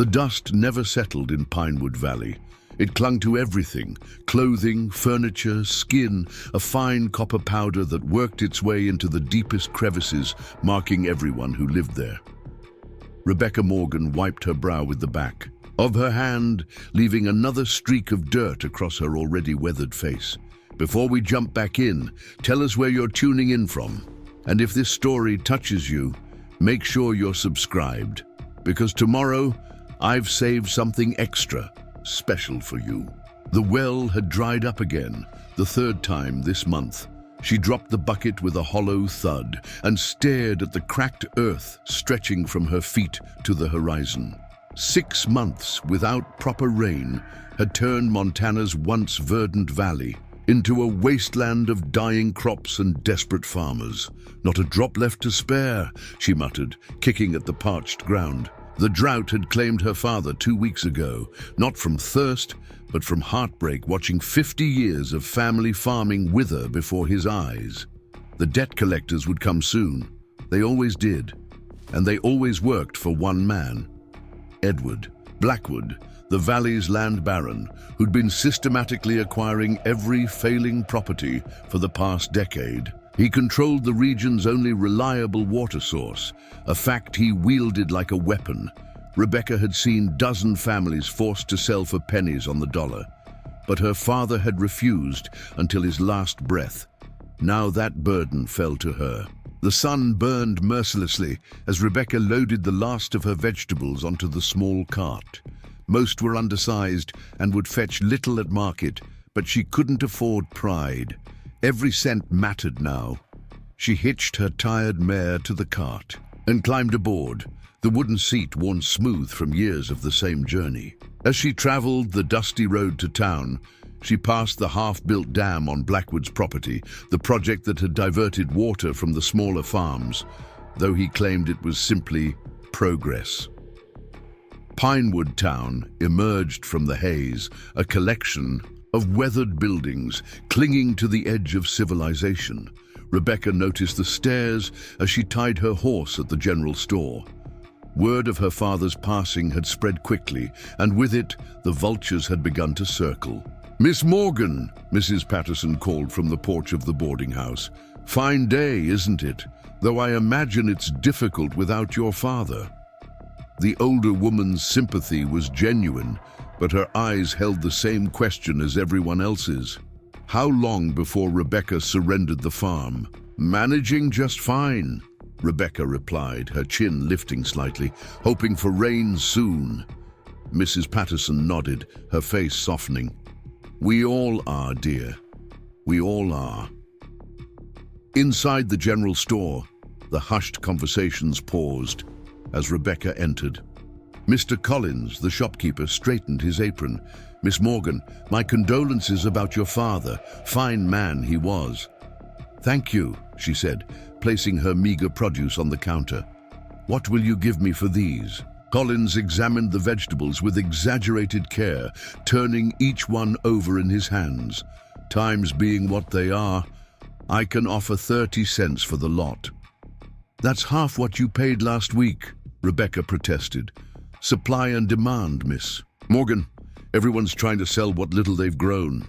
The dust never settled in Pinewood Valley. It clung to everything: clothing, furniture, skin, a fine copper powder that worked its way into the deepest crevices, marking everyone who lived there. Rebecca Morgan wiped her brow with the back of her hand, leaving another streak of dirt across her already weathered face. Before we jump back in, tell us where you're tuning in from. And if this story touches you, make sure you're subscribed, because tomorrow I've saved something extra special for you. The well had dried up again, the third time this month. She dropped the bucket with a hollow thud and stared at the cracked earth stretching from her feet to the horizon. 6 months without proper rain had turned Montana's once verdant valley into a wasteland of dying crops and desperate farmers. "Not a drop left to spare," she muttered, kicking at the parched ground. The drought had claimed her father 2 weeks ago, not from thirst, but from heartbreak, watching 50 years of family farming wither before his eyes. The debt collectors would come soon. They always did. And they always worked for one man: Edward Blackwood, the valley's land baron, who'd been systematically acquiring every failing property for the past decade. He controlled the region's only reliable water source, a fact he wielded like a weapon. Rebecca had seen dozen families forced to sell for pennies on the dollar, but her father had refused until his last breath. Now that burden fell to her. The sun burned mercilessly as Rebecca loaded the last of her vegetables onto the small cart. Most were undersized and would fetch little at market, but she couldn't afford pride. Every cent mattered now. She hitched her tired mare to the cart and climbed aboard, the wooden seat worn smooth from years of the same journey. As she traveled the dusty road to town, she passed the half-built dam on Blackwood's property, the project that had diverted water from the smaller farms, though he claimed it was simply progress. Pinewood Town emerged from the haze, a collection of weathered buildings clinging to the edge of civilization. Rebecca noticed the stairs as she tied her horse at the general store. Word of her father's passing had spread quickly, and with it, the vultures had begun to circle. "Miss Morgan," Mrs. Patterson called from the porch of the boarding house. "Fine day, isn't it? Though I imagine it's difficult without your father." The older woman's sympathy was genuine, but her eyes held the same question as everyone else's. How long before Rebecca surrendered the farm? "Managing just fine," Rebecca replied, her chin lifting slightly, "hoping for rain soon." Mrs. Patterson nodded, her face softening. "We all are, dear. We all are." Inside the general store, the hushed conversations paused as Rebecca entered. Mr. Collins, the shopkeeper, straightened his apron. "Miss Morgan, my condolences about your father. Fine man he was." "Thank you," she said, placing her meager produce on the counter. "What will you give me for these?" Collins examined the vegetables with exaggerated care, turning each one over in his hands. "Times being what they are, I can offer 30 cents for the lot." "That's half what you paid last week," Rebecca protested. "Supply and demand, Miss Morgan. Everyone's trying to sell what little they've grown."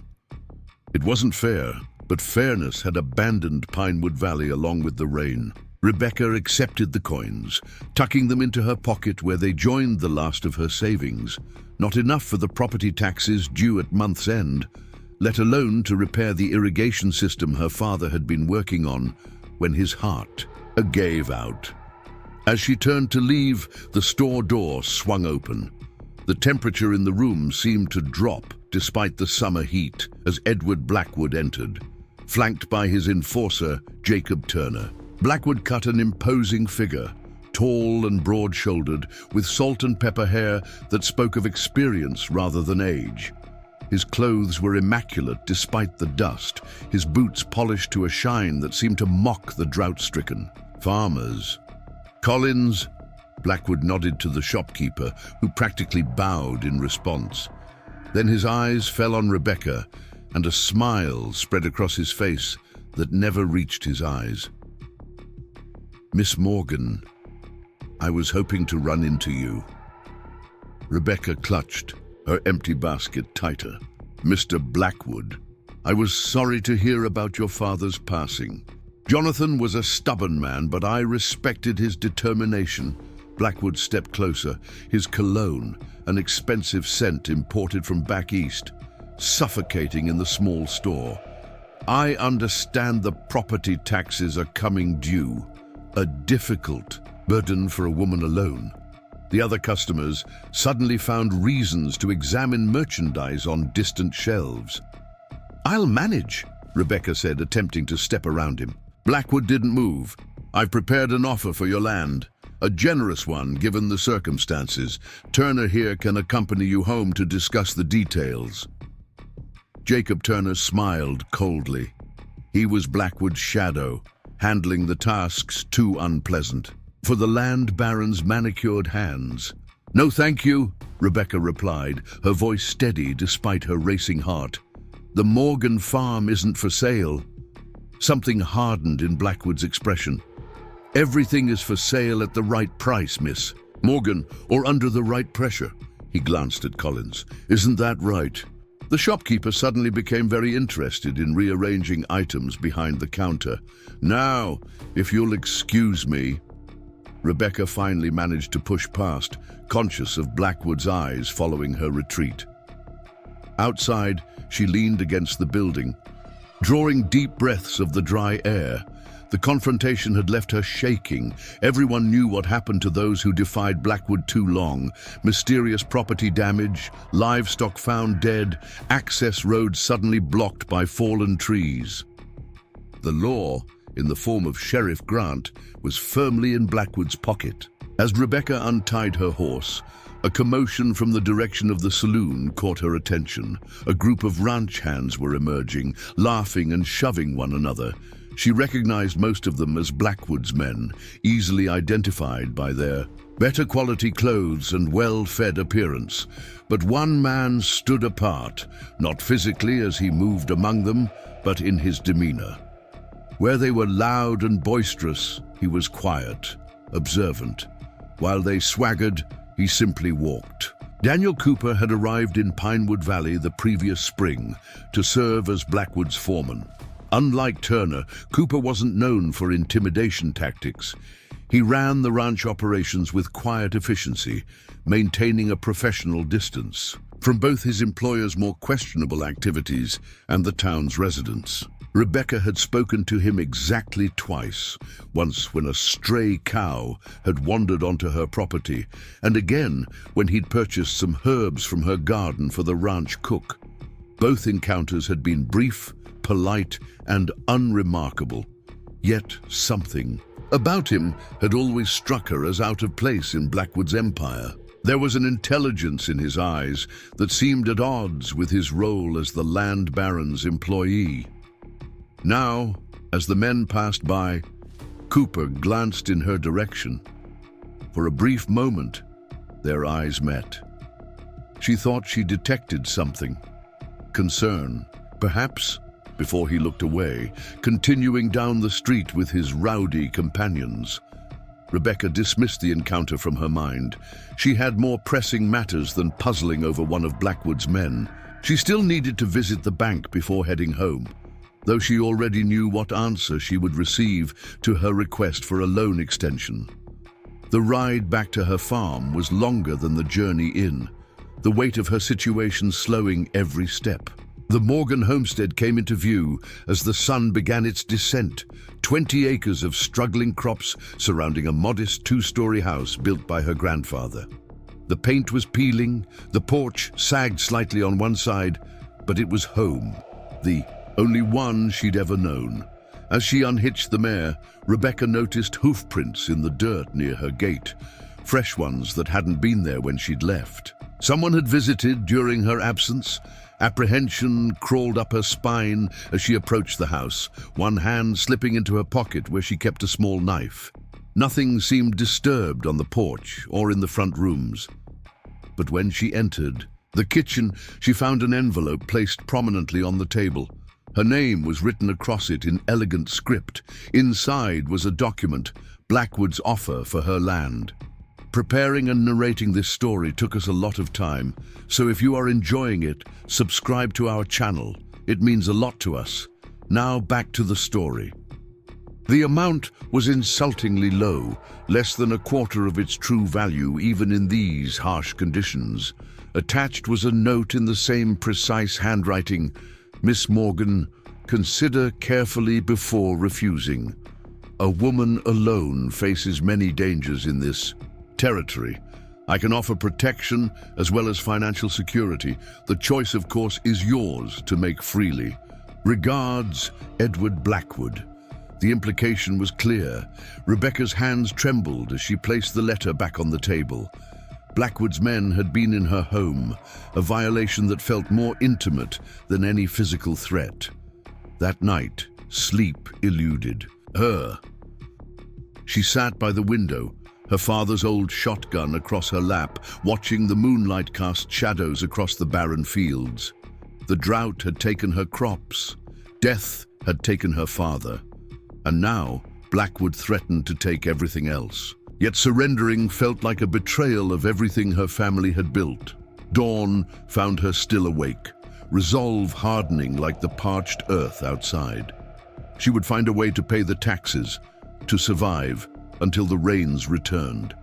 It wasn't fair, but fairness had abandoned Pinewood Valley along with the rain. Rebecca accepted the coins, tucking them into her pocket where they joined the last of her savings. Not enough for the property taxes due at month's end, let alone to repair the irrigation system her father had been working on, when his heart gave out. As she turned to leave, the store door swung open. The temperature in the room seemed to drop despite the summer heat as Edward Blackwood entered, flanked by his enforcer, Jacob Turner. Blackwood cut an imposing figure, tall and broad-shouldered, with salt and pepper hair that spoke of experience rather than age. His clothes were immaculate despite the dust, his boots polished to a shine that seemed to mock the drought-stricken. "Farmers." "Collins?" Blackwood nodded to the shopkeeper, who practically bowed in response. Then his eyes fell on Rebecca, and a smile spread across his face that never reached his eyes. "Miss Morgan, I was hoping to run into you." Rebecca clutched her empty basket tighter. "Mr. Blackwood, I was sorry to hear about your father's passing. Jonathan was a stubborn man, but I respected his determination." Blackwood stepped closer, his cologne, an expensive scent imported from back east, suffocating in the small store. "I understand the property taxes are coming due, a difficult burden for a woman alone." The other customers suddenly found reasons to examine merchandise on distant shelves. "I'll manage," Rebecca said, attempting to step around him. Blackwood didn't move. "I've prepared an offer for your land, a generous one given the circumstances. Turner here can accompany you home to discuss the details." Jacob Turner smiled coldly. He was Blackwood's shadow, handling the tasks too unpleasant for the land baron's manicured hands. "No, thank you," Rebecca replied, her voice steady despite her racing heart. "The Morgan farm isn't for sale." Something hardened in Blackwood's expression. "Everything is for sale at the right price, Miss Morgan, or under the right pressure." He glanced at Collins. "Isn't that right?" The shopkeeper suddenly became very interested in rearranging items behind the counter. "Now, if you'll excuse me." Rebecca finally managed to push past, conscious of Blackwood's eyes following her retreat. Outside, she leaned against the building, drawing deep breaths of the dry air. The confrontation had left her shaking. Everyone knew what happened to those who defied Blackwood too long. Mysterious property damage, livestock found dead, access roads suddenly blocked by fallen trees. The law, in the form of Sheriff Grant, was firmly in Blackwood's pocket. As Rebecca untied her horse, a commotion from the direction of the saloon caught her attention. A group of ranch hands were emerging, laughing and shoving one another. She recognized most of them as Blackwood's men, easily identified by their better quality clothes and well-fed appearance. But one man stood apart, not physically as he moved among them, but in his demeanor. Where they were loud and boisterous, he was quiet, observant. While they swaggered, he simply walked. Daniel Cooper had arrived in Pinewood Valley the previous spring to serve as Blackwood's foreman. Unlike Turner, Cooper wasn't known for intimidation tactics. He ran the ranch operations with quiet efficiency, maintaining a professional distance from both his employer's more questionable activities and the town's residents. Rebecca had spoken to him exactly twice, once when a stray cow had wandered onto her property, and again when he'd purchased some herbs from her garden for the ranch cook. Both encounters had been brief, polite, and unremarkable. Yet something about him had always struck her as out of place in Blackwood's empire. There was an intelligence in his eyes that seemed at odds with his role as the land baron's employee. Now, as the men passed by, Cooper glanced in her direction. For a brief moment, their eyes met. She thought she detected something. Concern, perhaps, before he looked away, continuing down the street with his rowdy companions. Rebecca dismissed the encounter from her mind. She had more pressing matters than puzzling over one of Blackwood's men. She still needed to visit the bank before heading home, though she already knew what answer she would receive to her request for a loan extension. The ride back to her farm was longer than the journey in, the weight of her situation slowing every step. The Morgan homestead came into view as the sun began its descent, 20 acres of struggling crops surrounding a modest two-story house built by her grandfather. The paint was peeling, the porch sagged slightly on one side, but it was home, the only one she'd ever known. As she unhitched the mare, Rebecca noticed hoof prints in the dirt near her gate, fresh ones that hadn't been there when she'd left. Someone had visited during her absence. Apprehension crawled up her spine as she approached the house, one hand slipping into her pocket where she kept a small knife. Nothing seemed disturbed on the porch or in the front rooms. But when she entered the kitchen, she found an envelope placed prominently on the table. Her name was written across it in elegant script. Inside was a document, Blackwood's offer for her land. Preparing and narrating this story took us a lot of time, so if you are enjoying it, subscribe to our channel. It means a lot to us. Now back to the story. The amount was insultingly low, less than a quarter of its true value even in these harsh conditions. Attached was a note in the same precise handwriting. "Miss Morgan, consider carefully before refusing. A woman alone faces many dangers in this territory. I can offer protection as well as financial security. The choice, of course, is yours to make freely. Regards, Edward Blackwood." The implication was clear. Rebecca's hands trembled as she placed the letter back on the table. Blackwood's men had been in her home, a violation that felt more intimate than any physical threat. That night, sleep eluded her. She sat by the window, her father's old shotgun across her lap, watching the moonlight cast shadows across the barren fields. The drought had taken her crops. Death had taken her father. And now, Blackwood threatened to take everything else. Yet surrendering felt like a betrayal of everything her family had built. Dawn found her still awake, resolve hardening like the parched earth outside. She would find a way to pay the taxes, to survive, until the rains returned.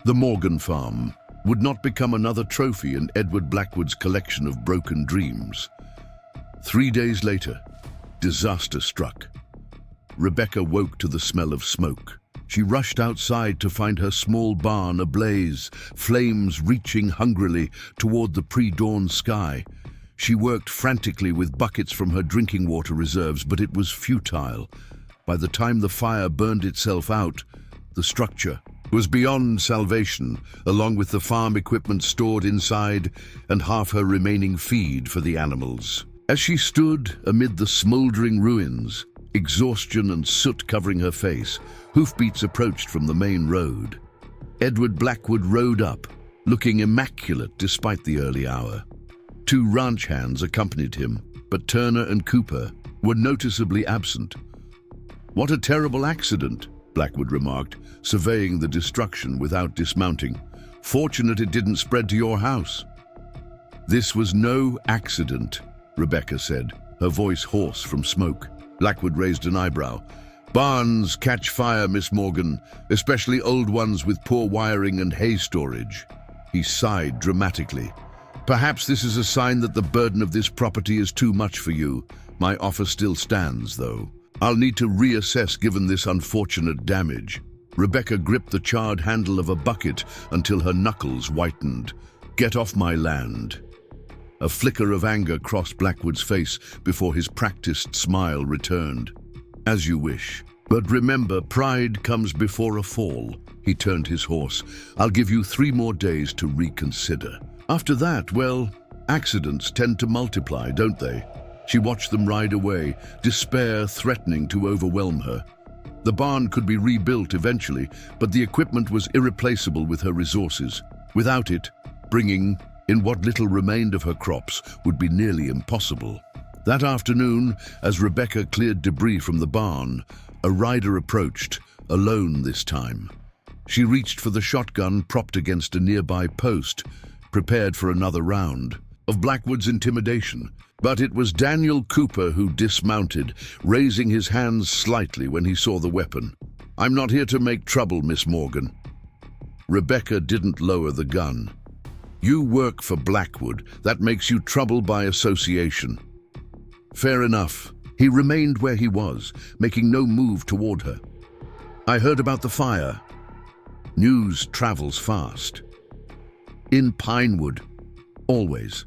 The Morgan farm would not become another trophy in Edward Blackwood's collection of broken dreams. 3 days later, disaster struck. Rebecca woke to the smell of smoke. She rushed outside to find her small barn ablaze, flames reaching hungrily toward the pre-dawn sky. She worked frantically with buckets from her drinking water reserves, but it was futile. By the time the fire burned itself out, the structure was beyond salvation, along with the farm equipment stored inside and half her remaining feed for the animals. As she stood amid the smoldering ruins, exhaustion and soot covering her face, hoofbeats approached from the main road. Edward Blackwood rode up, looking immaculate despite the early hour. 2 ranch hands accompanied him, but Turner and Cooper were noticeably absent. "What a terrible accident," Blackwood remarked, surveying the destruction without dismounting. "Fortunate it didn't spread to your house." "This was no accident," Rebecca said, her voice hoarse from smoke. Blackwood raised an eyebrow. "Barns catch fire, Miss Morgan, especially old ones with poor wiring and hay storage." He sighed dramatically. "Perhaps this is a sign that the burden of this property is too much for you. My offer still stands, though. I'll need to reassess given this unfortunate damage." Rebecca gripped the charred handle of a bucket until her knuckles whitened. "Get off my land." A flicker of anger crossed Blackwood's face before his practiced smile returned. "As you wish. But remember, pride comes before a fall." He turned his horse. "I'll give you 3 more days to reconsider. After that, well, accidents tend to multiply, don't they?" She watched them ride away, despair threatening to overwhelm her. The barn could be rebuilt eventually, but the equipment was irreplaceable with her resources. Without it, bringing in what little remained of her crops would be nearly impossible. That afternoon, as Rebecca cleared debris from the barn, a rider approached, alone this time. She reached for the shotgun propped against a nearby post, prepared for another round of Blackwood's intimidation. But it was Daniel Cooper who dismounted, raising his hands slightly when he saw the weapon. "I'm not here to make trouble, Miss Morgan." Rebecca didn't lower the gun. "You work for Blackwood. That makes you trouble by association." "Fair enough." He remained where he was, making no move toward her. "I heard about the fire." News travels fast. "In Pinewood. Always."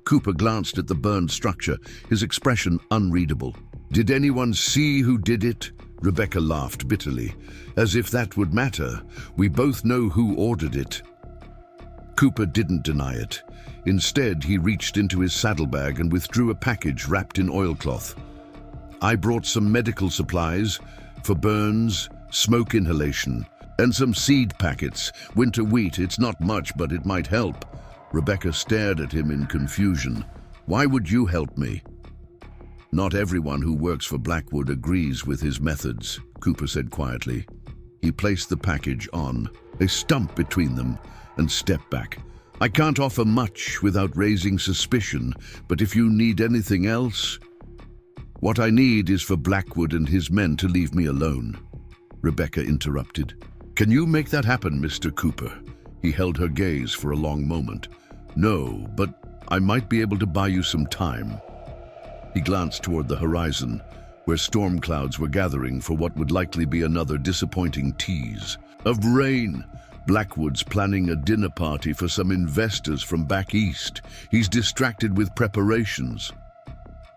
Cooper glanced at the burned structure, his expression unreadable. "Did anyone see who did it?" Rebecca laughed bitterly. "As if that would matter. We both know who ordered it." Cooper didn't deny it. Instead, he reached into his saddlebag and withdrew a package wrapped in oilcloth. "I brought some medical supplies for burns, smoke inhalation, and some seed packets. Winter wheat. It's not much, but it might help." Rebecca stared at him in confusion. "Why would you help me?" "Not everyone who works for Blackwood agrees with his methods," Cooper said quietly. He placed the package on a stump between them and stepped back. "I can't offer much without raising suspicion, but if you need anything else..." "What I need is for Blackwood and his men to leave me alone," Rebecca interrupted. "Can you make that happen, Mr. Cooper?" He held her gaze for a long moment. "No, but I might be able to buy you some time." He glanced toward the horizon, where storm clouds were gathering for what would likely be another disappointing tease of rain. Blackwood's planning a dinner party for some investors from back east. He's distracted with preparations.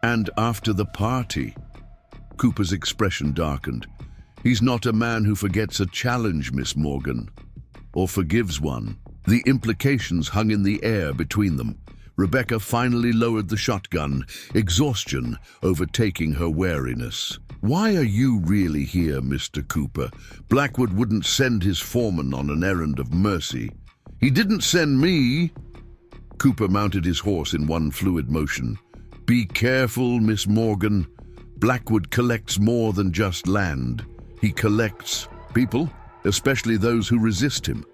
And after the party, Cooper's expression darkened. "He's not a man who forgets a challenge, Miss Morgan, or forgives one." The implications hung in the air between them. Rebecca finally lowered the shotgun, exhaustion overtaking her wariness. "Why are you really here, Mr. Cooper? Blackwood wouldn't send his foreman on an errand of mercy." "He didn't send me." Cooper mounted his horse in one fluid motion. "Be careful, Miss Morgan. Blackwood collects more than just land. He collects people, especially those who resist him.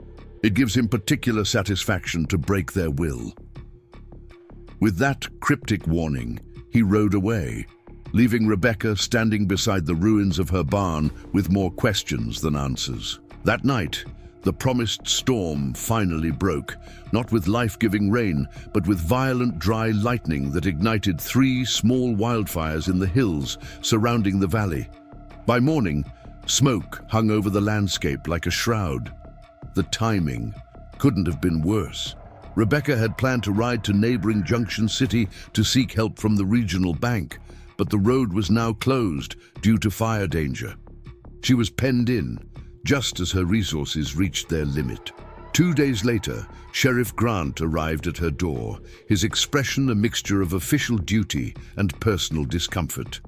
It gives him particular satisfaction to break their will." With that cryptic warning, he rode away, leaving Rebecca standing beside the ruins of her barn with more questions than answers. That night, the promised storm finally broke, not with life-giving rain, but with violent dry lightning that ignited 3 small wildfires in the hills surrounding the valley. By morning, smoke hung over the landscape like a shroud. The timing couldn't have been worse. Rebecca had planned to ride to neighboring Junction City to seek help from the regional bank, but the road was now closed due to fire danger. She was penned in, just as her resources reached their limit. 2 days later, Sheriff Grant arrived at her door, his expression a mixture of official duty and personal discomfort.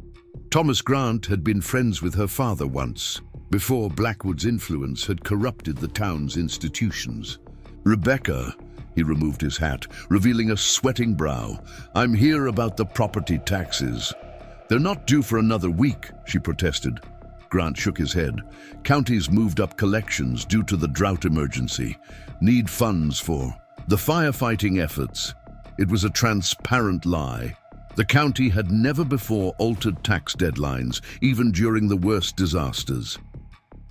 Thomas Grant had been friends with her father once, before Blackwood's influence had corrupted the town's institutions. "Rebecca," he removed his hat, revealing a sweating brow, "I'm here about the property taxes." "They're not due for another week," she protested. Grant shook his head. "Counties moved up collections due to the drought emergency. Need funds for the firefighting efforts." It was a transparent lie. The county had never before altered tax deadlines, even during the worst disasters.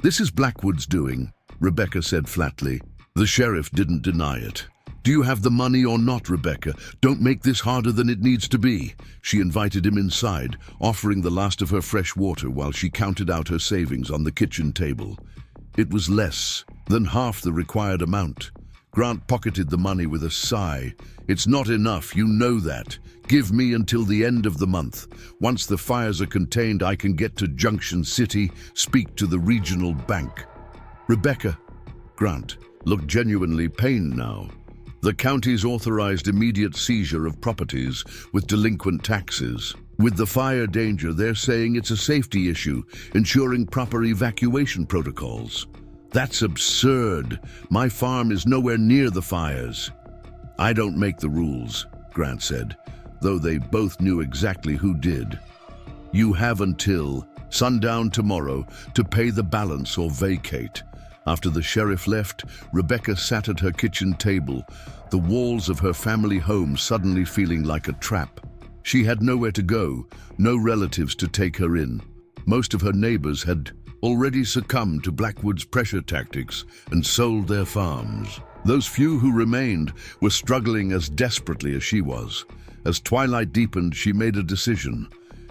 "This is Blackwood's doing," Rebecca said flatly. The sheriff didn't deny it. "Do you have the money or not, Rebecca? Don't make this harder than it needs to be." She invited him inside, offering the last of her fresh water while she counted out her savings on the kitchen table. It was less than half the required amount. Grant pocketed the money with a sigh. "It's not enough, you know that. Give me until the end of the month. Once the fires are contained, I can get to Junction City, speak to the regional bank." Rebecca, Grant, looked genuinely pained now. The county's authorized immediate seizure of properties with delinquent taxes. With the fire danger, they're saying it's a safety issue, ensuring proper evacuation protocols. That's absurd. My farm is nowhere near the fires. "I don't make the rules," Grant said, though they both knew exactly who did. "You have until sundown tomorrow to pay the balance or vacate." After the sheriff left, Rebecca sat at her kitchen table, the walls of her family home suddenly feeling like a trap. She had nowhere to go, no relatives to take her in. Most of her neighbors had already succumbed to Blackwood's pressure tactics and sold their farms. Those few who remained were struggling as desperately as she was. As twilight deepened, she made a decision.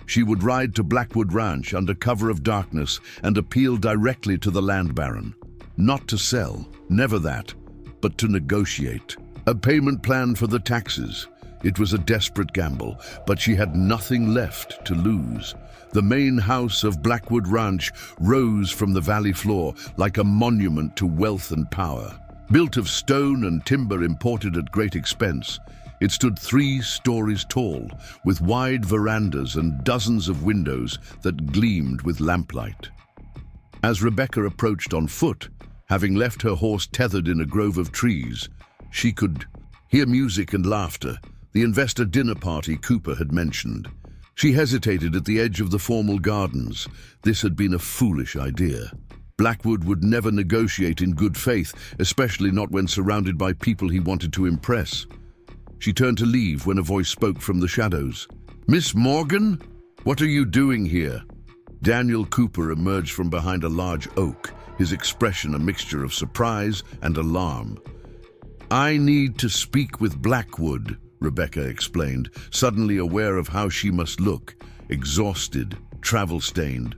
She would ride to Blackwood Ranch under cover of darkness and appeal directly to the land baron. Not to sell, never that, but to negotiate. A payment plan for the taxes. It was a desperate gamble, but she had nothing left to lose. The main house of Blackwood Ranch rose from the valley floor like a monument to wealth and power. Built of stone and timber imported at great expense, it stood 3 stories tall, with wide verandas and dozens of windows that gleamed with lamplight. As Rebecca approached on foot, having left her horse tethered in a grove of trees, she could hear music and laughter, the investor dinner party Cooper had mentioned. She hesitated at the edge of the formal gardens. This had been a foolish idea. Blackwood would never negotiate in good faith, especially not when surrounded by people he wanted to impress. She turned to leave when a voice spoke from the shadows. "Miss Morgan? What are you doing here?" Daniel Cooper emerged from behind a large oak, his expression a mixture of surprise and alarm. "I need to speak with Blackwood," Rebecca explained, suddenly aware of how she must look, exhausted, travel-stained.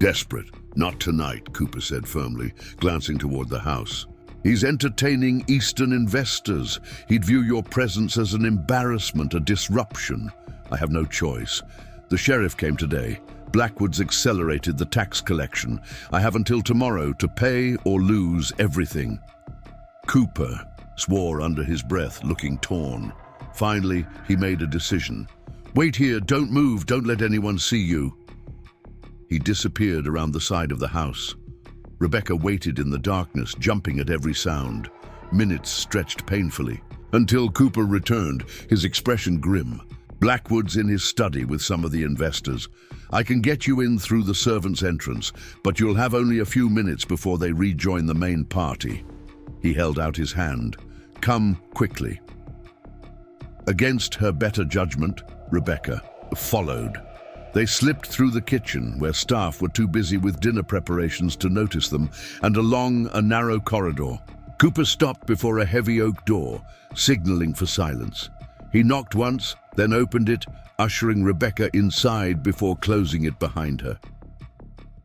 "Desperate. Not tonight," Cooper said firmly, glancing toward the house. "He's entertaining Eastern investors. He'd view your presence as an embarrassment, a disruption. I have no choice. The sheriff came today. Blackwood's accelerated the tax collection. I have until tomorrow to pay or lose everything." Cooper swore under his breath, looking torn. Finally, he made a decision. "Wait here, don't move, don't let anyone see you." He disappeared around the side of the house. Rebecca waited in the darkness, jumping at every sound. Minutes stretched painfully, until Cooper returned, his expression grim. "Blackwood's in his study with some of the investors. I can get you in through the servants' entrance, but you'll have only a few minutes before they rejoin the main party." He held out his hand. "Come quickly." Against her better judgment, Rebecca followed. They slipped through the kitchen, where staff were too busy with dinner preparations to notice them, and along a narrow corridor. Cooper stopped before a heavy oak door, signaling for silence. He knocked once, then opened it, ushering Rebecca inside before closing it behind her.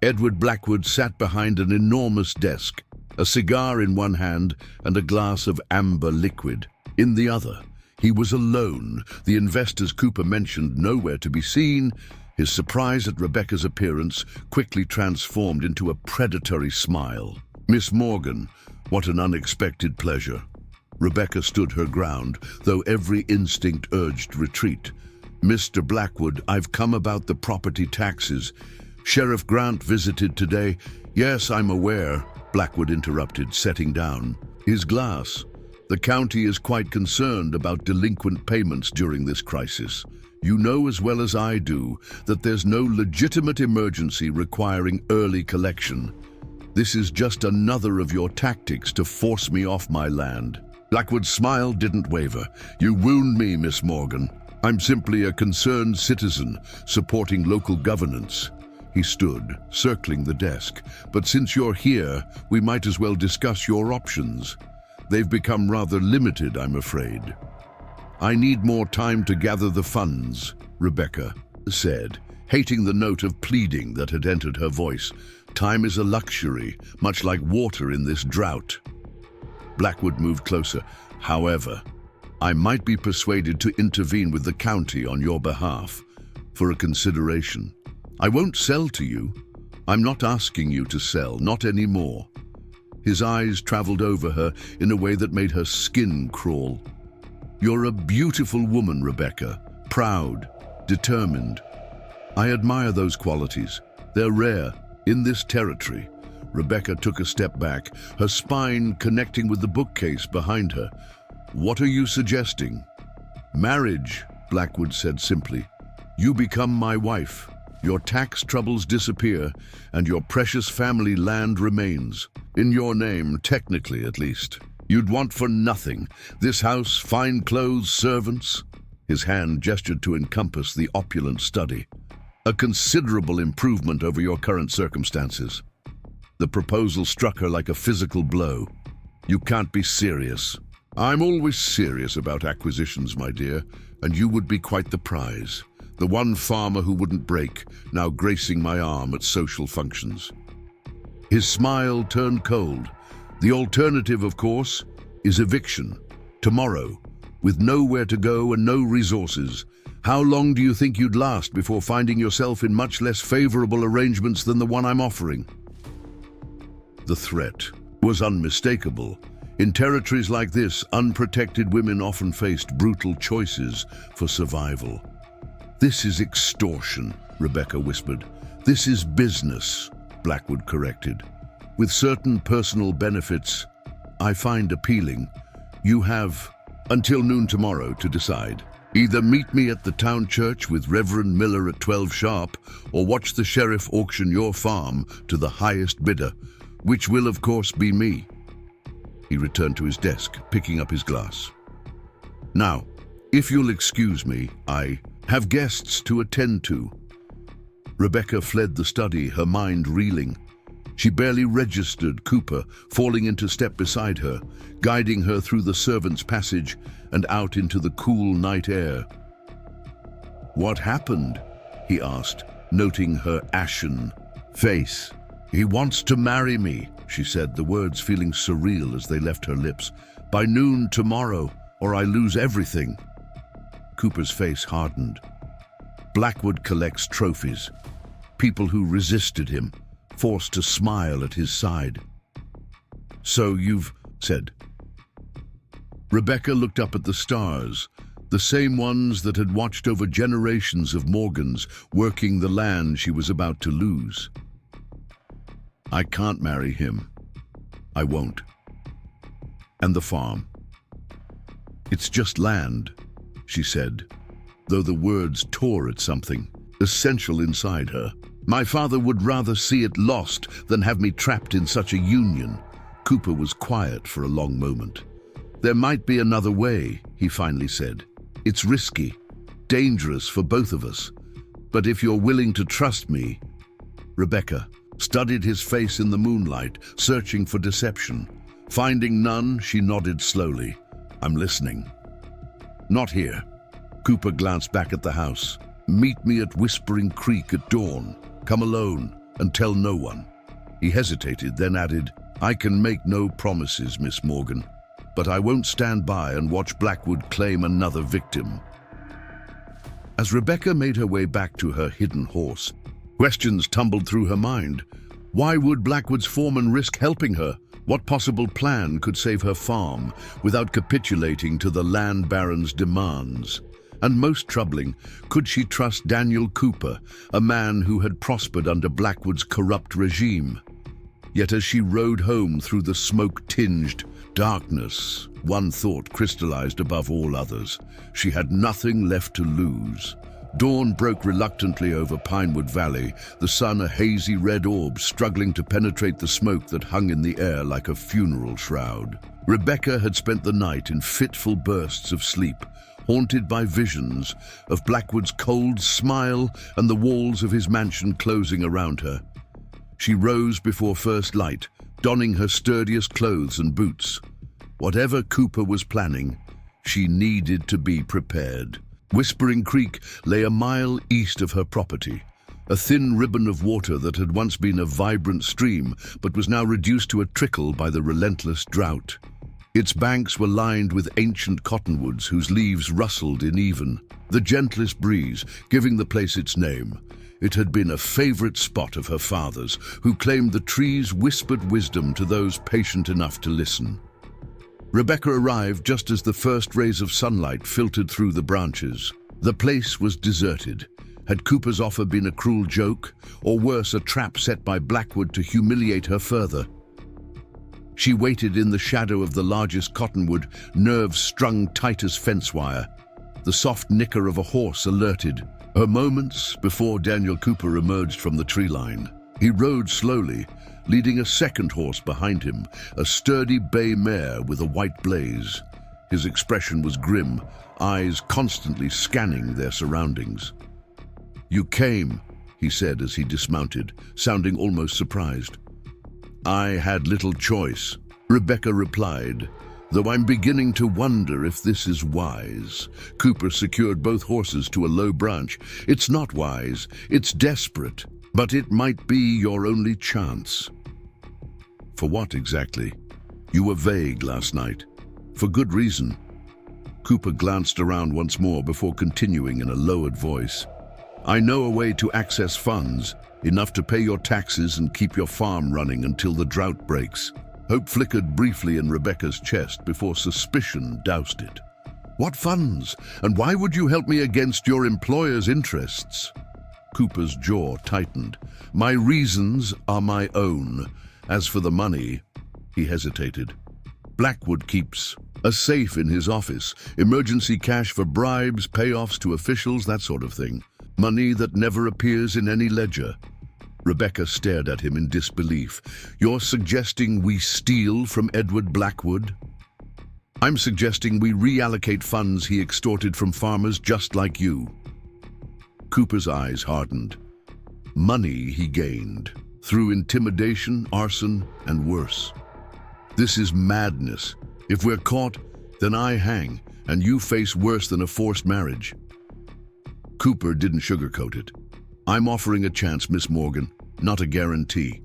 Edward Blackwood sat behind an enormous desk, a cigar in one hand and a glass of amber liquid in the other. He was alone, the investors Cooper mentioned nowhere to be seen. His surprise at Rebecca's appearance quickly transformed into a predatory smile. "Miss Morgan, what an unexpected pleasure." Rebecca stood her ground, though every instinct urged retreat. "Mr. Blackwood, I've come about the property taxes. Sheriff Grant visited today." "Yes, I'm aware," Blackwood interrupted, setting down his glass. "The county is quite concerned about delinquent payments during this crisis. You know as well as I do that there's no legitimate emergency requiring early collection. This is just another of your tactics to force me off my land." Blackwood's smile didn't waver. "You wound me, Miss Morgan. I'm simply a concerned citizen supporting local governance." He stood, circling the desk. "But since you're here, we might as well discuss your options. They've become rather limited, I'm afraid." "I need more time to gather the funds," Rebecca said, hating the note of pleading that had entered her voice. "Time is a luxury, much like water in this drought." Blackwood moved closer. "However, I might be persuaded to intervene with the county on your behalf for a consideration. I won't sell to you. I'm not asking you to sell, not anymore." His eyes traveled over her in a way that made her skin crawl. "You're a beautiful woman, Rebecca. Proud, determined. I admire those qualities. They're rare in this territory." Rebecca took a step back, her spine connecting with the bookcase behind her. "What are you suggesting?" "Marriage," Blackwood said simply. "You become my wife. Your tax troubles disappear, and your precious family land remains. In your name, technically at least. You'd want for nothing. This house, fine clothes, servants." His hand gestured to encompass the opulent study. "A considerable improvement over your current circumstances." The proposal struck her like a physical blow. "You can't be serious." "I'm always serious about acquisitions, my dear, and you would be quite the prize. The one farmer who wouldn't break, now gracing my arm at social functions." His smile turned cold. "The alternative, of course, is eviction. Tomorrow, with nowhere to go and no resources. How long do you think you'd last before finding yourself in much less favorable arrangements than the one I'm offering?" The threat was unmistakable. In territories like this, unprotected women often faced brutal choices for survival. "This is extortion," Rebecca whispered. "This is business," Blackwood corrected. "With certain personal benefits I find appealing. You have until noon tomorrow to decide. Either meet me at the town church with Reverend Miller at 12 sharp, or watch the sheriff auction your farm to the highest bidder. which will of course be me. He returned to his desk, picking up his glass. Now, if you'll excuse me, I have guests to attend to. Rebecca fled the study, her mind reeling. She barely registered Cooper falling into step beside her, guiding her through the servants' passage and out into the cool night air. "What happened?" he asked, noting her ashen face. "He wants to marry me," she said, the words feeling surreal as they left her lips. "By noon tomorrow, or I lose everything." Cooper's face hardened. Blackwood collects trophies. People who resisted him, forced to smile at his side. "So you've said." Rebecca looked up at the stars, the same ones that had watched over generations of Morgans working the land she was about to lose. "I can't marry him. I won't. And the farm. It's just land," she said, though the words tore at something essential inside her. "My father would rather see it lost than have me trapped in such a union." Cooper was quiet for a long moment. "There might be another way," he finally said. "It's risky, dangerous for both of us. But if you're willing to trust me..." Rebecca studied his face in the moonlight, searching for deception. Finding none, she nodded slowly. "I'm listening." "Not here." Cooper glanced back at the house. "Meet me at Whispering Creek at dawn. Come alone and tell no one." He hesitated, then added, "I can make no promises, Miss Morgan, but I won't stand by and watch Blackwood claim another victim." As Rebecca made her way back to her hidden horse, questions tumbled through her mind. Why would Blackwood's foreman risk helping her? What possible plan could save her farm without capitulating to the land baron's demands? And most troubling, could she trust Daniel Cooper, a man who had prospered under Blackwood's corrupt regime? Yet as she rode home through the smoke-tinged darkness, one thought crystallized above all others. She had nothing left to lose. Dawn broke reluctantly over Pinewood Valley, the sun a hazy red orb struggling to penetrate the smoke that hung in the air like a funeral shroud. Rebecca had spent the night in fitful bursts of sleep, haunted by visions of Blackwood's cold smile and the walls of his mansion closing around her. She rose before first light, donning her sturdiest clothes and boots. Whatever Cooper was planning, she needed to be prepared. Whispering Creek lay a mile east of her property, a thin ribbon of water that had once been a vibrant stream but was now reduced to a trickle by the relentless drought. Its banks were lined with ancient cottonwoods whose leaves rustled in even, the gentlest breeze giving the place its name. It had been a favorite spot of her father's, who claimed the trees whispered wisdom to those patient enough to listen. Rebecca arrived just as the first rays of sunlight filtered through the branches. The place was deserted. Had Cooper's offer been a cruel joke, or worse, a trap set by Blackwood to humiliate her further? She waited in the shadow of the largest cottonwood, nerves strung tight as fence wire. The soft nicker of a horse alerted her moments before Daniel Cooper emerged from the tree line. He rode slowly, leading a second horse behind him, a sturdy bay mare with a white blaze. His expression was grim, eyes constantly scanning their surroundings. "You came," he said as he dismounted, sounding almost surprised. "I had little choice," Rebecca replied, "though I'm beginning to wonder if this is wise." Cooper secured both horses to a low branch. "It's not wise, it's desperate, but it might be your only chance." "For what exactly?" "You were vague last night." "For good reason." Cooper glanced around once more before continuing in a lowered voice. "I know a way to access funds, enough to pay your taxes and keep your farm running until the drought breaks." Hope flickered briefly in Rebecca's chest before suspicion doused it. "What funds? And why would you help me against your employer's interests?" Cooper's jaw tightened. "My reasons are my own. As for the money..." He hesitated. "Blackwood keeps a safe in his office, emergency cash for bribes, payoffs to officials, that sort of thing. Money that never appears in any ledger." Rebecca stared at him in disbelief. "You're suggesting we steal from Edward Blackwood?" "I'm suggesting we reallocate funds he extorted from farmers just like you." Cooper's eyes hardened. Money he gained through intimidation, arson, and worse. "This is madness. If we're caught, then I hang, and you face worse than a forced marriage." Cooper didn't sugarcoat it. "I'm offering a chance, Miss Morgan, not a guarantee."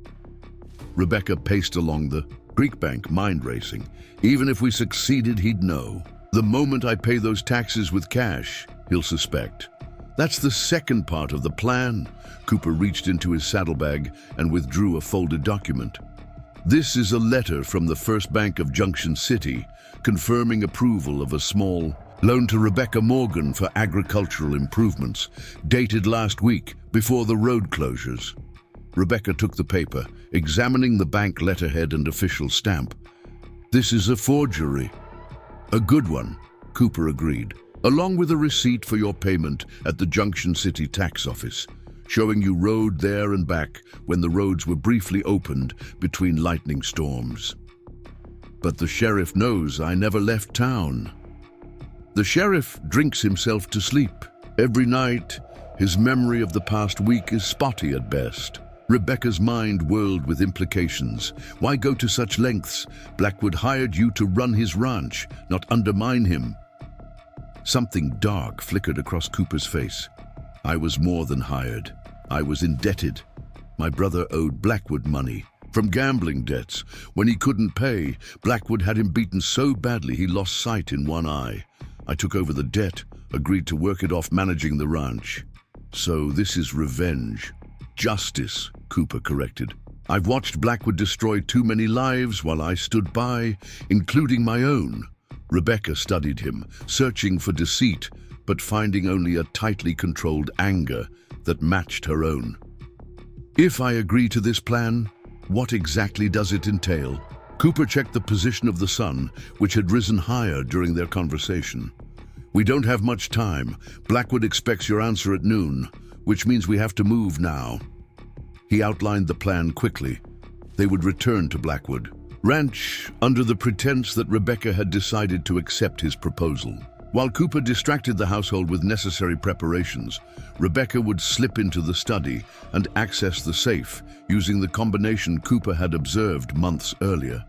Rebecca paced along the creek bank, mind racing. "Even if we succeeded, he'd know. The moment I pay those taxes with cash, he'll suspect. That's the second part of the plan." Cooper reached into his saddlebag and withdrew a folded document. "This is a letter from the First Bank of Junction City, confirming approval of a small loan to Rebecca Morgan for agricultural improvements, dated last week, before the road closures." Rebecca took the paper, examining the bank letterhead and official stamp. "This is a forgery." "A good one," Cooper agreed, "along with a receipt for your payment at the Junction City tax office, showing you rode there and back when the roads were briefly opened between lightning storms." "But the sheriff knows I never left town." "The sheriff drinks himself to sleep. Every night, his memory of the past week is spotty at best." Rebecca's mind whirled with implications. "Why go to such lengths? Blackwood hired you to run his ranch, not undermine him." Something dark flickered across Cooper's face. "I was more than hired. I was indebted. My brother owed Blackwood money from gambling debts. When he couldn't pay, Blackwood had him beaten so badly he lost sight in one eye. I took over the debt, agreed to work it off managing the ranch. So this is revenge." "Justice," Cooper corrected. "I've watched Blackwood destroy too many lives while I stood by, including my own." Rebecca studied him, searching for deceit, but finding only a tightly controlled anger that matched her own. "If I agree to this plan, what exactly does it entail?" Cooper checked the position of the sun, which had risen higher during their conversation. "We don't have much time. Blackwood expects your answer at noon, which means we have to move now." He outlined the plan quickly. They would return to Blackwood Ranch under the pretense that Rebecca had decided to accept his proposal. While Cooper distracted the household with necessary preparations, Rebecca would slip into the study and access the safe using the combination Cooper had observed months earlier.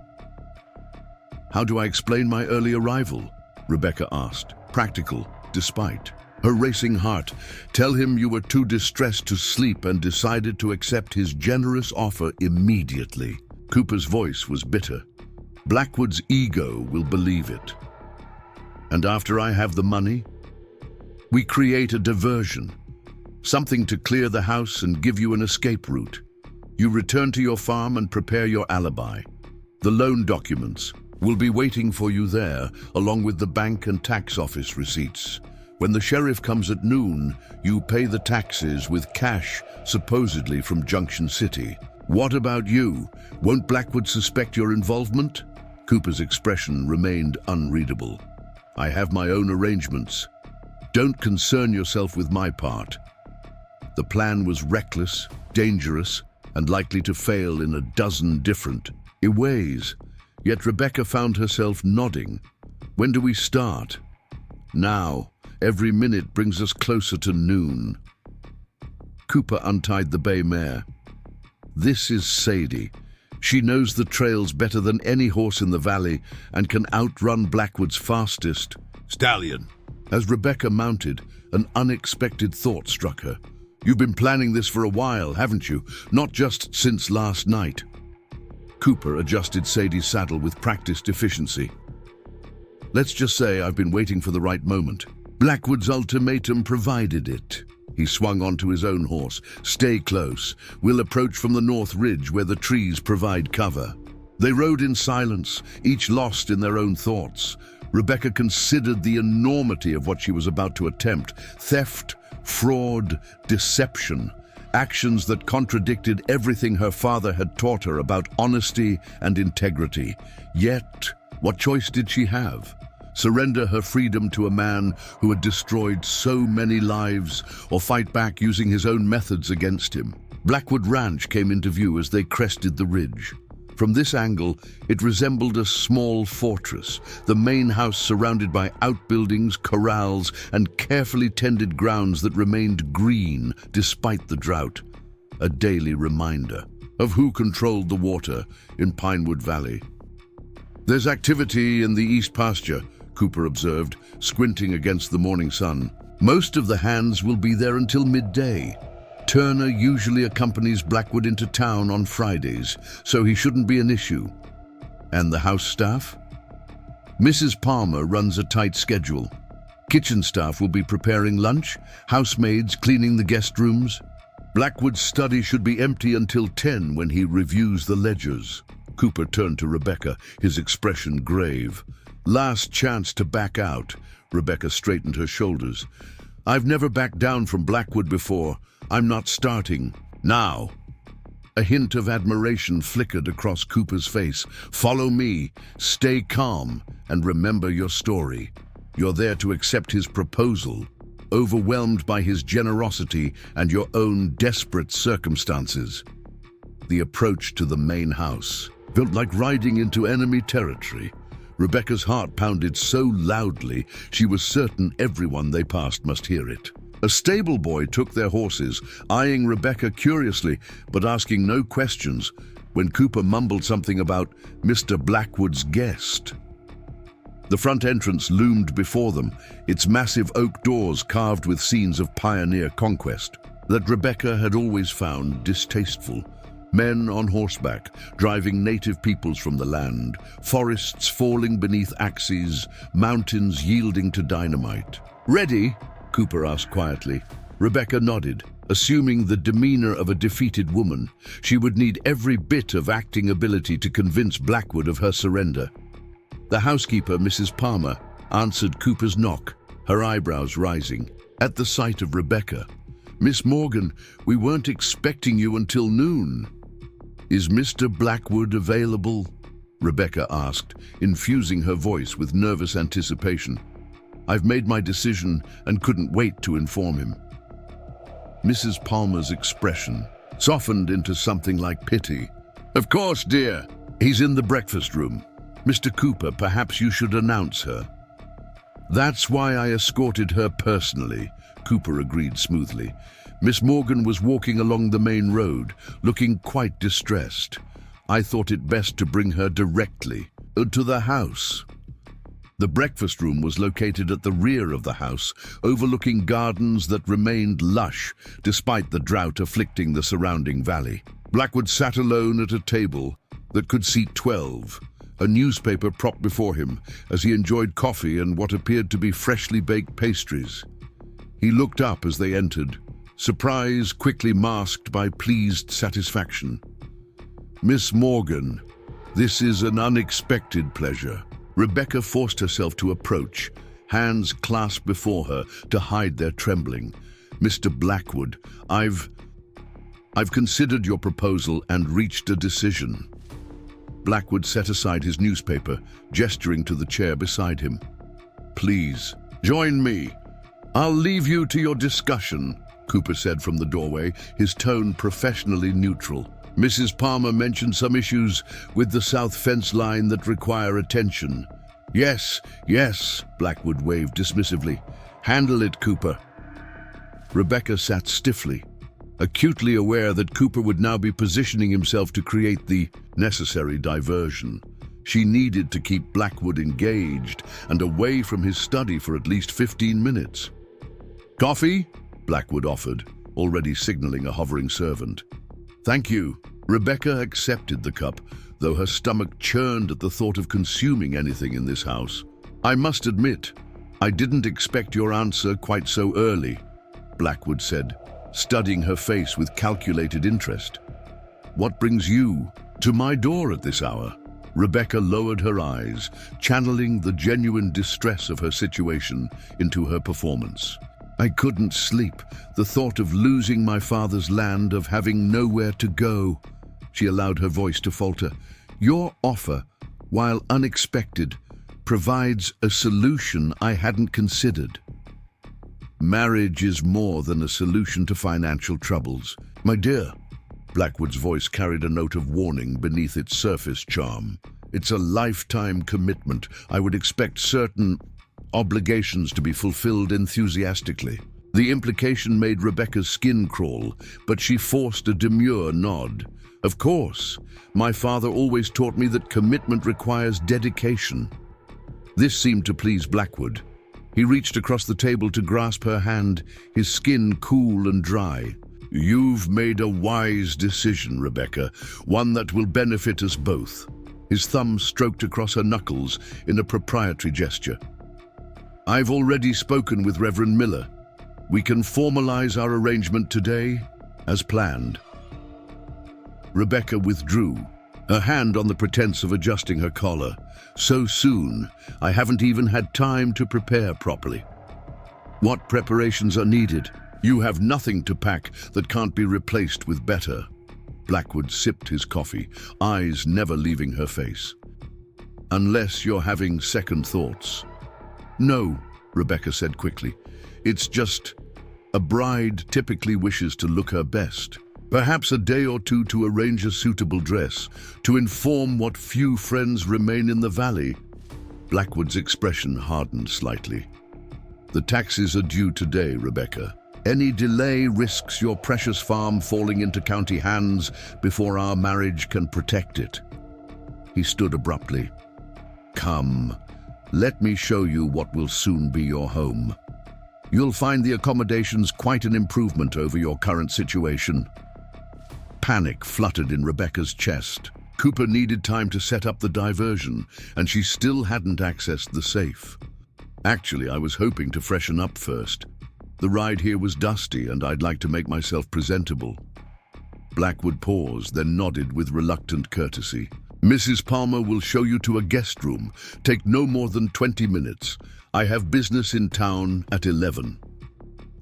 "How do I explain my early arrival?" Rebecca asked. "Practical, despite." Her racing heart. "Tell him you were too distressed to sleep and decided to accept his generous offer immediately." Cooper's voice was bitter. "Blackwood's ego will believe it." "And after I have the money?" "We create a diversion, something to clear the house and give you an escape route. You return to your farm and prepare your alibi. The loan documents will be waiting for you there, along with the bank and tax office receipts. When the sheriff comes at noon, you pay the taxes with cash, supposedly from Junction City. What about you? Won't Blackwood suspect your involvement?" Cooper's expression remained unreadable. "I have my own arrangements. Don't concern yourself with my part." The plan was reckless, dangerous, and likely to fail in a dozen different ways. Yet Rebecca found herself nodding. "When do we start?" "Now. Every minute brings us closer to noon." Cooper untied the bay mare. "This is Sadie. She knows the trails better than any horse in the valley and can outrun Blackwood's fastest stallion." As Rebecca mounted, an unexpected thought struck her. "You've been planning this for a while, haven't you? Not just since last night." Cooper adjusted Sadie's saddle with practiced efficiency. "Let's just say I've been waiting for the right moment. Blackwood's ultimatum provided it." He swung onto his own horse. "Stay close. We'll approach from the north ridge where the trees provide cover." They rode in silence, each lost in their own thoughts. Rebecca considered the enormity of what she was about to attempt. Theft, fraud, deception. Actions that contradicted everything her father had taught her about honesty and integrity. Yet, what choice did she have? Surrender her freedom to a man who had destroyed so many lives, or fight back using his own methods against him? Blackwood Ranch came into view as they crested the ridge. From this angle, it resembled a small fortress, the main house surrounded by outbuildings, corrals, and carefully tended grounds that remained green despite the drought. A daily reminder of who controlled the water in Pinewood Valley. "There's activity in the east pasture," Cooper observed, squinting against the morning sun. "Most of the hands will be there until midday. Turner usually accompanies Blackwood into town on Fridays, so he shouldn't be an issue." "And the house staff?" "Mrs. Palmer runs a tight schedule. Kitchen staff will be preparing lunch, housemaids cleaning the guest rooms. Blackwood's study should be empty until 10 when he reviews the ledgers." Cooper turned to Rebecca, his expression grave. "Last chance to back out." Rebecca straightened her shoulders. "I've never backed down from Blackwood before. I'm not starting now." A hint of admiration flickered across Cooper's face. "Follow me, stay calm, and remember your story. You're there to accept his proposal, overwhelmed by his generosity and your own desperate circumstances." The approach to the main house felt like riding into enemy territory. Rebecca's heart pounded so loudly she was certain everyone they passed must hear it. A stable boy took their horses, eyeing Rebecca curiously but asking no questions when Cooper mumbled something about Mr. Blackwood's guest. The front entrance loomed before them, its massive oak doors carved with scenes of pioneer conquest that Rebecca had always found distasteful. Men on horseback, driving native peoples from the land, forests falling beneath axes, mountains yielding to dynamite. "Ready?" Cooper asked quietly. Rebecca nodded, assuming the demeanor of a defeated woman. She would need every bit of acting ability to convince Blackwood of her surrender. The housekeeper, Mrs. Palmer, answered Cooper's knock, her eyebrows rising. At the sight of Rebecca, "Miss Morgan, we weren't expecting you until noon." "Is Mr. Blackwood available?" Rebecca asked, infusing her voice with nervous anticipation. "I've made my decision and couldn't wait to inform him." Mrs. Palmer's expression softened into something like pity. "Of course, dear. He's in the breakfast room. Mr. Cooper, perhaps you should announce her." "That's why I escorted her personally," Cooper agreed smoothly. "Miss Morgan was walking along the main road, looking quite distressed. I thought it best to bring her directly to the house." The breakfast room was located at the rear of the house, overlooking gardens that remained lush despite the drought afflicting the surrounding valley. Blackwood sat alone at a table that could seat 12, a newspaper propped before him as he enjoyed coffee and what appeared to be freshly baked pastries. He looked up as they entered, surprise quickly masked by pleased satisfaction. "Miss Morgan, this is an unexpected pleasure." Rebecca forced herself to approach, hands clasped before her to hide their trembling. "Mr. Blackwood, I've considered your proposal and reached a decision." Blackwood set aside his newspaper, gesturing to the chair beside him. "Please, join me. I'll leave you to your discussion," Cooper said from the doorway, his tone professionally neutral. "Mrs. Palmer mentioned some issues with the south fence line that require attention." Yes, Blackwood waved dismissively. "Handle it, Cooper." Rebecca sat stiffly, acutely aware that Cooper would now be positioning himself to create the necessary diversion. She needed to keep Blackwood engaged and away from his study for at least 15 minutes. "Coffee?" Blackwood offered, already signaling a hovering servant. "Thank you." Rebecca accepted the cup, though her stomach churned at the thought of consuming anything in this house. "I must admit, I didn't expect your answer quite so early," Blackwood said, studying her face with calculated interest. "What brings you to my door at this hour?" Rebecca lowered her eyes, channeling the genuine distress of her situation into her performance. "I couldn't sleep. The thought of losing my father's land, of having nowhere to go." She allowed her voice to falter. "Your offer, while unexpected, provides a solution I hadn't considered." "Marriage is more than a solution to financial troubles. My dear, Blackwood's voice carried a note of warning beneath its surface charm. "It's a lifetime commitment. I would expect certain obligations to be fulfilled enthusiastically." The implication made Rebecca's skin crawl, but she forced a demure nod. "Of course. My father always taught me that commitment requires dedication." This seemed to please Blackwood. He reached across the table to grasp her hand, his skin cool and dry. "You've made a wise decision, Rebecca, one that will benefit us both." His thumb stroked across her knuckles in a proprietary gesture. "I've already spoken with Reverend Miller. We can formalize our arrangement today, as planned." Rebecca withdrew, her hand on the pretense of adjusting her collar. "So soon, I haven't even had time to prepare properly." "What preparations are needed? You have nothing to pack that can't be replaced with better." Blackwood sipped his coffee, eyes never leaving her face. "Unless you're having second thoughts." "No," Rebecca said quickly. "It's just a bride typically wishes to look her best. Perhaps a day or two to arrange a suitable dress, to inform what few friends remain in the valley." Blackwood's expression hardened slightly. "The taxes are due today, Rebecca. Any delay risks your precious farm falling into county hands before our marriage can protect it." He stood abruptly. "Come, let me show you what will soon be your home. You'll find the accommodations quite an improvement over your current situation." Panic fluttered in Rebecca's chest. Cooper needed time to set up the diversion, and she still hadn't accessed the safe. "Actually, I was hoping to freshen up first. The ride here was dusty, and I'd like to make myself presentable." Blackwood paused, then nodded with reluctant courtesy. "Mrs. Palmer will show you to a guest room. Take no more than 20 minutes. I have business in town at 11.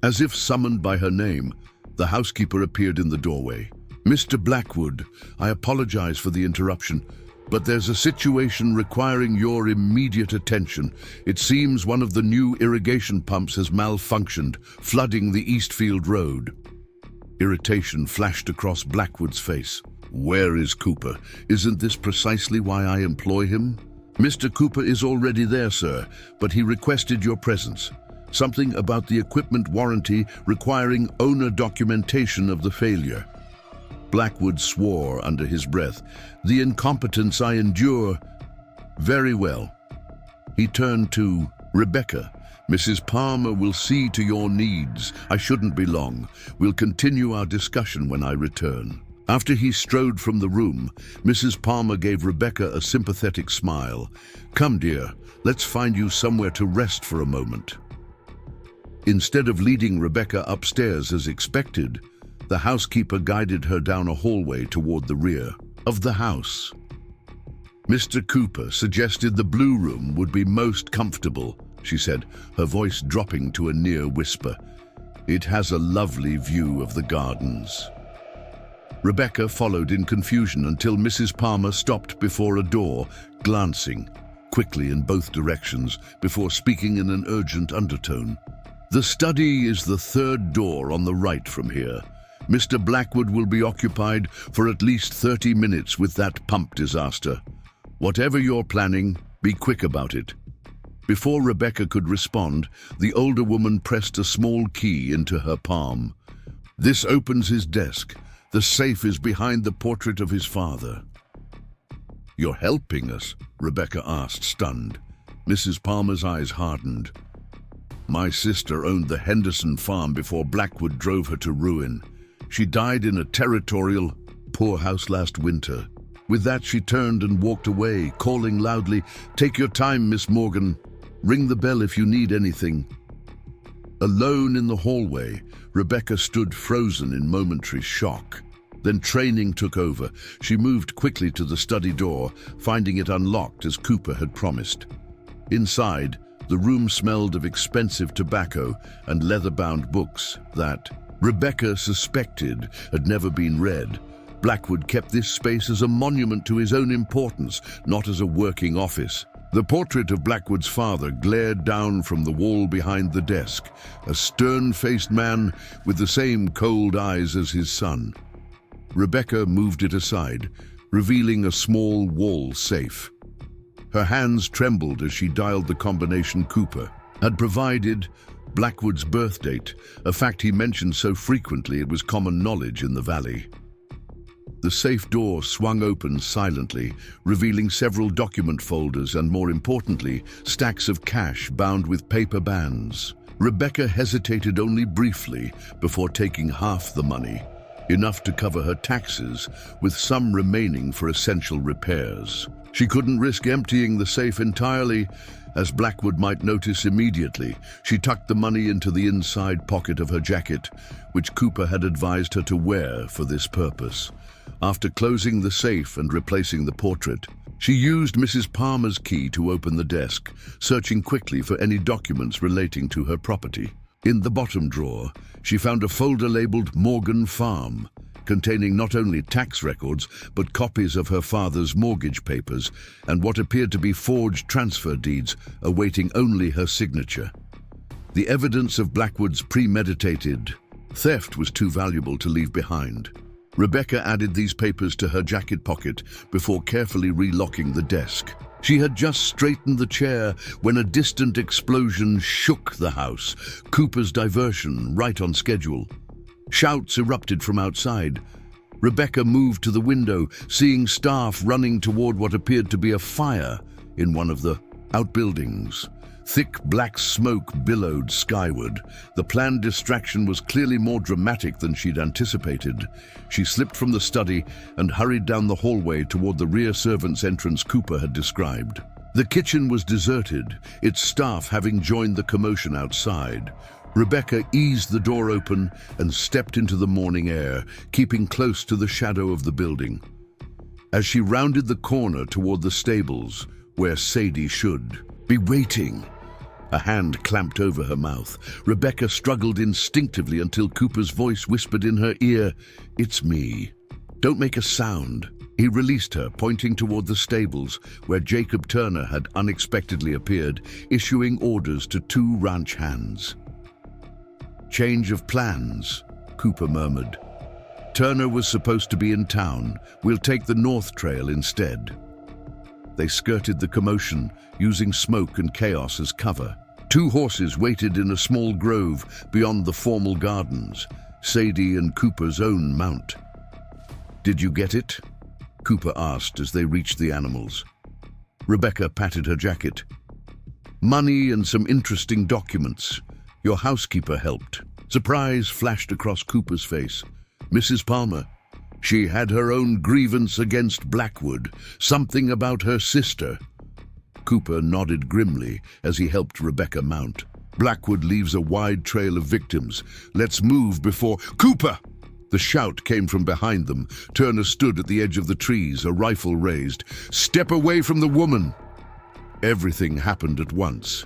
As if summoned by her name, the housekeeper appeared in the doorway. "Mr. Blackwood, I apologize for the interruption, but there's a situation requiring your immediate attention. It seems one of the new irrigation pumps has malfunctioned, flooding the Eastfield Road." Irritation flashed across Blackwood's face. "Where is Cooper? Isn't this precisely why I employ him?" "Mr. Cooper is already there, sir, but he requested your presence. Something about the equipment warranty requiring owner documentation of the failure." Blackwood swore under his breath. "The incompetence I endure." "Very well." He turned to Rebecca. "Mrs. Palmer will see to your needs. I shouldn't be long. We'll continue our discussion when I return." After he strode from the room, Mrs. Palmer gave Rebecca a sympathetic smile. "Come, dear, let's find you somewhere to rest for a moment." Instead of leading Rebecca upstairs as expected, the housekeeper guided her down a hallway toward the rear of the house. "Mr. Cooper suggested the blue room would be most comfortable," she said, her voice dropping to a near whisper. "It has a lovely view of the gardens." Rebecca followed in confusion until Mrs. Palmer stopped before a door, glancing quickly in both directions before speaking in an urgent undertone. "The study is the third door on the right from here. Mr. Blackwood will be occupied for at least 30 minutes with that pump disaster. Whatever you're planning, be quick about it." Before Rebecca could respond, the older woman pressed a small key into her palm. "This opens his desk. The safe is behind the portrait of his father." "You're helping us?" Rebecca asked, stunned. Mrs. Palmer's eyes hardened. "My sister owned the Henderson farm before Blackwood drove her to ruin. She died in a territorial poorhouse last winter. With that, she turned and walked away, calling loudly, 'Take your time, Miss Morgan. Ring the bell if you need anything.'" Alone in the hallway, Rebecca stood frozen in momentary shock. Then training took over. She moved quickly to the study door, finding it unlocked as Cooper had promised. Inside, the room smelled of expensive tobacco and leather-bound books that Rebecca suspected had never been read. Blackwood kept this space as a monument to his own importance, not as a working office. The portrait of Blackwood's father glared down from the wall behind the desk, a stern-faced man with the same cold eyes as his son. Rebecca moved it aside, revealing a small wall safe. Her hands trembled as she dialed the combination Cooper had provided: Blackwood's birth date, a fact he mentioned so frequently it was common knowledge in the valley. The safe door swung open silently, revealing several document folders and, more importantly, stacks of cash bound with paper bands. Rebecca hesitated only briefly before taking half the money, enough to cover her taxes, with some remaining for essential repairs. She couldn't risk emptying the safe entirely, as Blackwood might notice immediately. She tucked the money into the inside pocket of her jacket, which Cooper had advised her to wear for this purpose. After closing the safe and replacing the portrait, she used Mrs. Palmer's key to open the desk, searching quickly for any documents relating to her property. In the bottom drawer, she found a folder labeled Morgan Farm, containing not only tax records, but copies of her father's mortgage papers and what appeared to be forged transfer deeds awaiting only her signature. The evidence of Blackwood's premeditated theft was too valuable to leave behind. Rebecca added these papers to her jacket pocket before carefully relocking the desk. She had just straightened the chair when a distant explosion shook the house, Cooper's diversion right on schedule. Shouts erupted from outside. Rebecca moved to the window, seeing staff running toward what appeared to be a fire in one of the outbuildings. Thick black smoke billowed skyward. The planned distraction was clearly more dramatic than she'd anticipated. She slipped from the study and hurried down the hallway toward the rear servants' entrance Cooper had described. The kitchen was deserted, its staff having joined the commotion outside. Rebecca eased the door open and stepped into the morning air, keeping close to the shadow of the building. As she rounded the corner toward the stables, where Sadie should be waiting, a hand clamped over her mouth. Rebecca struggled instinctively until Cooper's voice whispered in her ear, "It's me. Don't make a sound." He released her, pointing toward the stables, where Jacob Turner had unexpectedly appeared, issuing orders to two ranch hands. "Change of plans," Cooper murmured. "Turner was supposed to be in town. We'll take the North Trail instead." They skirted the commotion, using smoke and chaos as cover. Two horses waited in a small grove beyond the formal gardens, Sadie and Cooper's own mount. "Did you get it?" Cooper asked as they reached the animals. Rebecca patted her jacket. "Money and some interesting documents. Your housekeeper helped." Surprise flashed across Cooper's face. Mrs. Palmer. She had her own grievance against Blackwood, something about her sister. Cooper nodded grimly as he helped Rebecca mount. "Blackwood leaves a wide trail of victims. Let's move before—" "Cooper!" The shout came from behind them. Turner stood at the edge of the trees, a rifle raised. "Step away from the woman!" Everything happened at once.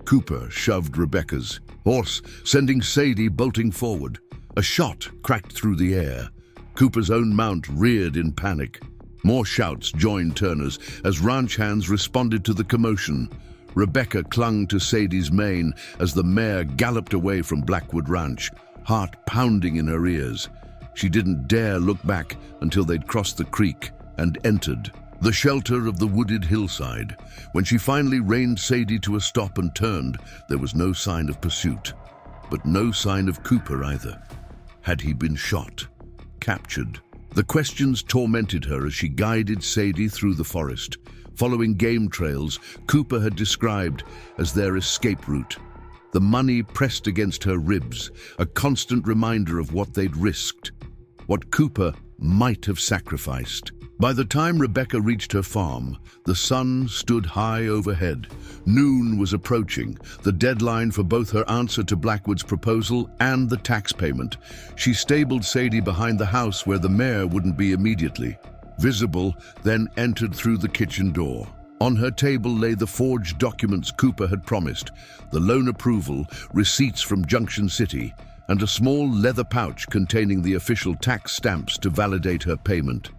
Cooper shoved Rebecca's horse, sending Sadie bolting forward. A shot cracked through the air. Cooper's own mount reared in panic. More shouts joined Turner's as ranch hands responded to the commotion. Rebecca clung to Sadie's mane as the mare galloped away from Blackwood Ranch, heart pounding in her ears. She didn't dare look back until they'd crossed the creek and entered the shelter of the wooded hillside. When she finally reined Sadie to a stop and turned, there was no sign of pursuit, but no sign of Cooper either. Had he been shot? Captured? The questions tormented her as she guided Sadie through the forest, following game trails Cooper had described as their escape route. The money pressed against her ribs, a constant reminder of what they'd risked, what Cooper might have sacrificed. By the time Rebecca reached her farm, the sun stood high overhead. Noon was approaching, the deadline for both her answer to Blackwood's proposal and the tax payment. She stabled Sadie behind the house where the mare wouldn't be immediately visible, then entered through the kitchen door. On her table lay the forged documents Cooper had promised, the loan approval, receipts from Junction City, and a small leather pouch containing the official tax stamps to validate her payment.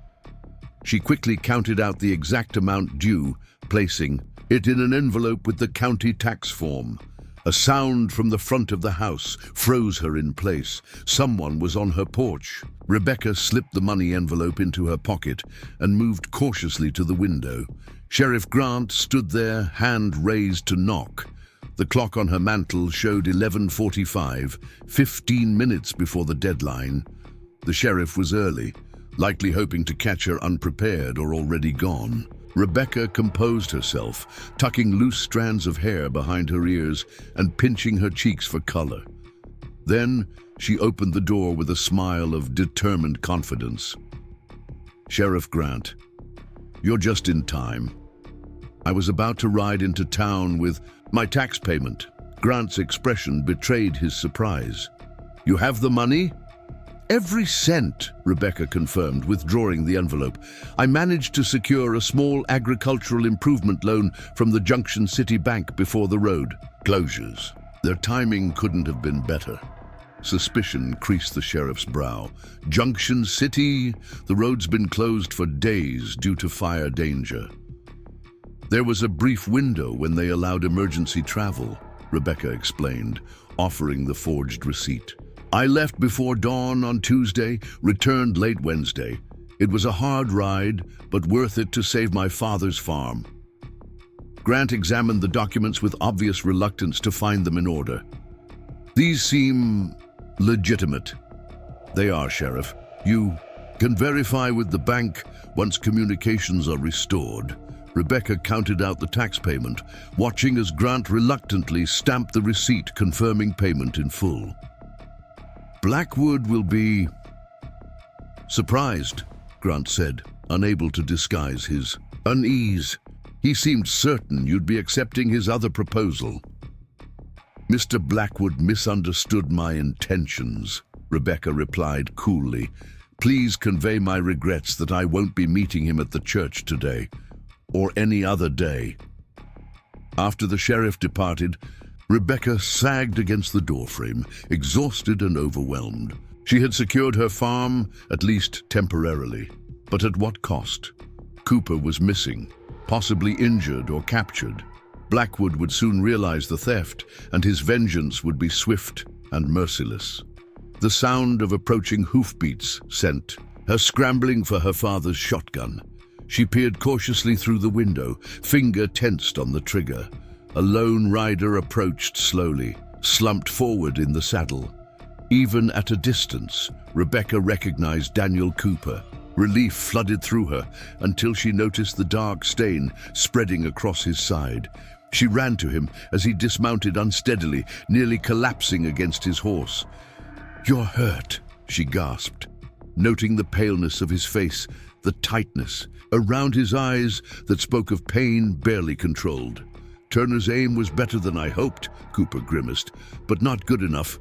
She quickly counted out the exact amount due, placing it in an envelope with the county tax form. A sound from the front of the house froze her in place. Someone was on her porch. Rebecca slipped the money envelope into her pocket and moved cautiously to the window. Sheriff Grant stood there, hand raised to knock. The clock on her mantel showed 11:45, 15 minutes before the deadline. The sheriff was early, likely hoping to catch her unprepared or already gone. Rebecca composed herself, tucking loose strands of hair behind her ears and pinching her cheeks for color. Then she opened the door with a smile of determined confidence. "Sheriff Grant, you're just in time. I was about to ride into town with my tax payment." Grant's expression betrayed his surprise. "You have the money?" "Every cent," Rebecca confirmed, withdrawing the envelope. "I managed to secure a small agricultural improvement loan from the Junction City Bank before the road closures." Their timing couldn't have been better. Suspicion creased the sheriff's brow. Junction City? The road's been closed for days due to fire danger. "There was a brief window when they allowed emergency travel," Rebecca explained, offering the forged receipt. "I left before dawn on Tuesday, returned late Wednesday. It was a hard ride, but worth it to save my father's farm." Grant examined the documents with obvious reluctance to find them in order. "These seem legitimate." "They are, Sheriff. You can verify with the bank once communications are restored." Rebecca counted out the tax payment, watching as Grant reluctantly stamped the receipt confirming payment in full. "Blackwood will be surprised," Grant said, unable to disguise his unease. "He seemed certain you'd be accepting his other proposal." "Mr. Blackwood misunderstood my intentions," Rebecca replied coolly. "Please convey my regrets that I won't be meeting him at the church today, or any other day." After the sheriff departed, Rebecca sagged against the doorframe, exhausted and overwhelmed. She had secured her farm, at least temporarily. But at what cost? Cooper was missing, possibly injured or captured. Blackwood would soon realize the theft, and his vengeance would be swift and merciless. The sound of approaching hoofbeats sent her scrambling for her father's shotgun. She peered cautiously through the window, finger tensed on the trigger. A lone rider approached slowly, slumped forward in the saddle. Even at a distance, Rebecca recognized Daniel Cooper. Relief flooded through her until she noticed the dark stain spreading across his side. She ran to him as he dismounted unsteadily, nearly collapsing against his horse. "You're hurt," she gasped, noting the paleness of his face, the tightness around his eyes that spoke of pain barely controlled. "Turner's aim was better than I hoped," Cooper grimaced, "but not good enough."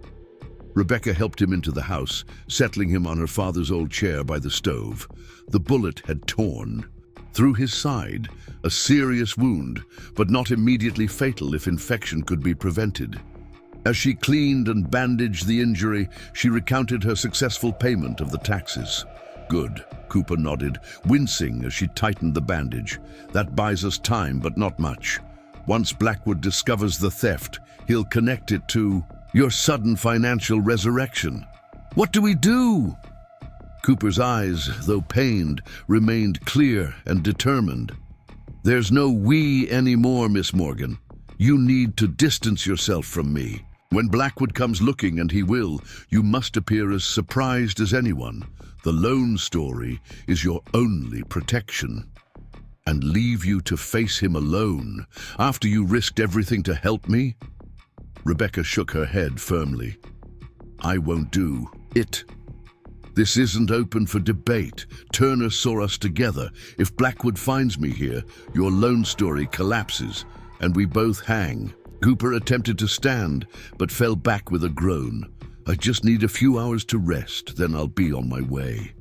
Rebecca helped him into the house, settling him on her father's old chair by the stove. The bullet had torn through his side, a serious wound, but not immediately fatal if infection could be prevented. As she cleaned and bandaged the injury, she recounted her successful payment of the taxes. "Good," Cooper nodded, wincing as she tightened the bandage. "That buys us time, but not much. Once Blackwood discovers the theft, he'll connect it to your sudden financial resurrection." "What do we do?" Cooper's eyes, though pained, remained clear and determined. "There's no we anymore, Miss Morgan. You need to distance yourself from me. When Blackwood comes looking, and he will, you must appear as surprised as anyone. The lone story is your only protection. And leave you to face him alone, after you risked everything to help me?" Rebecca shook her head firmly. "I won't do it. This isn't open for debate. Turner saw us together. If Blackwood finds me here, your lone story collapses, and we both hang." Cooper attempted to stand, but fell back with a groan. "I just need a few hours to rest, then I'll be on my way."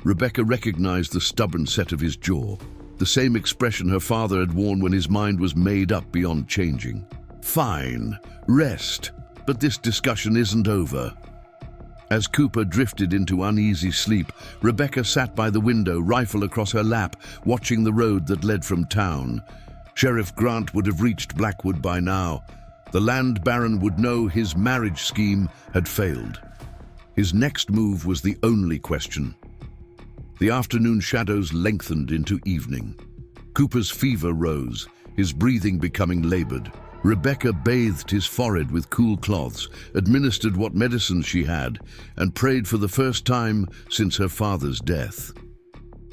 Rebecca recognized the stubborn set of his jaw, the same expression her father had worn when his mind was made up beyond changing. "Fine, rest, but this discussion isn't over." As Cooper drifted into uneasy sleep, Rebecca sat by the window, rifle across her lap, watching the road that led from town. Sheriff Grant would have reached Blackwood by now. The land baron would know his marriage scheme had failed. His next move was the only question. The afternoon shadows lengthened into evening. Cooper's fever rose, his breathing becoming labored. Rebecca bathed his forehead with cool cloths, administered what medicines she had, and prayed for the first time since her father's death.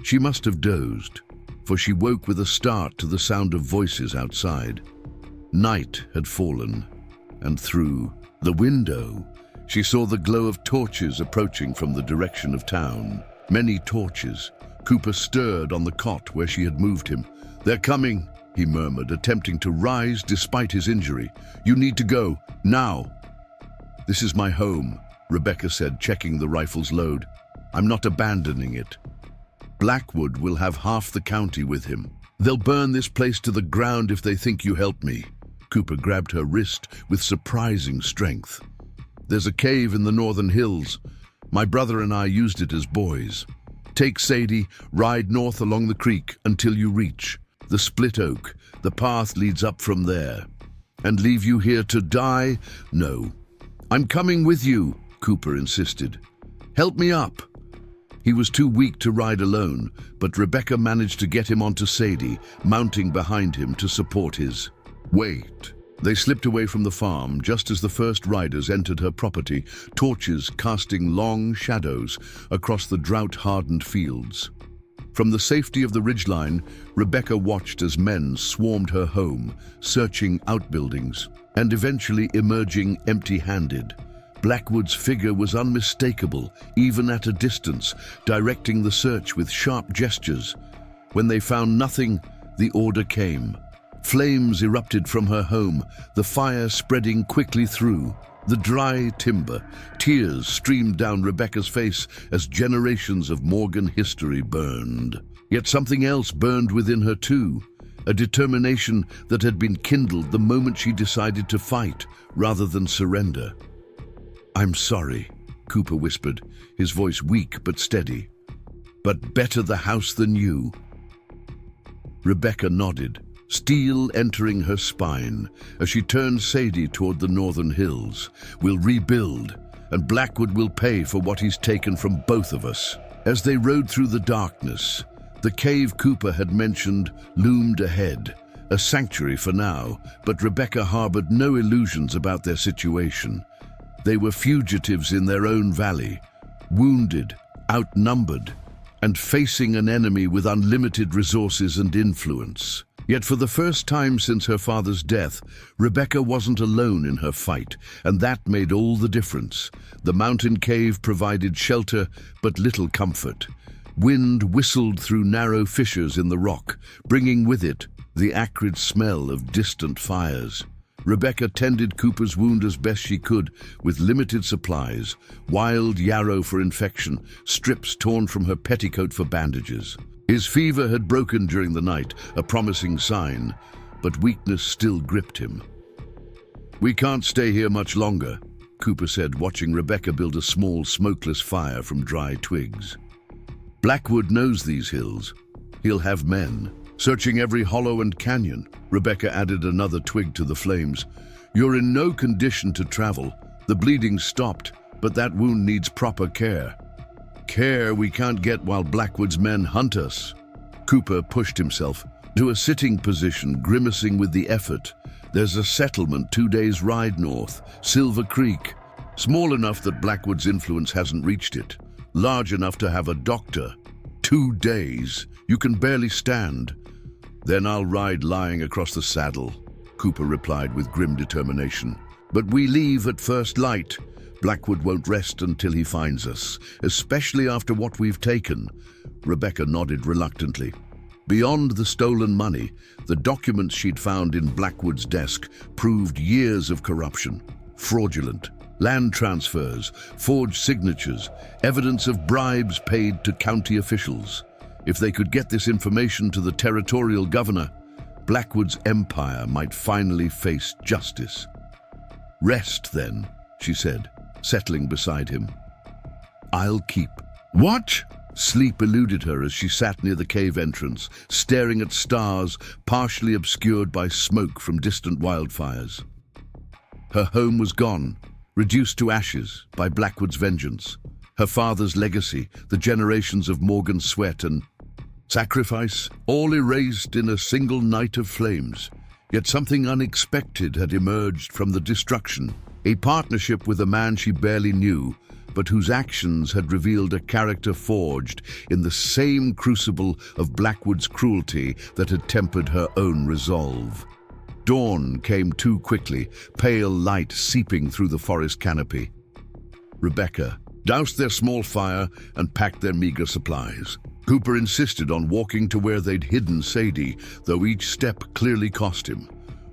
She must have dozed, for she woke with a start to the sound of voices outside. Night had fallen, and through the window, she saw the glow of torches approaching from the direction of town. Many torches. Cooper stirred on the cot where she had moved him. "They're coming," he murmured, attempting to rise despite his injury. "You need to go, now." "This is my home," Rebecca said, checking the rifle's load. "I'm not abandoning it. Blackwood will have half the county with him. They'll burn this place to the ground if they think you help me." Cooper grabbed her wrist with surprising strength. "There's a cave in the northern hills. My brother and I used it as boys. Take Sadie, ride north along the creek until you reach the split oak. The path leads up from there. And leave you here to die? No. I'm coming with you," Cooper insisted. "Help me up." He was too weak to ride alone, but Rebecca managed to get him onto Sadie, mounting behind him to support his weight. They slipped away from the farm just as the first riders entered her property, torches casting long shadows across the drought-hardened fields. From the safety of the ridgeline, Rebecca watched as men swarmed her home, searching outbuildings, and eventually emerging empty-handed. Blackwood's figure was unmistakable, even at a distance, directing the search with sharp gestures. When they found nothing, the order came. Flames erupted from her home, the fire spreading quickly through the dry timber. Tears streamed down Rebecca's face as generations of Morgan history burned. Yet something else burned within her too, a determination that had been kindled the moment she decided to fight rather than surrender. "I'm sorry," Cooper whispered, his voice weak but steady. "But better the house than you." Rebecca nodded, steel entering her spine as she turned Sadie toward the northern hills. "We'll rebuild, and Blackwood will pay for what he's taken from both of us." As they rode through the darkness, the cave Cooper had mentioned loomed ahead, a sanctuary for now, but Rebecca harbored no illusions about their situation. They were fugitives in their own valley, wounded, outnumbered, and facing an enemy with unlimited resources and influence. Yet for the first time since her father's death, Rebecca wasn't alone in her fight, and that made all the difference. The mountain cave provided shelter, but little comfort. Wind whistled through narrow fissures in the rock, bringing with it the acrid smell of distant fires. Rebecca tended Cooper's wound as best she could, with limited supplies, wild yarrow for infection, strips torn from her petticoat for bandages. His fever had broken during the night, a promising sign, but weakness still gripped him. "We can't stay here much longer," Cooper said, watching Rebecca build a small, smokeless fire from dry twigs. "Blackwood knows these hills. He'll have men. Searching every hollow and canyon." Rebecca added another twig to the flames. "You're in no condition to travel. The bleeding stopped, but that wound needs proper care. Care we can't get while Blackwood's men hunt us." Cooper pushed himself to a sitting position, grimacing with the effort. "There's a settlement 2 days' ride north, Silver Creek. Small enough that Blackwood's influence hasn't reached it. Large enough to have a doctor. 2 days. You can barely stand." "Then I'll ride lying across the saddle," Cooper replied with grim determination. "But we leave at first light. Blackwood won't rest until he finds us, especially after what we've taken." Rebecca nodded reluctantly. Beyond the stolen money, the documents she'd found in Blackwood's desk proved years of corruption. Fraudulent land transfers, forged signatures, evidence of bribes paid to county officials. If they could get this information to the territorial governor, Blackwood's empire might finally face justice. "Rest, then," she said, settling beside him. "I'll keep." "What?" Sleep eluded her as she sat near the cave entrance, staring at stars partially obscured by smoke from distant wildfires. Her home was gone, reduced to ashes by Blackwood's vengeance. Her father's legacy, the generations of Morgan's sweat and sacrifice, all erased in a single night of flames. Yet something unexpected had emerged from the destruction. A partnership with a man she barely knew, but whose actions had revealed a character forged in the same crucible of Blackwood's cruelty that had tempered her own resolve. Dawn came too quickly, pale light seeping through the forest canopy. Rebecca doused their small fire and packed their meager supplies. Cooper insisted on walking to where they'd hidden Sadie, though each step clearly cost him.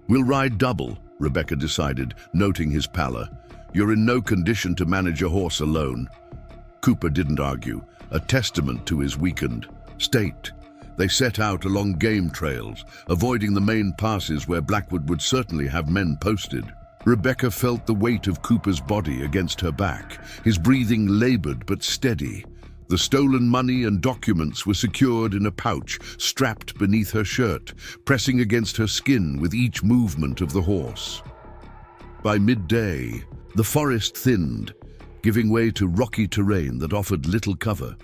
"We'll ride double," Rebecca decided, noting his pallor. "You're in no condition to manage a horse alone." Cooper didn't argue, a testament to his weakened state. They set out along game trails, avoiding the main passes where Blackwood would certainly have men posted. Rebecca felt the weight of Cooper's body against her back, his breathing labored but steady. The stolen money and documents were secured in a pouch strapped beneath her shirt, pressing against her skin with each movement of the horse. By midday, the forest thinned, giving way to rocky terrain that offered little cover.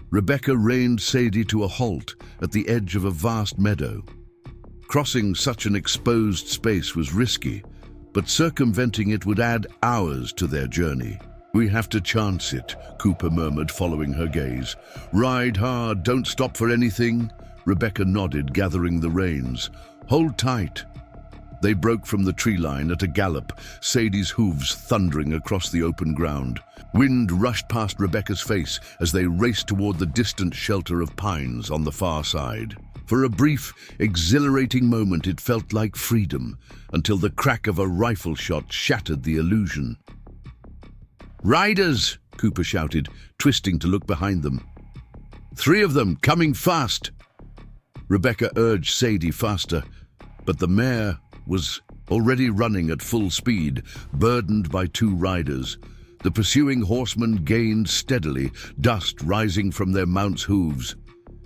Rebecca reined Sadie to a halt at the edge of a vast meadow. Crossing such an exposed space was risky, but circumventing it would add hours to their journey. "We have to chance it," Cooper murmured, following her gaze. "Ride hard, don't stop for anything." Rebecca nodded, gathering the reins. "Hold tight." They broke from the tree line at a gallop, Sadie's hooves thundering across the open ground. Wind rushed past Rebecca's face as they raced toward the distant shelter of pines on the far side. For a brief, exhilarating moment it felt like freedom, until the crack of a rifle shot shattered the illusion. "Riders!" Cooper shouted, twisting to look behind them. "3 of them, coming fast!" Rebecca urged Sadie faster, but the mare was already running at full speed, burdened by 2 riders. The pursuing horsemen gained steadily, dust rising from their mounts' hooves.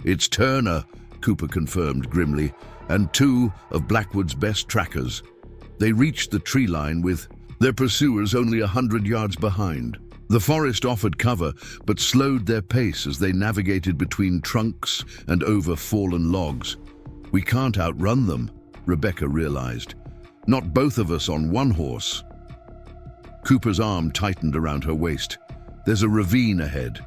"It's Turner," Cooper confirmed grimly, "and 2 of Blackwood's best trackers." They reached the tree line with their pursuers only 100 yards behind. The forest offered cover, but slowed their pace as they navigated between trunks and over fallen logs. "We can't outrun them," Rebecca realized. "Not both of us on one horse." Cooper's arm tightened around her waist. "There's a ravine ahead.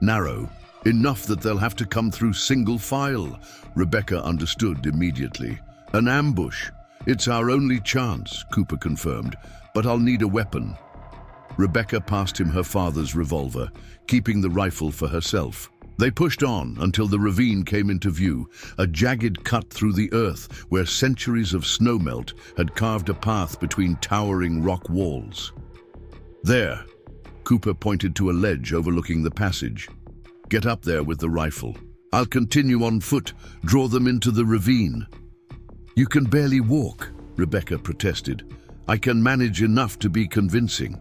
Narrow. Enough that they'll have to come through single file." Rebecca understood immediately. "An ambush. It's our only chance," Cooper confirmed, "but I'll need a weapon." Rebecca passed him her father's revolver, keeping the rifle for herself. They pushed on until the ravine came into view, a jagged cut through the earth where centuries of snowmelt had carved a path between towering rock walls. "There," Cooper pointed to a ledge overlooking the passage. "Get up there with the rifle. I'll continue on foot, draw them into the ravine." "You can barely walk," Rebecca protested. "I can manage enough to be convincing."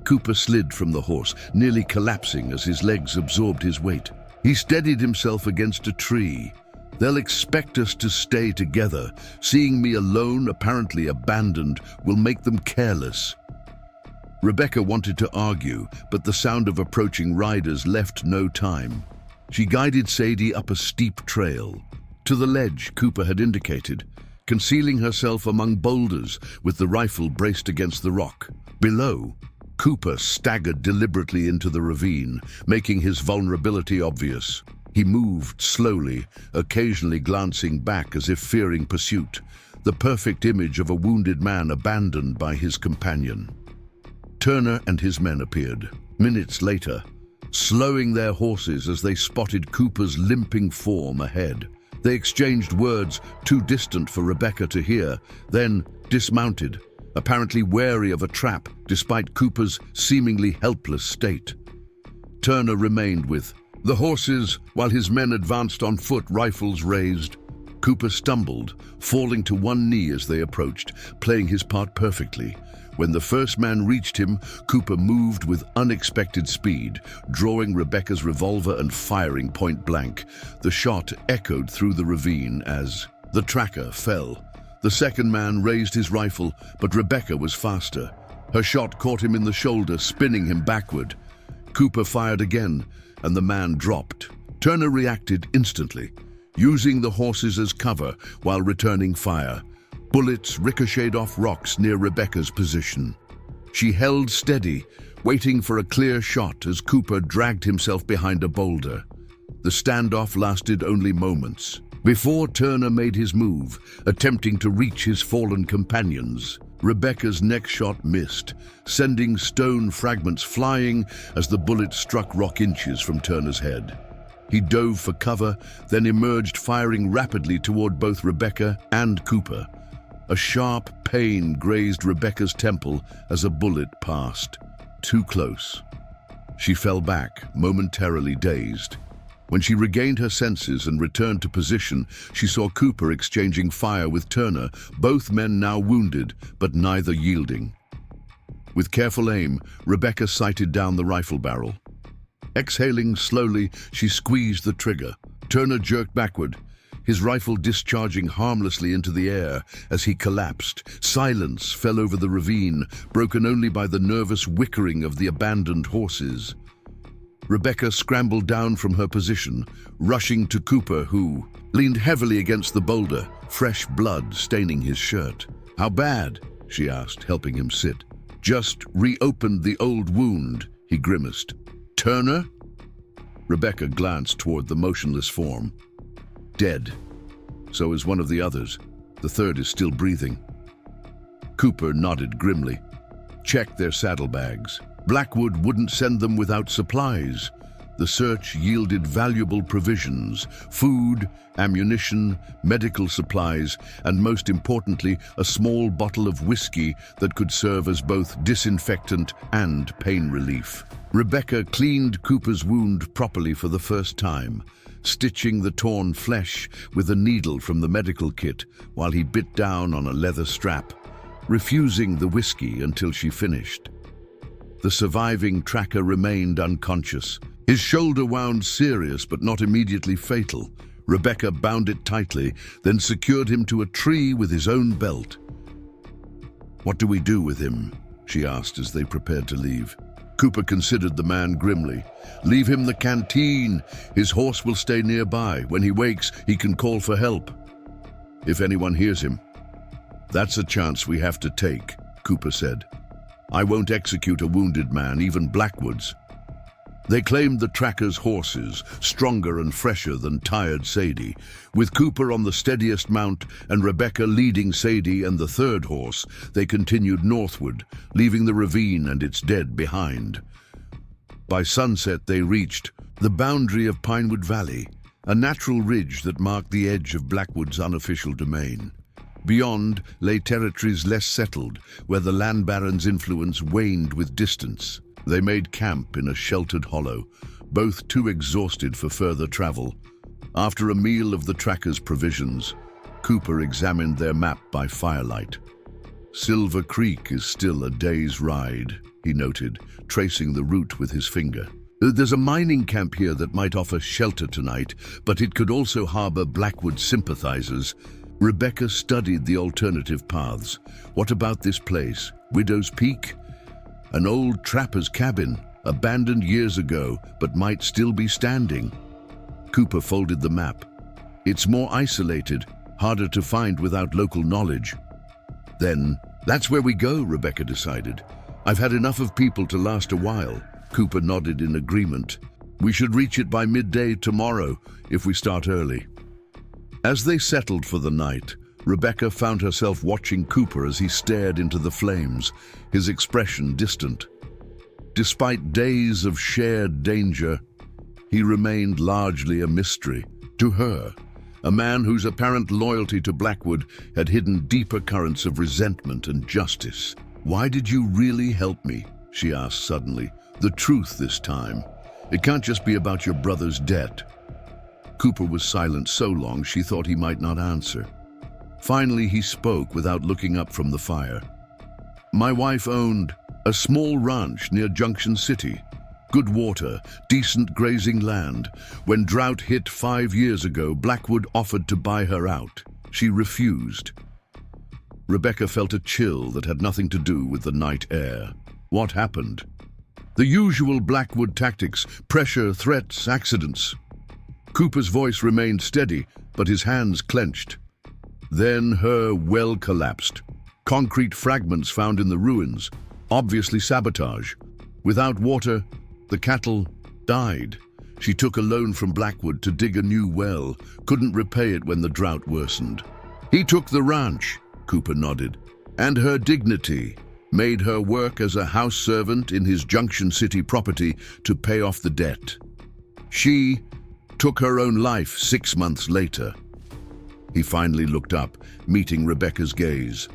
Cooper slid from the horse, nearly collapsing as his legs absorbed his weight. He steadied himself against a tree. "They'll expect us to stay together. Seeing me alone, apparently abandoned, will make them careless." Rebecca wanted to argue, but the sound of approaching riders left no time. She guided Sadie up a steep trail, to the ledge Cooper had indicated, concealing herself among boulders with the rifle braced against the rock. Below, Cooper staggered deliberately into the ravine, making his vulnerability obvious. He moved slowly, occasionally glancing back as if fearing pursuit, the perfect image of a wounded man abandoned by his companion. Turner and his men appeared, minutes later, slowing their horses as they spotted Cooper's limping form ahead. They exchanged words too distant for Rebecca to hear, then dismounted, apparently wary of a trap despite Cooper's seemingly helpless state. Turner remained with the horses while his men advanced on foot, rifles raised. Cooper stumbled, falling to one knee as they approached, playing his part perfectly. When the first man reached him, Cooper moved with unexpected speed, drawing Rebecca's revolver and firing point blank. The shot echoed through the ravine as the tracker fell. The second man raised his rifle, but Rebecca was faster. Her shot caught him in the shoulder, spinning him backward. Cooper fired again, and the man dropped. Turner reacted instantly, using the horses as cover while returning fire. Bullets ricocheted off rocks near Rebecca's position. She held steady, waiting for a clear shot as Cooper dragged himself behind a boulder. The standoff lasted only moments, before Turner made his move, attempting to reach his fallen companions. Rebecca's next shot missed, sending stone fragments flying as the bullet struck rock inches from Turner's head. He dove for cover, then emerged, firing rapidly toward both Rebecca and Cooper. A sharp pain grazed Rebecca's temple as a bullet passed. Too close. She fell back, momentarily dazed. When she regained her senses and returned to position, she saw Cooper exchanging fire with Turner, both men now wounded, but neither yielding. With careful aim, Rebecca sighted down the rifle barrel. Exhaling slowly, she squeezed the trigger. Turner jerked backward, his rifle discharging harmlessly into the air as he collapsed. Silence fell over the ravine, broken only by the nervous whickering of the abandoned horses. Rebecca scrambled down from her position, rushing to Cooper, who leaned heavily against the boulder, fresh blood staining his shirt. "How bad?" she asked, helping him sit. "Just reopened the old wound," he grimaced. "Turner?" Rebecca glanced toward the motionless form. "Dead. So is one of the others. The third is still breathing." Cooper nodded grimly. "Check their saddlebags. Blackwood wouldn't send them without supplies." The search yielded valuable provisions: food, ammunition, medical supplies, and most importantly, a small bottle of whiskey that could serve as both disinfectant and pain relief. Rebecca cleaned Cooper's wound properly for the first time, stitching the torn flesh with a needle from the medical kit while he bit down on a leather strap, refusing the whiskey until she finished. The surviving tracker remained unconscious, his shoulder wound serious but not immediately fatal. Rebecca bound it tightly, then secured him to a tree with his own belt. "What do we do with him?" she asked as they prepared to leave. Cooper considered the man grimly. "Leave him the canteen. His horse will stay nearby. When he wakes, he can call for help. If anyone hears him." "That's a chance we have to take," Cooper said. "I won't execute a wounded man, even Blackwood's." They claimed the tracker's horses, stronger and fresher than tired Sadie. With Cooper on the steadiest mount and Rebecca leading Sadie and the third horse, they continued northward, leaving the ravine and its dead behind. By sunset, they reached the boundary of Pinewood Valley, a natural ridge that marked the edge of Blackwood's unofficial domain. Beyond lay territories less settled, where the land baron's influence waned with distance. They made camp in a sheltered hollow, both too exhausted for further travel. After a meal of the tracker's provisions, Cooper examined their map by firelight. "Silver Creek is still a day's ride," he noted, tracing the route with his finger. "There's a mining camp here that might offer shelter tonight, but it could also harbor Blackwood sympathizers." Rebecca studied the alternative paths. "What about this place? Widow's Peak? An old trapper's cabin, abandoned years ago, but might still be standing." Cooper folded the map. "It's more isolated, harder to find without local knowledge." "Then, that's where we go," Rebecca decided. "I've had enough of people to last a while." Cooper nodded in agreement. "We should reach it by midday tomorrow, if we start early." As they settled for the night, Rebecca found herself watching Cooper as he stared into the flames, his expression distant. Despite days of shared danger, he remained largely a mystery. To her, a man whose apparent loyalty to Blackwood had hidden deeper currents of resentment and justice. "Why did you really help me?" she asked suddenly. "The truth this time. It can't just be about your brother's debt." Cooper was silent so long she thought he might not answer. Finally, he spoke without looking up from the fire. "My wife owned a small ranch near Junction City. Good water, decent grazing land. When drought hit 5 years ago, Blackwood offered to buy her out. She refused. Rebecca felt a chill that had nothing to do with the night air. What happened? The usual Blackwood tactics: pressure, threats, accidents. Cooper's voice remained steady, but his hands clenched. Then her well collapsed. Concrete fragments found in the ruins, obviously sabotage. Without water, the cattle died. She took a loan from Blackwood to dig a new well, couldn't repay it when the drought worsened. He took the ranch, Cooper nodded, and her dignity, made her work as a house servant in his Junction City property to pay off the debt. She took her own life 6 months later. He finally looked up, meeting Rebecca's gaze.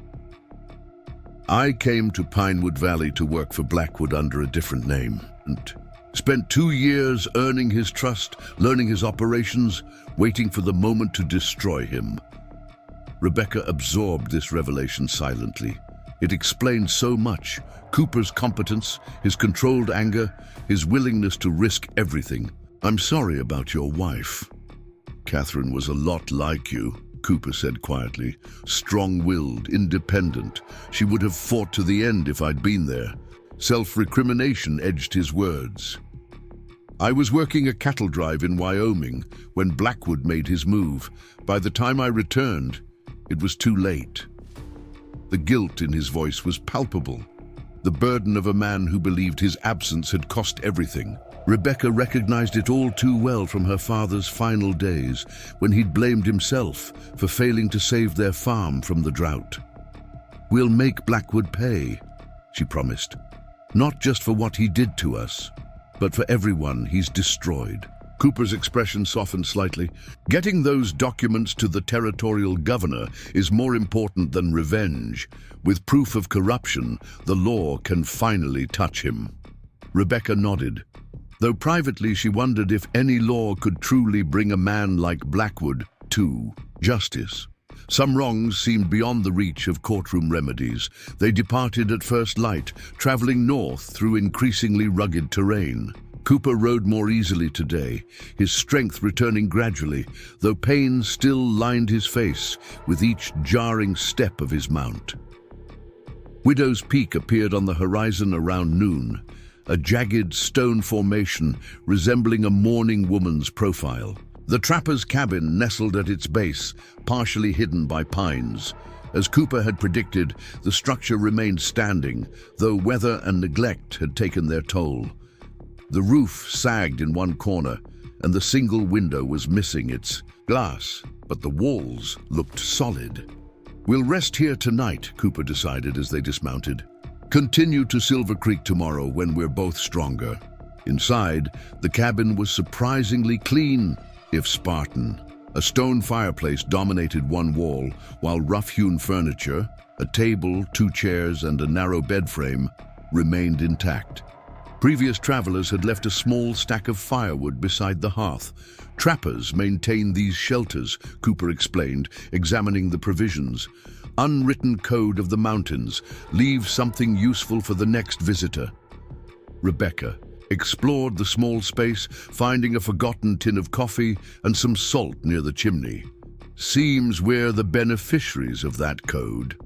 I came to Pinewood Valley to work for Blackwood under a different name, and spent 2 years earning his trust, learning his operations, waiting for the moment to destroy him. Rebecca absorbed this revelation silently. It explained so much: Cooper's competence, his controlled anger, his willingness to risk everything. I'm sorry about your wife. Catherine was a lot like you, Cooper said quietly. Strong-willed, independent. She would have fought to the end if I'd been there. Self-recrimination edged his words. I was working a cattle drive in Wyoming when Blackwood made his move. By the time I returned, it was too late. The guilt in his voice was palpable. The burden of a man who believed his absence had cost everything. Rebecca recognized it all too well from her father's final days, when he'd blamed himself for failing to save their farm from the drought. We'll make Blackwood pay, she promised. Not just for what he did to us, but for everyone he's destroyed. Cooper's expression softened slightly. Getting those documents to the territorial governor is more important than revenge. With proof of corruption, the law can finally touch him. Rebecca nodded, though privately she wondered if any law could truly bring a man like Blackwood to justice. Some wrongs seemed beyond the reach of courtroom remedies. They departed at first light, traveling north through increasingly rugged terrain. Cooper rode more easily today, his strength returning gradually, though pain still lined his face with each jarring step of his mount. Widow's Peak appeared on the horizon around noon, a jagged stone formation resembling a mourning woman's profile. The trapper's cabin nestled at its base, partially hidden by pines. As Cooper had predicted, the structure remained standing, though weather and neglect had taken their toll. The roof sagged in one corner, and the single window was missing its glass, but the walls looked solid. We'll rest here tonight, Cooper decided as they dismounted. Continue to Silver Creek tomorrow when we're both stronger. Inside, the cabin was surprisingly clean, if Spartan. A stone fireplace dominated one wall, while rough-hewn furniture, a table, 2 chairs, and a narrow bed frame remained intact. Previous travelers had left a small stack of firewood beside the hearth. Trappers maintained these shelters, Cooper explained, examining the provisions. Unwritten code of the mountains: leave something useful for the next visitor. Rebecca explored the small space, finding a forgotten tin of coffee and some salt near the chimney. Seems we're the beneficiaries of that code.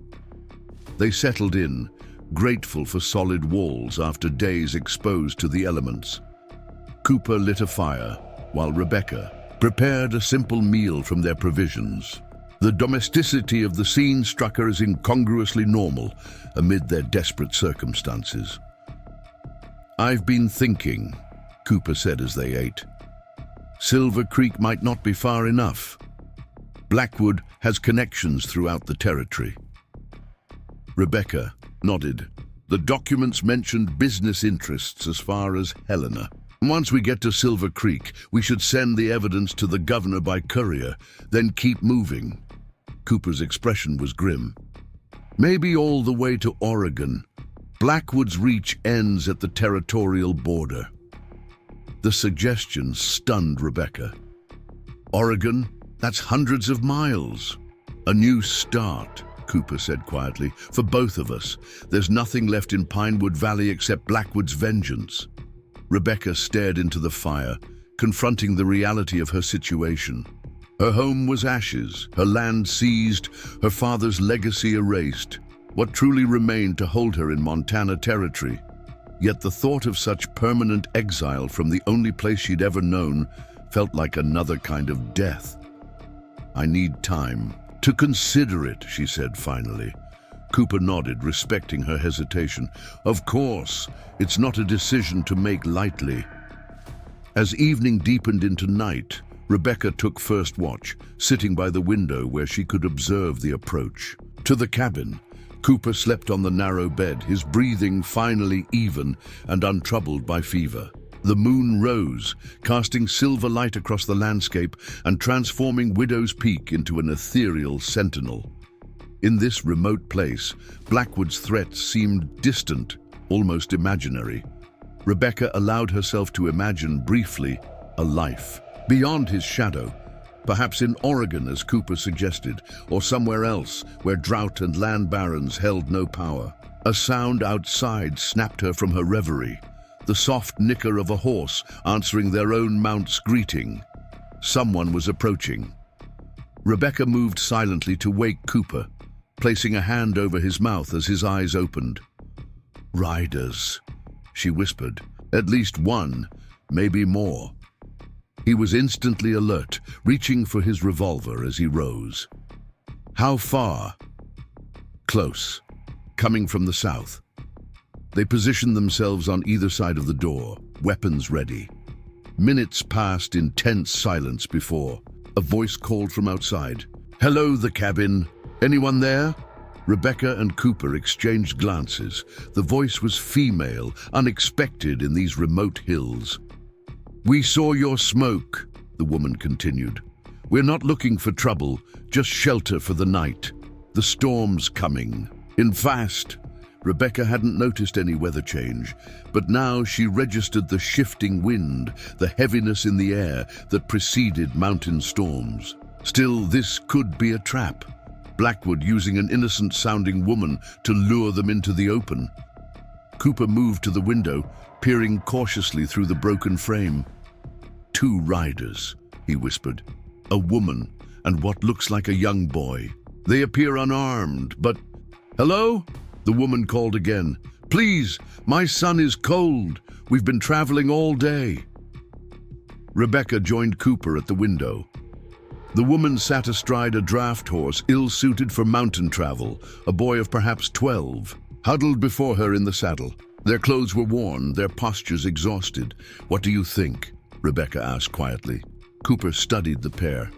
They settled in, grateful for solid walls after days exposed to the elements. Cooper lit a fire, while Rebecca prepared a simple meal from their provisions. The domesticity of the scene struck her as incongruously normal amid their desperate circumstances. I've been thinking, Cooper said as they ate. Silver Creek might not be far enough. Blackwood has connections throughout the territory. Rebecca nodded. The documents mentioned business interests as far as Helena. Once we get to Silver Creek, we should send the evidence to the governor by courier, then keep moving. Cooper's expression was grim. Maybe all the way to Oregon. Blackwood's reach ends at the territorial border. The suggestion stunned Rebecca. Oregon? That's hundreds of miles. A new start, Cooper said quietly, for both of us. There's nothing left in Pinewood Valley except Blackwood's vengeance. Rebecca stared into the fire, confronting the reality of her situation. Her home was ashes, her land seized, her father's legacy erased. What truly remained to hold her in Montana territory? Yet the thought of such permanent exile from the only place she'd ever known felt like another kind of death. "I need time to consider it," she said finally. Cooper nodded, respecting her hesitation. "Of course, it's not a decision to make lightly." As evening deepened into night, Rebecca took first watch, sitting by the window where she could observe the approach. To the cabin, Cooper slept on the narrow bed, his breathing finally even and untroubled by fever. The moon rose, casting silver light across the landscape and transforming Widow's Peak into an ethereal sentinel. In this remote place, Blackwood's threats seemed distant, almost imaginary. Rebecca allowed herself to imagine briefly a life beyond his shadow, perhaps in Oregon, as Cooper suggested, or somewhere else where drought and land barons held no power. A sound outside snapped her from her reverie, the soft nicker of a horse answering their own mount's greeting. Someone was approaching. Rebecca moved silently to wake Cooper, placing a hand over his mouth as his eyes opened. "Riders," she whispered. "At least one, maybe more." He was instantly alert, reaching for his revolver as he rose. "How far?" "Close, coming from the south." They positioned themselves on either side of the door, weapons ready. Minutes passed in tense silence before a voice called from outside. "Hello, the cabin. Anyone there?" Rebecca and Cooper exchanged glances. The voice was female, unexpected in these remote hills. "We saw your smoke," the woman continued. "We're not looking for trouble, just shelter for the night. The storm's coming. In fast." Rebecca hadn't noticed any weather change, but now she registered the shifting wind, the heaviness in the air that preceded mountain storms. Still, this could be a trap. Blackwood using an innocent-sounding woman to lure them into the open. Cooper moved to the window, peering cautiously through the broken frame. "Two riders," he whispered. "A woman and what looks like a young boy. They appear unarmed, but—" "Hello?" the woman called again. "Please, my son is cold. We've been traveling all day." Rebecca joined Cooper at the window. The woman sat astride a draft horse ill-suited for mountain travel, a boy of perhaps 12, huddled before her in the saddle. Their clothes were worn, their postures exhausted. "What do you think?" Rebecca asked quietly. Cooper studied the pair.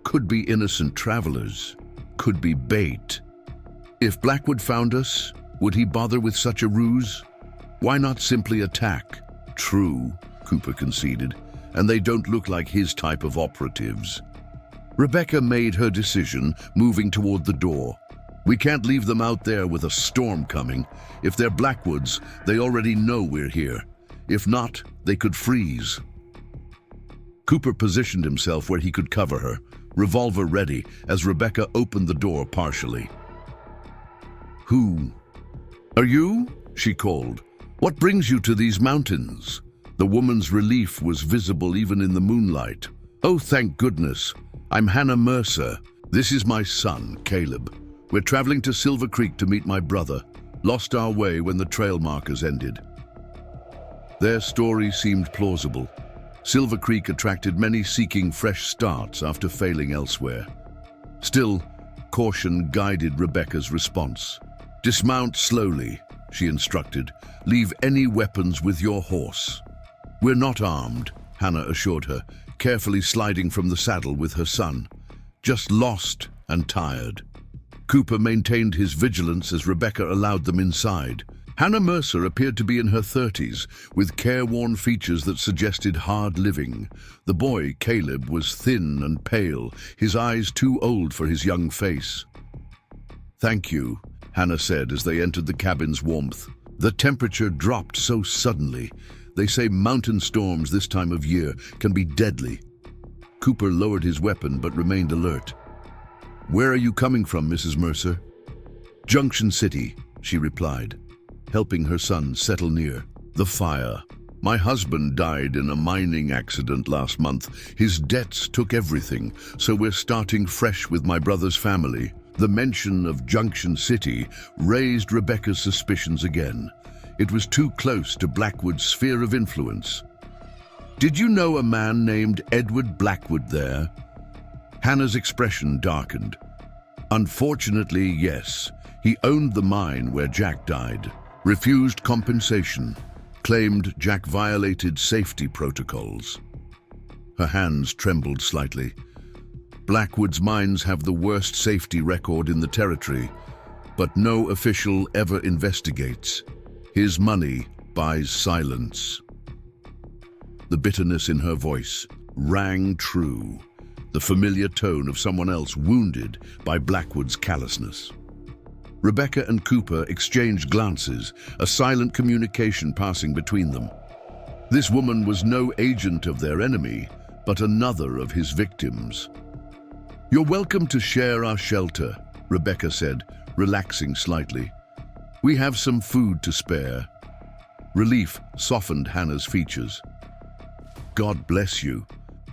Could be innocent travelers, could be bait. If Blackwood found us, would he bother with such a ruse? Why not simply attack? True, Cooper conceded, and they don't look like his type of operatives. Rebecca made her decision, moving toward the door. "We can't leave them out there with a storm coming. If they're Blackwoods, they already know we're here. If not, they could freeze." Cooper positioned himself where he could cover her, revolver ready, as Rebecca opened the door partially. "Who are you?" she called. "What brings you to these mountains?" The woman's relief was visible even in the moonlight. "Oh, thank goodness. I'm Hannah Mercer. This is my son, Caleb. We're traveling to Silver Creek to meet my brother. Lost our way when the trail markers ended." Their story seemed plausible. Silver Creek attracted many seeking fresh starts after failing elsewhere. Still, caution guided Rebecca's response. "Dismount slowly," she instructed. "Leave any weapons with your horse." "We're not armed," Hannah assured her, carefully sliding from the saddle with her son. "Just lost and tired." Cooper maintained his vigilance as Rebecca allowed them inside. Hannah Mercer appeared to be in her 30s, with careworn features that suggested hard living. The boy, Caleb, was thin and pale, his eyes too old for his young face. "Thank you," Hannah said as they entered the cabin's warmth. The temperature dropped so suddenly. They say mountain storms this time of year can be deadly. Cooper lowered his weapon but remained alert. "Where are you coming from, Mrs. Mercer?" "Junction City," she replied, helping her son settle near. "The fire," My husband died in a mining accident last month. His debts took everything, so we're starting fresh with my brother's family. The mention of Junction City raised Rebecca's suspicions again. It was too close to Blackwood's sphere of influence. Did you know a man named Edward Blackwood there? Hannah's expression darkened. Unfortunately, yes. He owned the mine where Jack died, refused compensation, claimed Jack violated safety protocols. Her hands trembled slightly. Blackwood's mines have the worst safety record in the territory, but no official ever investigates. His money buys silence. The bitterness in her voice rang true, the familiar tone of someone else wounded by Blackwood's callousness. Rebecca and Cooper exchanged glances, a silent communication passing between them. This woman was no agent of their enemy, but another of his victims. "You're welcome to share our shelter," Rebecca said, relaxing slightly. "We have some food to spare." Relief softened Hannah's features. "God bless you.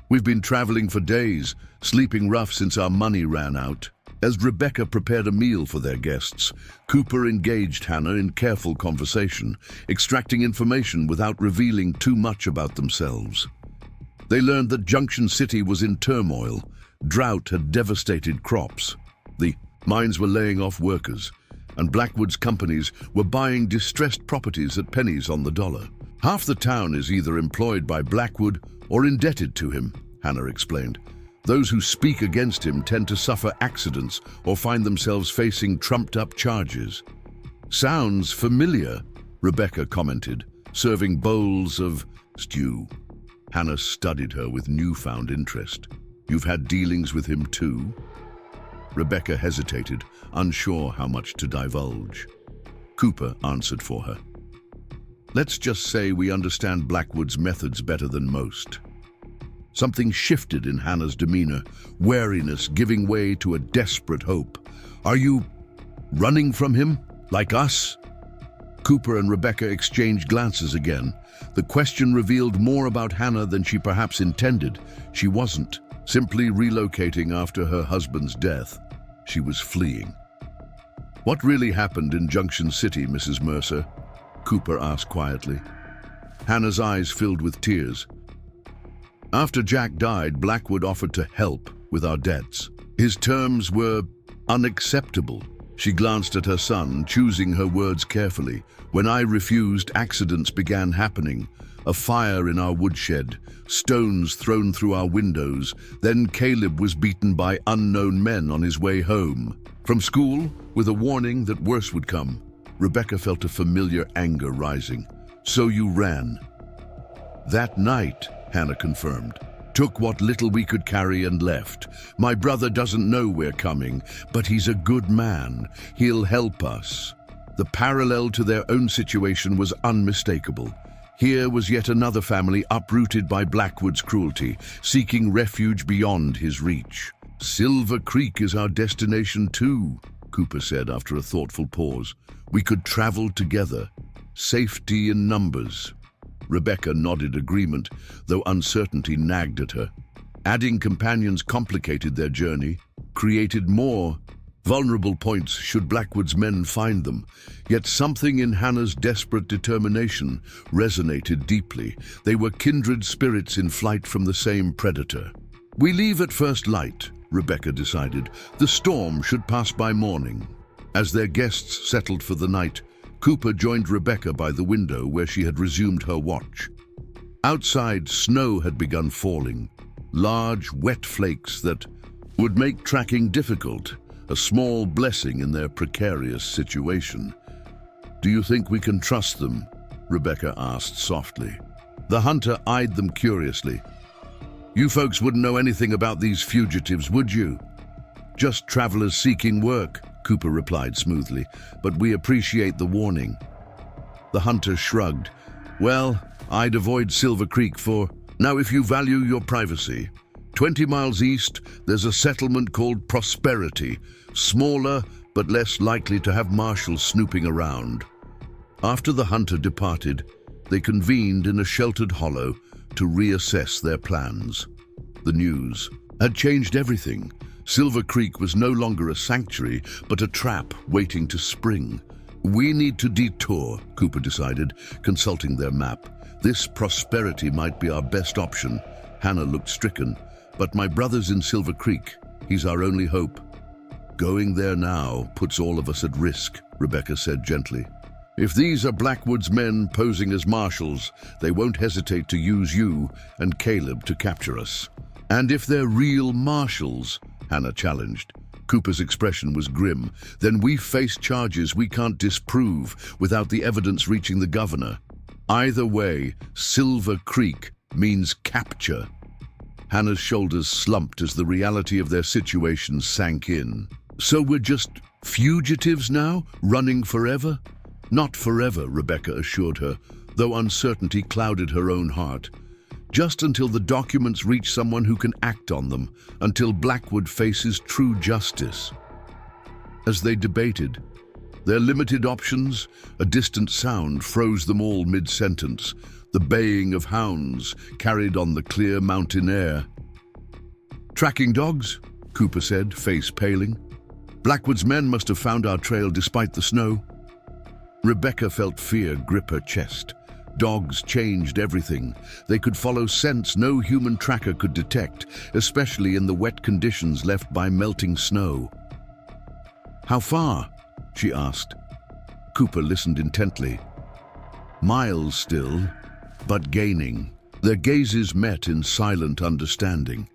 We've been traveling for days, sleeping rough since our money ran out." As Rebecca prepared a meal for their guests, Cooper engaged Hannah in careful conversation, extracting information without revealing too much about themselves. They learned that Junction City was in turmoil. Drought had devastated crops. The mines were laying off workers, and Blackwood's companies were buying distressed properties at pennies on the dollar. "Half the town is either employed by Blackwood or indebted to him," Hannah explained. "Those who speak against him tend to suffer accidents or find themselves facing trumped-up charges." "Sounds familiar," Rebecca commented, serving bowls of stew. Hannah studied her with newfound interest. "You've had dealings with him too?" Rebecca hesitated, unsure how much to divulge. Cooper answered for her. "Let's just say we understand Blackwood's methods better than most." Something shifted in Hannah's demeanor, wariness giving way to a desperate hope. "Are you running from him, like us?" Cooper and Rebecca exchanged glances again. The question revealed more about Hannah than she perhaps intended. She wasn't simply relocating after her husband's death. She was fleeing. "What really happened in Junction City, Mrs. Mercer?" Cooper asked quietly. Hannah's eyes filled with tears. "After Jack died, Blackwood offered to help with our debts. His terms were unacceptable." She glanced at her son, choosing her words carefully. "When I refused, accidents began happening. A fire in our woodshed, stones thrown through our windows. Then Caleb was beaten by unknown men on his way home from school, with a warning that worse would come." Rebecca felt a familiar anger rising. "So you ran?" "That night," Hannah confirmed. "Took what little we could carry and left. My brother doesn't know we're coming, but he's a good man. He'll help us." The parallel to their own situation was unmistakable. Here was yet another family uprooted by Blackwood's cruelty, seeking refuge beyond his reach. "Silver Creek is our destination too," Cooper said after a thoughtful pause. "We could travel together. Safety in numbers." Rebecca nodded agreement, though uncertainty nagged at her. Adding companions complicated their journey, created more vulnerable points should Blackwood's men find them. Yet something in Hannah's desperate determination resonated deeply. They were kindred spirits in flight from the same predator. "We leave at first light," Rebecca decided. "The storm should pass by morning." As their guests settled for the night, Cooper joined Rebecca by the window where she had resumed her watch. Outside, snow had begun falling, large, wet flakes that would make tracking difficult, a small blessing in their precarious situation. "Do you think we can trust them?" Rebecca asked softly. The hunter eyed them curiously. "You folks wouldn't know anything about these fugitives, would you?" "Just travelers seeking work," Cooper replied smoothly, "but we appreciate the warning." The hunter shrugged. "Well, I'd avoid Silver Creek for now if you value your privacy. 20 miles east, there's a settlement called Prosperity, smaller but less likely to have marshals snooping around." After the hunter departed, They convened in a sheltered hollow to reassess their plans. The news had changed everything. Silver Creek was no longer a sanctuary, but a trap waiting to spring. "We need to detour," Cooper decided, consulting their map. "This prosperity might be our best option." Hannah looked stricken. "But my brother's in Silver Creek. He's our only hope." "Going there now puts all of us at risk," Rebecca said gently. "If these are Blackwood's men posing as marshals, they won't hesitate to use you and Caleb to capture us." "And if they're real marshals?" Hannah challenged. Cooper's expression was grim. "Then we face charges we can't disprove without the evidence reaching the governor. Either way, Silver Creek means capture." Hannah's shoulders slumped as the reality of their situation sank in. "So we're just fugitives now, running forever?" "Not forever," Rebecca assured her, though uncertainty clouded her own heart. "Just until the documents reach someone who can act on them, until Blackwood faces true justice." As they debated, their limited options, a distant sound froze them all mid-sentence. The baying of hounds carried on the clear mountain air. "Tracking dogs?" Cooper said, face paling. "Blackwood's men must have found our trail despite the snow." Rebecca felt fear grip her chest. Dogs changed everything. They could follow scents no human tracker could detect, especially in the wet conditions left by melting snow. "How far?" she asked. Cooper listened intently. "Miles still, but gaining." Their gazes met in silent understanding.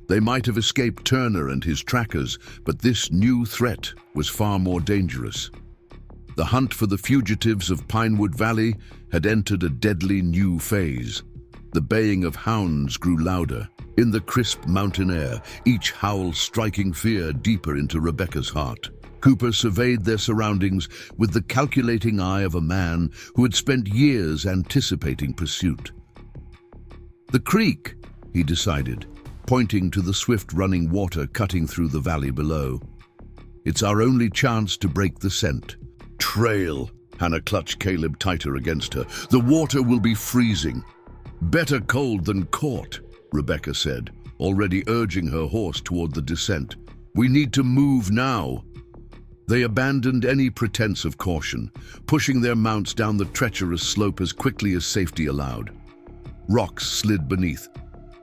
They might have escaped Turner and his trackers, but this new threat was far more dangerous. The hunt for the fugitives of Pinewood Valley had entered a deadly new phase. The baying of hounds grew louder. In the crisp mountain air, each howl striking fear deeper into Rebecca's heart. Cooper surveyed their surroundings with the calculating eye of a man who had spent years anticipating pursuit. "The creek," he decided, pointing to the swift-running water cutting through the valley below. "It's our only chance to break the scent." "Trail!" Hannah clutched Caleb tighter against her. "The water will be freezing." "Better cold than caught," Rebecca said, already urging her horse toward the descent. "We need to move now." They abandoned any pretense of caution, pushing their mounts down the treacherous slope as quickly as safety allowed. Rocks slid beneath.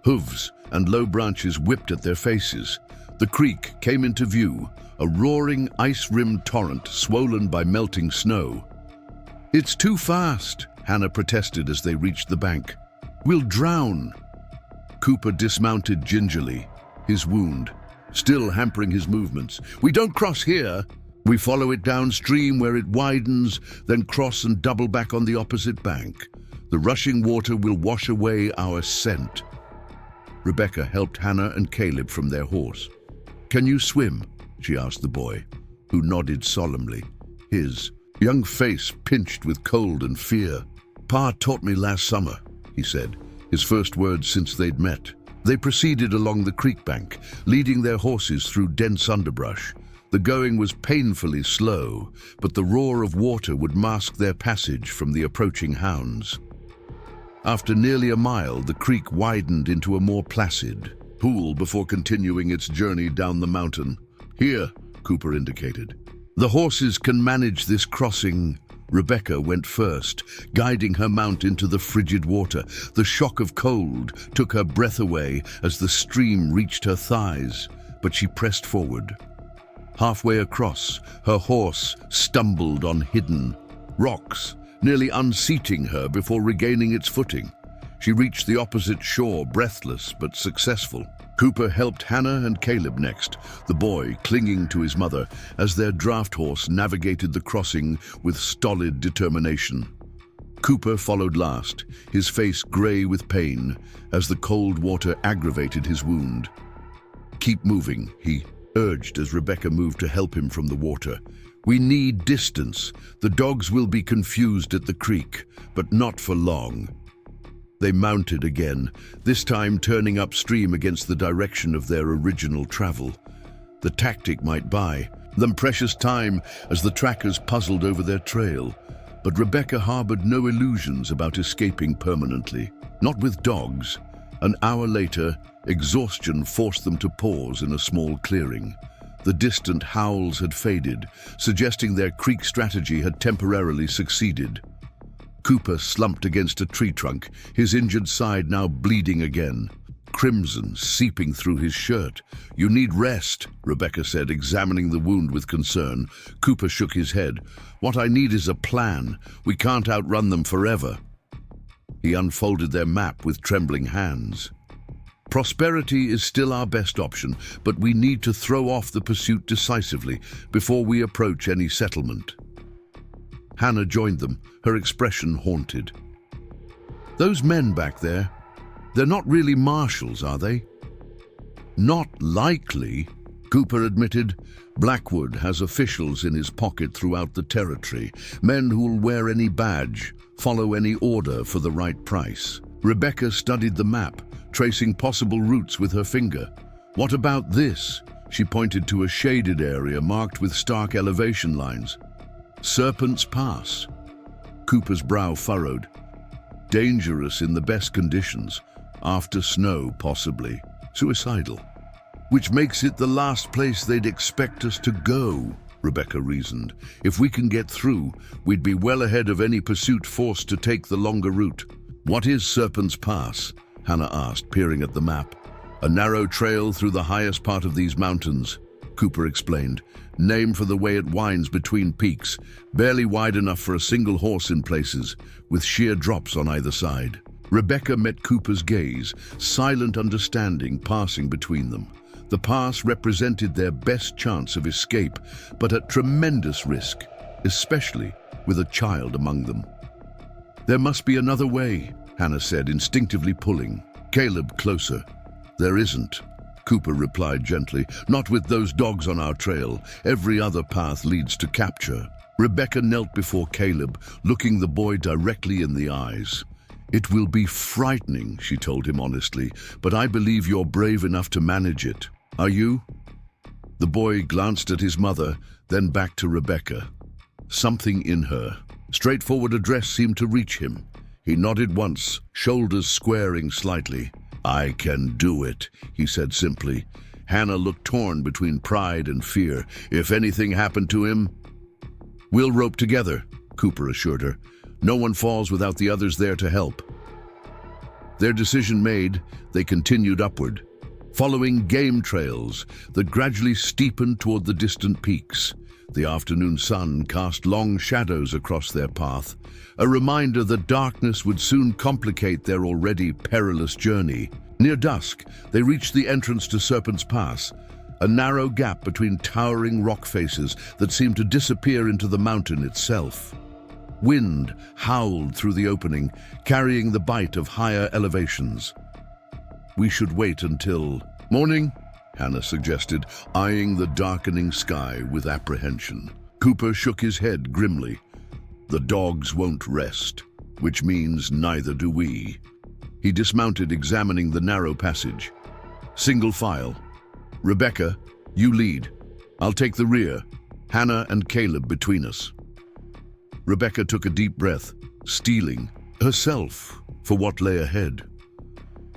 Hooves and low branches whipped at their faces. The creek came into view, a roaring, ice-rimmed torrent swollen by melting snow. "It's too fast," Hannah protested as they reached the bank. "We'll drown." Cooper dismounted gingerly, his wound still hampering his movements. "We don't cross here. We follow it downstream where it widens, then cross and double back on the opposite bank. The rushing water will wash away our scent." Rebecca helped Hannah and Caleb from their horse. "Can you swim?" she asked the boy, who nodded solemnly, his young face pinched with cold and fear. "Pa taught me last summer," he said, his first words since they'd met. They proceeded along the creek bank, leading their horses through dense underbrush. The going was painfully slow, but the roar of water would mask their passage from the approaching hounds. After nearly a mile, the creek widened into a more placid pool before continuing its journey down the mountain. "Here," Cooper indicated. "The horses can manage this crossing." Rebecca went first, guiding her mount into the frigid water. The shock of cold took her breath away as the stream reached her thighs, but she pressed forward. Halfway across, her horse stumbled on hidden rocks, nearly unseating her before regaining its footing. She reached the opposite shore, breathless but successful. Cooper helped Hannah and Caleb next, the boy clinging to his mother as their draft horse navigated the crossing with stolid determination. Cooper followed last, his face gray with pain as the cold water aggravated his wound. "Keep moving," he urged as Rebecca moved to help him from the water. "We need distance. The dogs will be confused at the creek, but not for long." They mounted again, this time turning upstream against the direction of their original travel. The tactic might buy them precious time as the trackers puzzled over their trail. But Rebecca harbored no illusions about escaping permanently. Not with dogs. An hour later, exhaustion forced them to pause in a small clearing. The distant howls had faded, suggesting their creek strategy had temporarily succeeded. Cooper slumped against a tree trunk, his injured side now bleeding again. Crimson seeping through his shirt. "You need rest," Rebecca said, examining the wound with concern. Cooper shook his head. "What I need is a plan. We can't outrun them forever." He unfolded their map with trembling hands. "Prosperity is still our best option, but we need to throw off the pursuit decisively before we approach any settlement." Hannah joined them, her expression haunted. "Those men back there, they're not really marshals, are they?" "Not likely," Cooper admitted. "Blackwood has officials in his pocket throughout the territory, men who'll wear any badge, follow any order for the right price." Rebecca studied the map, tracing possible routes with her finger. "What about this?" She pointed to a shaded area marked with stark elevation lines. "Serpent's Pass." Cooper's brow furrowed. "Dangerous in the best conditions. After snow, possibly. Suicidal. Which makes it the last place they'd expect us to go," Rebecca reasoned. "If we can get through, we'd be well ahead of any pursuit forced to take the longer route." "What is Serpent's Pass?" Hannah asked, peering at the map. "A narrow trail through the highest part of these mountains," Cooper explained. "Named for the way it winds between peaks, barely wide enough for a single horse in places, with sheer drops on either side." Rebecca met Cooper's gaze, silent understanding passing between them. The pass represented their best chance of escape, but at tremendous risk, especially with a child among them. "There must be another way," Hannah said, instinctively pulling. "Caleb, closer." "There isn't," Cooper replied gently. "Not with those dogs on our trail. Every other path leads to capture." Rebecca knelt before Caleb, looking the boy directly in the eyes. "It will be frightening," she told him honestly, "but I believe you're brave enough to manage it. Are you?" The boy glanced at his mother, then back to Rebecca. Something in her straightforward address seemed to reach him. He nodded once, shoulders squaring slightly. "I can do it," he said simply. Hannah looked torn between pride and fear. "If anything happened to him?" "We'll rope together," Cooper assured her. "No one falls without the others there to help." Their decision made, they continued upward, following game trails that gradually steepened toward the distant peaks. The afternoon sun cast long shadows across their path, a reminder that darkness would soon complicate their already perilous journey. Near dusk, they reached the entrance to Serpent's Pass, a narrow gap between towering rock faces that seemed to disappear into the mountain itself. Wind howled through the opening, carrying the bite of higher elevations. "We should wait until morning," Hannah suggested, eyeing the darkening sky with apprehension. Cooper shook his head grimly. "The dogs won't rest, which means neither do we." He dismounted, examining the narrow passage. "Single file. Rebecca, you lead. I'll take the rear. Hannah and Caleb between us." Rebecca took a deep breath, steeling herself for what lay ahead.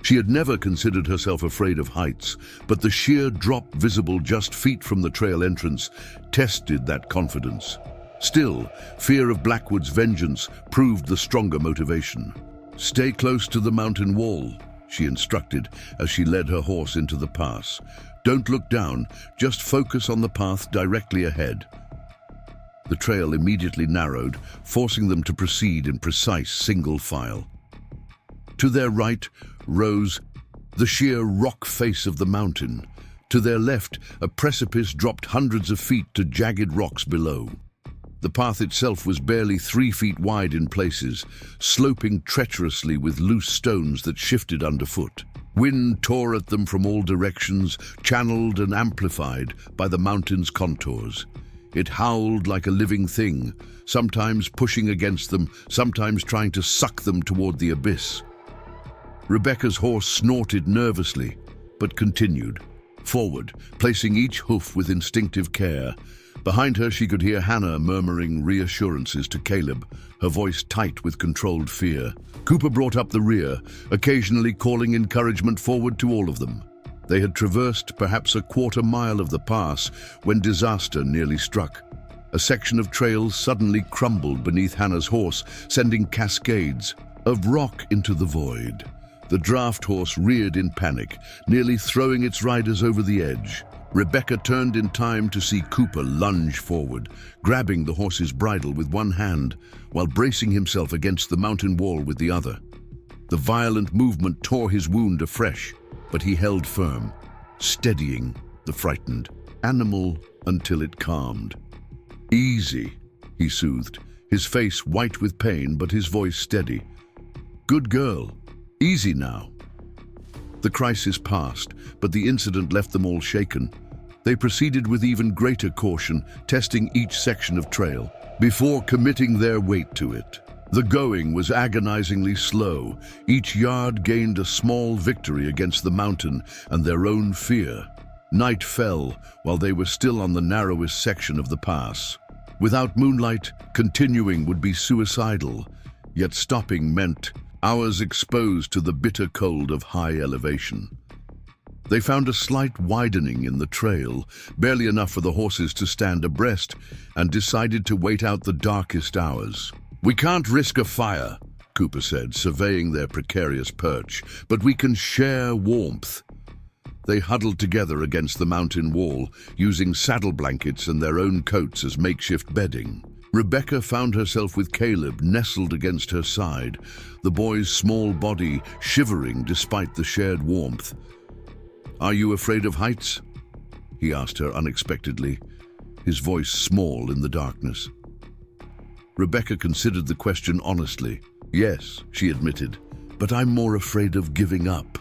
She had never considered herself afraid of heights, but the sheer drop visible just feet from the trail entrance tested that confidence. Still, fear of Blackwood's vengeance proved the stronger motivation. "Stay close to the mountain wall," she instructed as she led her horse into the pass. "Don't look down, just focus on the path directly ahead." The trail immediately narrowed, forcing them to proceed in precise single file. To their right rose the sheer rock face of the mountain. To their left, a precipice dropped hundreds of feet to jagged rocks below. The path itself was barely 3 feet wide in places, sloping treacherously with loose stones that shifted underfoot. Wind tore at them from all directions, channeled and amplified by the mountain's contours. It howled like a living thing, sometimes pushing against them, sometimes trying to suck them toward the abyss. Rebecca's horse snorted nervously, but continued forward, placing each hoof with instinctive care. Behind her, she could hear Hannah murmuring reassurances to Caleb, her voice tight with controlled fear. Cooper brought up the rear, occasionally calling encouragement forward to all of them. They had traversed perhaps a quarter-mile of the pass when disaster nearly struck. A section of trail suddenly crumbled beneath Hannah's horse, sending cascades of rock into the void. The draft horse reared in panic, nearly throwing its riders over the edge. Rebecca turned in time to see Cooper lunge forward, grabbing the horse's bridle with one hand while bracing himself against the mountain wall with the other. The violent movement tore his wound afresh, but he held firm, steadying the frightened animal until it calmed. "Easy," he soothed, his face white with pain but his voice steady. "Good girl. Easy now." The crisis passed, but the incident left them all shaken. They proceeded with even greater caution, testing each section of trail before committing their weight to it. The going was agonizingly slow. Each yard gained a small victory against the mountain and their own fear. Night fell while they were still on the narrowest section of the pass. Without moonlight, continuing would be suicidal, yet stopping meant hours exposed to the bitter cold of high elevation. They found a slight widening in the trail, barely enough for the horses to stand abreast, and decided to wait out the darkest hours. "We can't risk a fire," Cooper said, surveying their precarious perch, "but we can share warmth." They huddled together against the mountain wall, using saddle blankets and their own coats as makeshift bedding. Rebecca found herself with Caleb nestled against her side, the boy's small body shivering despite the shared warmth. "Are you afraid of heights?" he asked her unexpectedly, his voice small in the darkness. Rebecca considered the question honestly. "Yes," she admitted, "but I'm more afraid of giving up."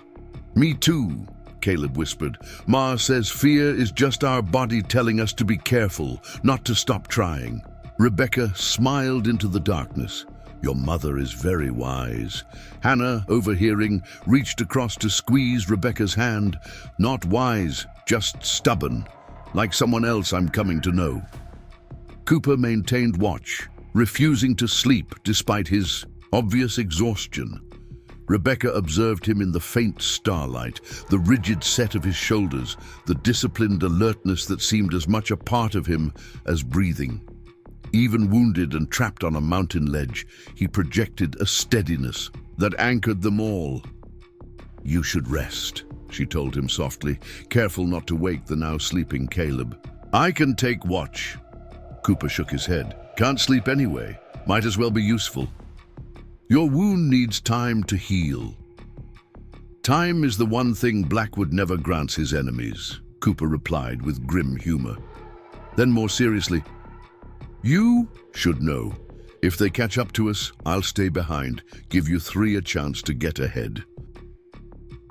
"Me too," Caleb whispered. "Ma says fear is just our body telling us to be careful, not to stop trying." Rebecca smiled into the darkness. "Your mother is very wise." Hannah, overhearing, reached across to squeeze Rebecca's hand. "Not wise, just stubborn. Like someone else I'm coming to know." Cooper maintained watch, refusing to sleep despite his obvious exhaustion. Rebecca observed him in the faint starlight, the rigid set of his shoulders, the disciplined alertness that seemed as much a part of him as breathing. Even wounded and trapped on a mountain ledge, he projected a steadiness that anchored them all. "You should rest," she told him softly, careful not to wake the now sleeping Caleb. "I can take watch." Cooper shook his head. "Can't sleep anyway. Might as well be useful." "Your wound needs time to heal." "Time is the one thing Blackwood never grants his enemies," Cooper replied with grim humor. Then more seriously, "You should know. If they catch up to us, I'll stay behind, give you three a chance to get ahead."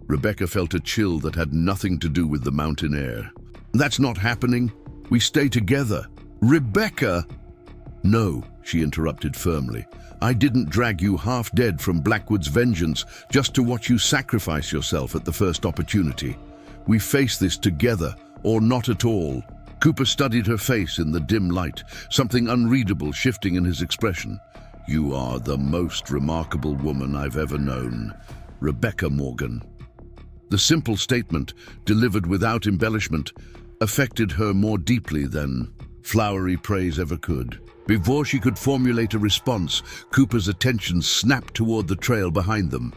Rebecca felt a chill that had nothing to do with the mountain air. "That's not happening. We stay together." "Rebecca!" "No," she interrupted firmly. "I didn't drag you half dead from Blackwood's vengeance just to watch you sacrifice yourself at the first opportunity. We face this together, or not at all." Cooper studied her face in the dim light, something unreadable shifting in his expression. "You are the most remarkable woman I've ever known, Rebecca Morgan." The simple statement, delivered without embellishment, affected her more deeply than flowery praise ever could. Before she could formulate a response, Cooper's attention snapped toward the trail behind them.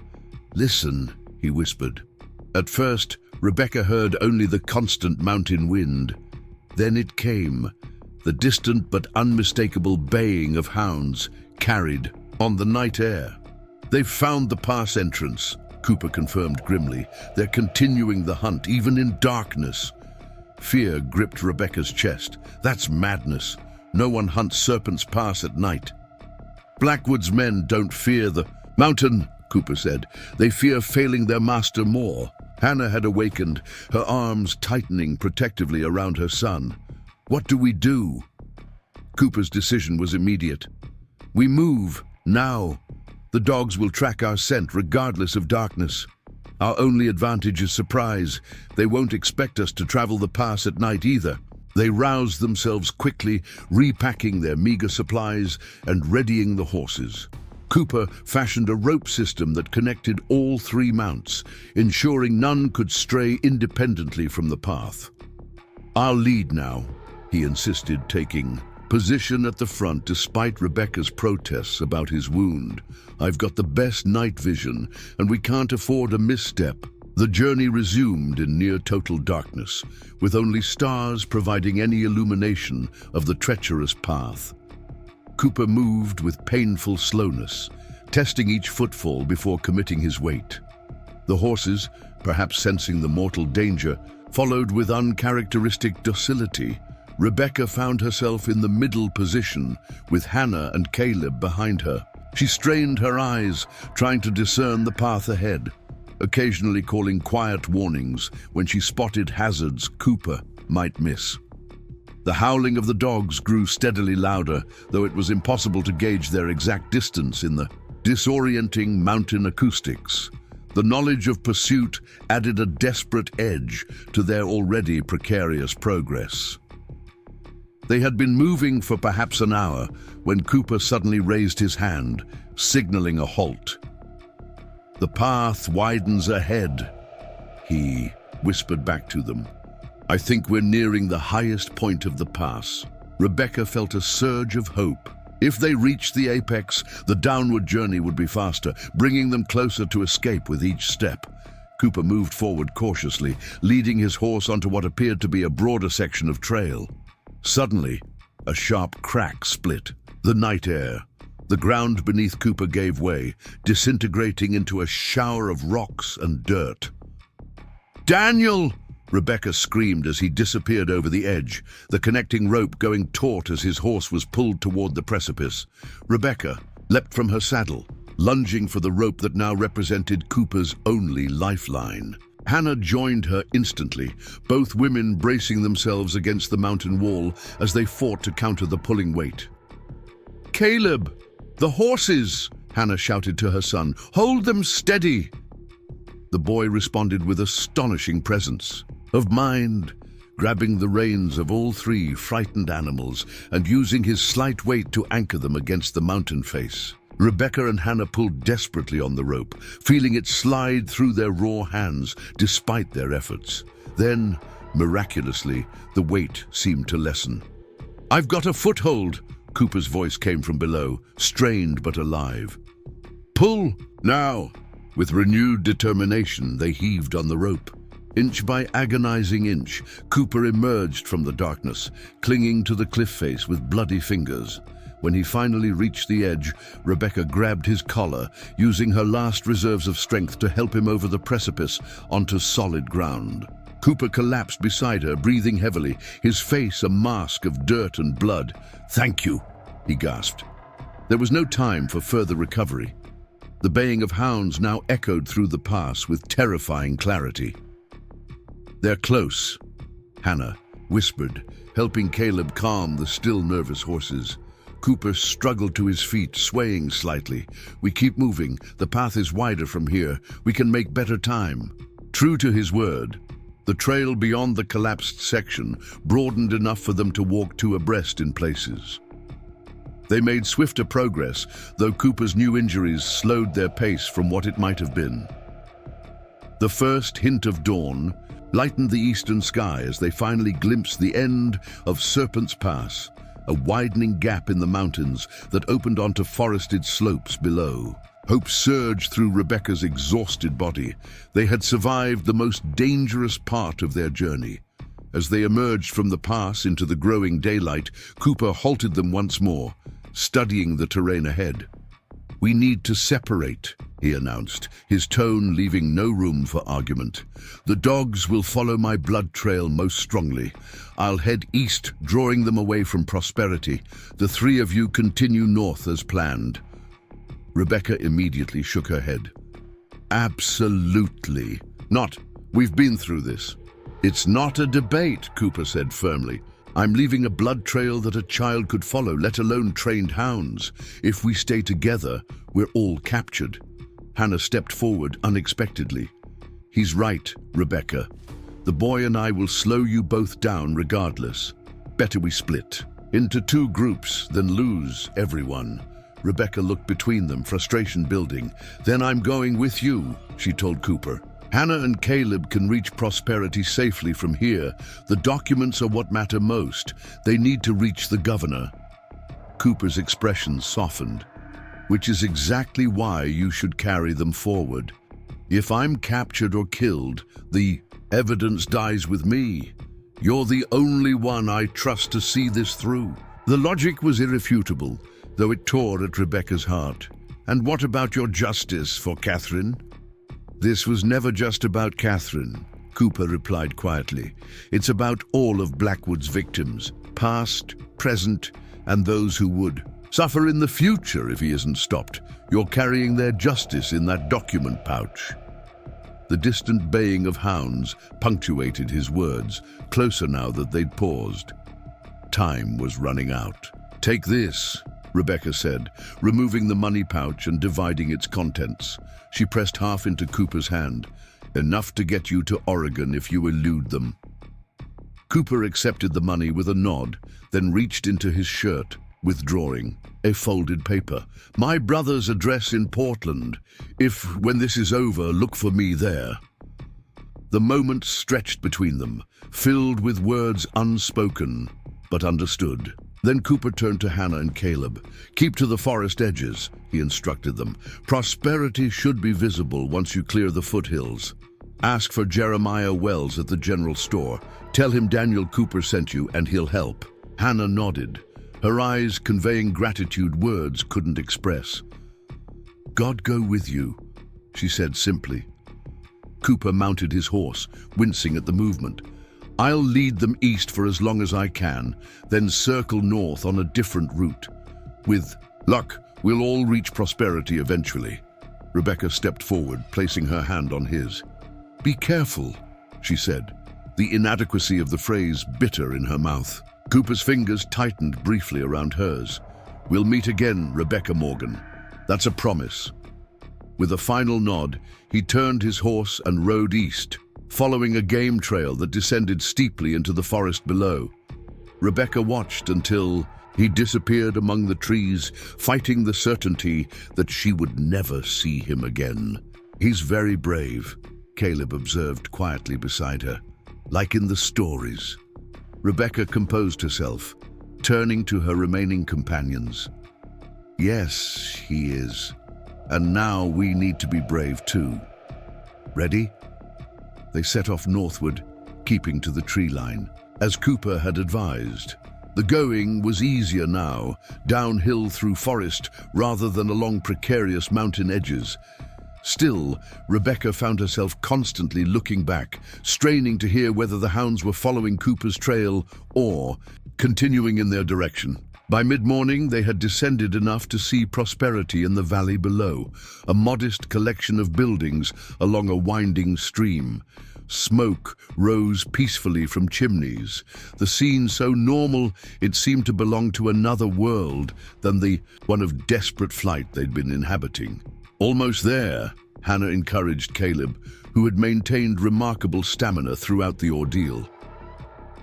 "Listen," he whispered. At first, Rebecca heard only the constant mountain wind. Then it came, the distant but unmistakable baying of hounds carried on the night air. "They've found the pass entrance," Cooper confirmed grimly. "They're continuing the hunt, even in darkness." Fear gripped Rebecca's chest. "That's madness. No one hunts Serpent's Pass at night." "Blackwood's men don't fear the mountain," Cooper said. "They fear failing their master more." Hannah had awakened, her arms tightening protectively around her son. "What do we do?" Cooper's decision was immediate. "We move, now. The dogs will track our scent regardless of darkness. Our only advantage is surprise. They won't expect us to travel the pass at night either." They roused themselves quickly, repacking their meager supplies and readying the horses. Cooper fashioned a rope system that connected all three mounts, ensuring none could stray independently from the path. "I'll lead now," he insisted, taking position at the front despite Rebecca's protests about his wound. "I've got the best night vision, and we can't afford a misstep." The journey resumed in near-total darkness, with only stars providing any illumination of the treacherous path. Cooper moved with painful slowness, testing each footfall before committing his weight. The horses, perhaps sensing the mortal danger, followed with uncharacteristic docility. Rebecca found herself in the middle position, with Hannah and Caleb behind her. She strained her eyes, trying to discern the path ahead, occasionally calling quiet warnings when she spotted hazards Cooper might miss. The howling of the dogs grew steadily louder, though it was impossible to gauge their exact distance in the disorienting mountain acoustics. The knowledge of pursuit added a desperate edge to their already precarious progress. They had been moving for perhaps an hour when Cooper suddenly raised his hand, signaling a halt. "The path widens ahead," he whispered back to them. "I think we're nearing the highest point of the pass." Rebecca felt a surge of hope. If they reached the apex, the downward journey would be faster, bringing them closer to escape with each step. Cooper moved forward cautiously, leading his horse onto what appeared to be a broader section of trail. Suddenly, a sharp crack split the night air. The ground beneath Cooper gave way, disintegrating into a shower of rocks and dirt. "Daniel!" Rebecca screamed as he disappeared over the edge, the connecting rope going taut as his horse was pulled toward the precipice. Rebecca leapt from her saddle, lunging for the rope that now represented Cooper's only lifeline. Hannah joined her instantly, both women bracing themselves against the mountain wall as they fought to counter the pulling weight. "Caleb! The horses!" Hannah shouted to her son. "Hold them steady!" The boy responded with astonishing presence of mind, grabbing the reins of all three frightened animals and using his slight weight to anchor them against the mountain face. Rebecca and Hannah pulled desperately on the rope, feeling it slide through their raw hands despite their efforts. Then, miraculously, the weight seemed to lessen. "I've got a foothold!" Cooper's voice came from below, strained but alive. "Pull, now!" With renewed determination, they heaved on the rope. Inch by agonizing inch, Cooper emerged from the darkness, clinging to the cliff face with bloody fingers. When he finally reached the edge, Rebecca grabbed his collar, using her last reserves of strength to help him over the precipice onto solid ground. Cooper collapsed beside her, breathing heavily, his face a mask of dirt and blood. "Thank you," he gasped. There was no time for further recovery. The baying of hounds now echoed through the pass with terrifying clarity. "They're close," Hannah whispered, helping Caleb calm the still nervous horses. Cooper struggled to his feet, swaying slightly. "We keep moving. The path is wider from here. We can make better time." True to his word, the trail beyond the collapsed section broadened enough for them to walk two abreast in places. They made swifter progress, though Cooper's new injuries slowed their pace from what it might have been. The first hint of dawn lightened the eastern sky as they finally glimpsed the end of Serpent's Pass, a widening gap in the mountains that opened onto forested slopes below. Hope surged through Rebecca's exhausted body. They had survived the most dangerous part of their journey. As they emerged from the pass into the growing daylight, Cooper halted them once more, studying the terrain ahead. "We need to separate," he announced, his tone leaving no room for argument. "The dogs will follow my blood trail most strongly. I'll head east, drawing them away from Prosperity. The three of you continue north as planned." Rebecca immediately shook her head. "Absolutely not. We've been through this." "It's not a debate," Cooper said firmly. "I'm leaving a blood trail that a child could follow, let alone trained hounds. If we stay together, we're all captured." Hannah stepped forward unexpectedly. "He's right, Rebecca. The boy and I will slow you both down regardless." Better we split. Into two groups, then lose everyone. Rebecca looked between them, frustration building. Then I'm going with you, she told Cooper. Hannah and Caleb can reach prosperity safely from here. The documents are what matter most. They need to reach the governor. Cooper's expression softened, which is exactly why you should carry them forward. If I'm captured or killed, the evidence dies with me. You're the only one I trust to see this through. The logic was irrefutable, though it tore at Rebecca's heart. And what about your justice for Catherine? This was never just about Catherine, Cooper replied quietly. It's about all of Blackwood's victims, past, present, and those who would suffer in the future if he isn't stopped. You're carrying their justice in that document pouch. The distant baying of hounds punctuated his words, closer now that they'd paused. Time was running out. Take this, Rebecca said, removing the money pouch and dividing its contents. She pressed half into Cooper's hand. Enough to get you to Oregon if you elude them. Cooper accepted the money with a nod, then reached into his shirt, withdrawing a folded paper. My brother's address in Portland. If, when this is over, look for me there. The moment stretched between them, filled with words unspoken, but understood. Then Cooper turned to Hannah and Caleb. Keep to the forest edges, he instructed them. Prosperity should be visible once you clear the foothills. Ask for Jeremiah Wells at the general store. Tell him Daniel Cooper sent you and he'll help. Hannah nodded, her eyes conveying gratitude words couldn't express. God go with you, she said simply. Cooper mounted his horse, wincing at the movement. I'll lead them east for as long as I can, then circle north on a different route. With luck, we'll all reach prosperity eventually. Rebecca stepped forward, placing her hand on his. Be careful, she said, the inadequacy of the phrase bitter in her mouth. Cooper's fingers tightened briefly around hers. We'll meet again, Rebecca Morgan. That's a promise. With a final nod, he turned his horse and rode east, following a game trail that descended steeply into the forest below. Rebecca watched until he disappeared among the trees, fighting the certainty that she would never see him again. He's very brave, Caleb observed quietly beside her. Like in the stories. Rebecca composed herself, turning to her remaining companions. Yes, he is. And now we need to be brave too. Ready? They set off northward, keeping to the tree line, as Cooper had advised. The going was easier now, downhill through forest rather than along precarious mountain edges. Still, Rebecca found herself constantly looking back, straining to hear whether the hounds were following Cooper's trail or continuing in their direction. By mid-morning, they had descended enough to see prosperity in the valley below, a modest collection of buildings along a winding stream. Smoke rose peacefully from chimneys, the scene so normal it seemed to belong to another world than the one of desperate flight they'd been inhabiting. Almost there, Hannah encouraged Caleb, who had maintained remarkable stamina throughout the ordeal.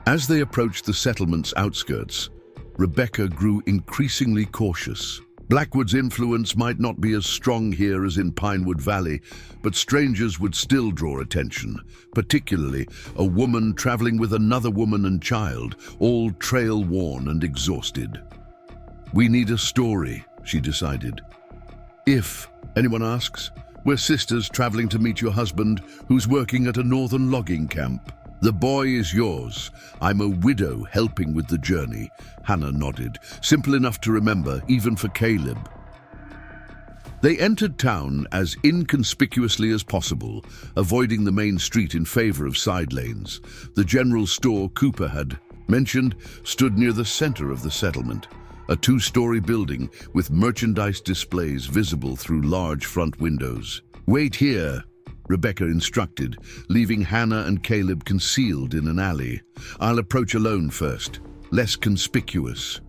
As they approached the settlement's outskirts, Rebecca grew increasingly cautious. Blackwood's influence might not be as strong here as in Pinewood Valley, but strangers would still draw attention, particularly a woman traveling with another woman and child, all trail-worn and exhausted. We need a story, she decided. If anyone asks, we're sisters traveling to meet your husband, who's working at a northern logging camp. The boy is yours. I'm a widow helping with the journey. Hannah nodded, simple enough to remember, even for Caleb. They entered town as inconspicuously as possible, avoiding the main street in favor of side lanes. The general store Cooper had mentioned stood near the center of the settlement, a two-story building with merchandise displays visible through large front windows. Wait here, Rebecca instructed, leaving Hannah and Caleb concealed in an alley. I'll approach alone first, less conspicuous.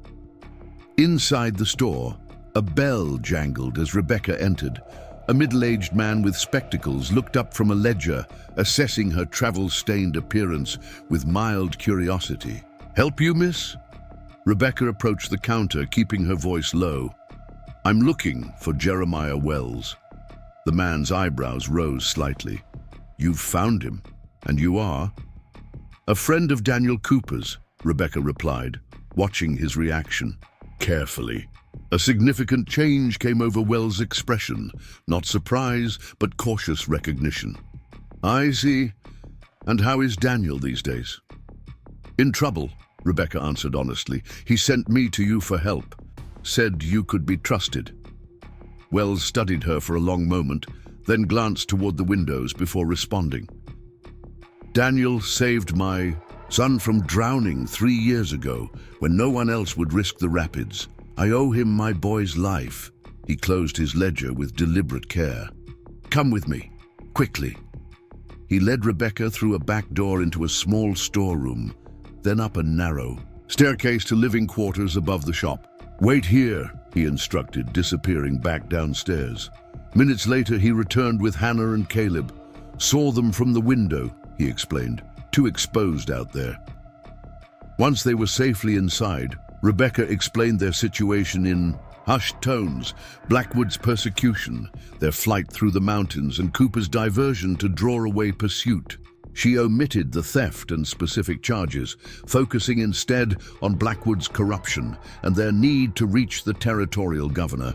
Inside the store, a bell jangled as Rebecca entered. A middle-aged man with spectacles looked up from a ledger, assessing her travel-stained appearance with mild curiosity. "Help you, miss?" Rebecca approached the counter, keeping her voice low. "I'm looking for Jeremiah Wells." The man's eyebrows rose slightly. "You've found him, and you are?" "A friend of Daniel Cooper's," Rebecca replied, watching his reaction carefully. A significant change came over Wells' expression, not surprise, but cautious recognition. "I see. And how is Daniel these days?" "In trouble," Rebecca answered honestly. "He sent me to you for help. Said you could be trusted." Wells studied her for a long moment, then glanced toward the windows before responding. "Daniel saved my son from drowning 3 years ago, when no one else would risk the rapids. I owe him my boy's life." He closed his ledger with deliberate care. "Come with me, quickly." He led Rebecca through a back door into a small storeroom, then up a narrow staircase to living quarters above the shop. "Wait here," he instructed, disappearing back downstairs. Minutes later, he returned with Hannah and Caleb. "Saw them from the window," he explained. "Too exposed out there." Once they were safely inside, Rebecca explained their situation in hushed tones: Blackwood's persecution, their flight through the mountains, and Cooper's diversion to draw away pursuit. She omitted the theft and specific charges, focusing instead on Blackwood's corruption and their need to reach the territorial governor.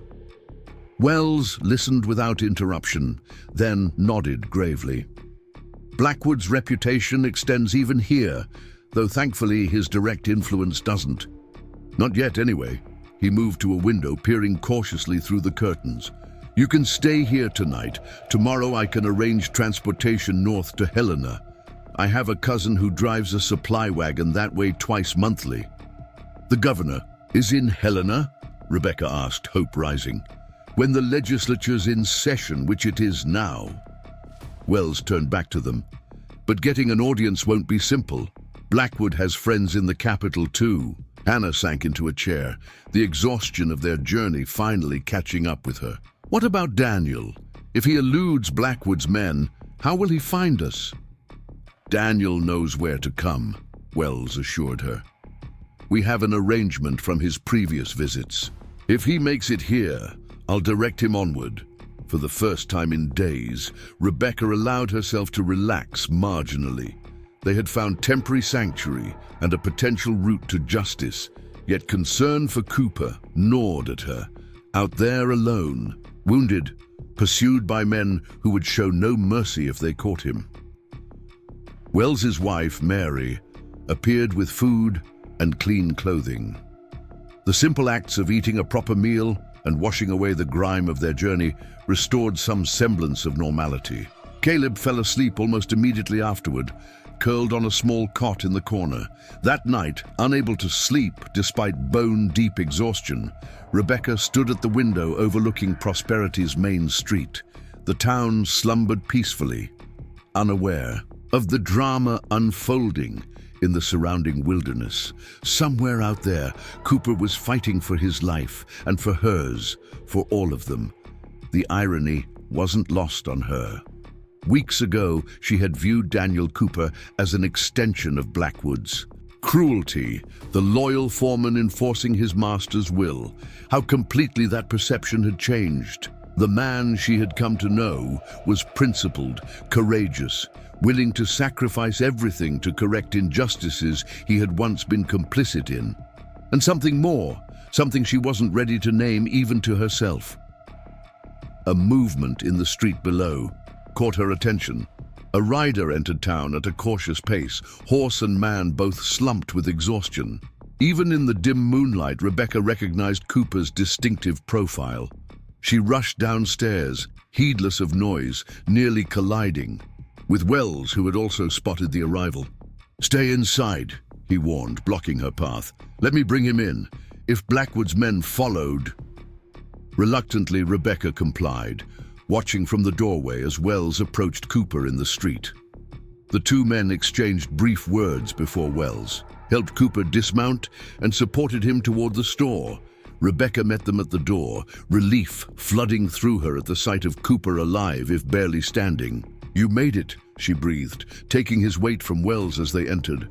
Wells listened without interruption, then nodded gravely. "Blackwood's reputation extends even here, though thankfully his direct influence doesn't. Not yet, anyway." He moved to a window, peering cautiously through the curtains. "You can stay here tonight. Tomorrow I can arrange transportation north to Helena. I have a cousin who drives a supply wagon that way twice monthly." "The governor is in Helena?" Rebecca asked, hope rising. "When the legislature's in session, which it is now." Wells turned back to them. "But getting an audience won't be simple. Blackwood has friends in the capital too." Hannah sank into a chair, the exhaustion of their journey finally catching up with her. "What about Daniel? If he eludes Blackwood's men, how will he find us?" "Daniel knows where to come," Wells assured her. "We have an arrangement from his previous visits. If he makes it here, I'll direct him onward." For the first time in days, Rebecca allowed herself to relax marginally. They had found temporary sanctuary and a potential route to justice, yet concern for Cooper gnawed at her. Out there alone, wounded, pursued by men who would show no mercy if they caught him. Wells's wife, Mary, appeared with food and clean clothing. The simple acts of eating a proper meal and washing away the grime of their journey restored some semblance of normality. Caleb fell asleep almost immediately afterward, curled on a small cot in the corner. That night, unable to sleep despite bone-deep exhaustion, Rebecca stood at the window overlooking Prosperity's main street. The town slumbered peacefully, unaware of the drama unfolding in the surrounding wilderness. Somewhere out there, Cooper was fighting for his life and for hers, for all of them. The irony wasn't lost on her. Weeks ago, she had viewed Daniel Cooper as an extension of Blackwood's. Cruelty, the loyal foreman enforcing his master's will. How completely that perception had changed. The man she had come to know was principled, courageous, willing to sacrifice everything to correct injustices he had once been complicit in. And something more, something she wasn't ready to name even to herself. A movement in the street below caught her attention. A rider entered town at a cautious pace, horse and man both slumped with exhaustion. Even in the dim moonlight, Rebecca recognized Cooper's distinctive profile. She rushed downstairs, heedless of noise, nearly colliding with Wells, who had also spotted the arrival. "Stay inside," he warned, blocking her path. "Let me bring him in. If Blackwood's men followed..." Reluctantly, Rebecca complied, watching from the doorway as Wells approached Cooper in the street. The two men exchanged brief words before Wells helped Cooper dismount and supported him toward the store. Rebecca met them at the door, relief flooding through her at the sight of Cooper alive, if barely standing. "You made it," she breathed, taking his weight from Wells as they entered.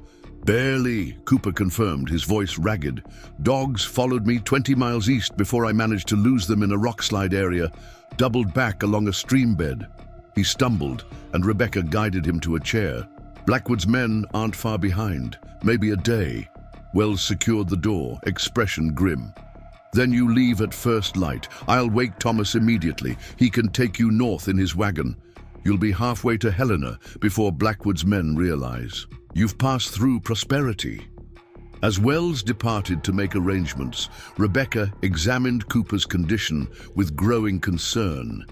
Barely, Cooper confirmed, his voice ragged. Dogs followed me 20 miles east before I managed to lose them in a rockslide area, doubled back along a stream bed. He stumbled, and Rebecca guided him to a chair. Blackwood's men aren't far behind, maybe a day. Wells secured the door, expression grim. Then you leave at first light. I'll wake Thomas immediately. He can take you north in his wagon. You'll be halfway to Helena before Blackwood's men realize. You've passed through prosperity. As Wells departed to make arrangements, Rebecca examined Cooper's condition with growing concern.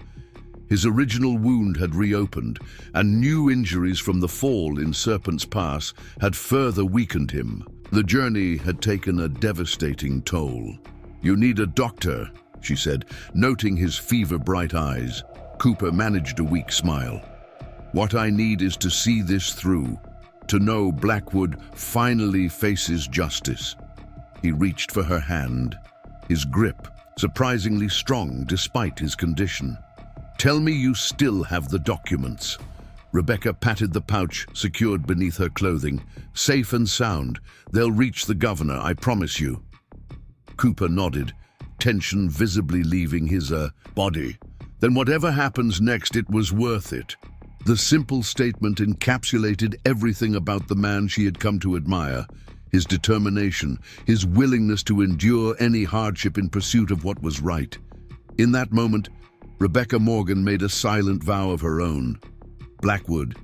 His original wound had reopened, and new injuries from the fall in Serpent's Pass had further weakened him. The journey had taken a devastating toll. "You need a doctor," she said, noting his fever-bright eyes. Cooper managed a weak smile. "What I need is to see this through, to know Blackwood finally faces justice." He reached for her hand, his grip surprisingly strong despite his condition. "Tell me you still have the documents." Rebecca patted the pouch secured beneath her clothing. "Safe and sound. They'll reach the governor, I promise you." Cooper nodded, tension visibly leaving his body. Then whatever happens next, it was worth it. The simple statement encapsulated everything about the man she had come to admire. His determination, his willingness to endure any hardship in pursuit of what was right. In that moment, Rebecca Morgan made a silent vow of her own. Blackwood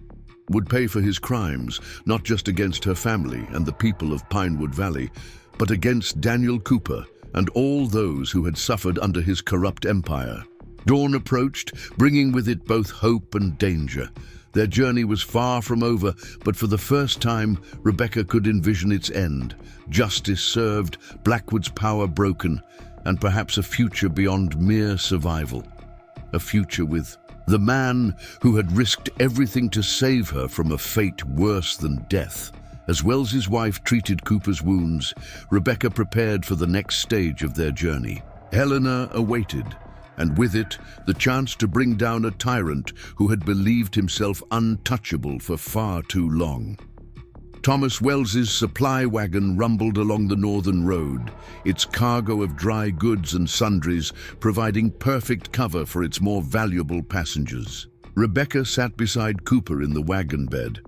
would pay for his crimes, not just against her family and the people of Pinewood Valley, but against Daniel Cooper and all those who had suffered under his corrupt empire. Dawn approached, bringing with it both hope and danger. Their journey was far from over, but for the first time, Rebecca could envision its end. Justice served, Blackwood's power broken, and perhaps a future beyond mere survival. A future with the man who had risked everything to save her from a fate worse than death. As Wells's wife treated Cooper's wounds, Rebecca prepared for the next stage of their journey. Helena awaited, and with it, the chance to bring down a tyrant who had believed himself untouchable for far too long. Thomas Wells's supply wagon rumbled along the northern road, its cargo of dry goods and sundries providing perfect cover for its more valuable passengers. Rebecca sat beside Cooper in the wagon bed,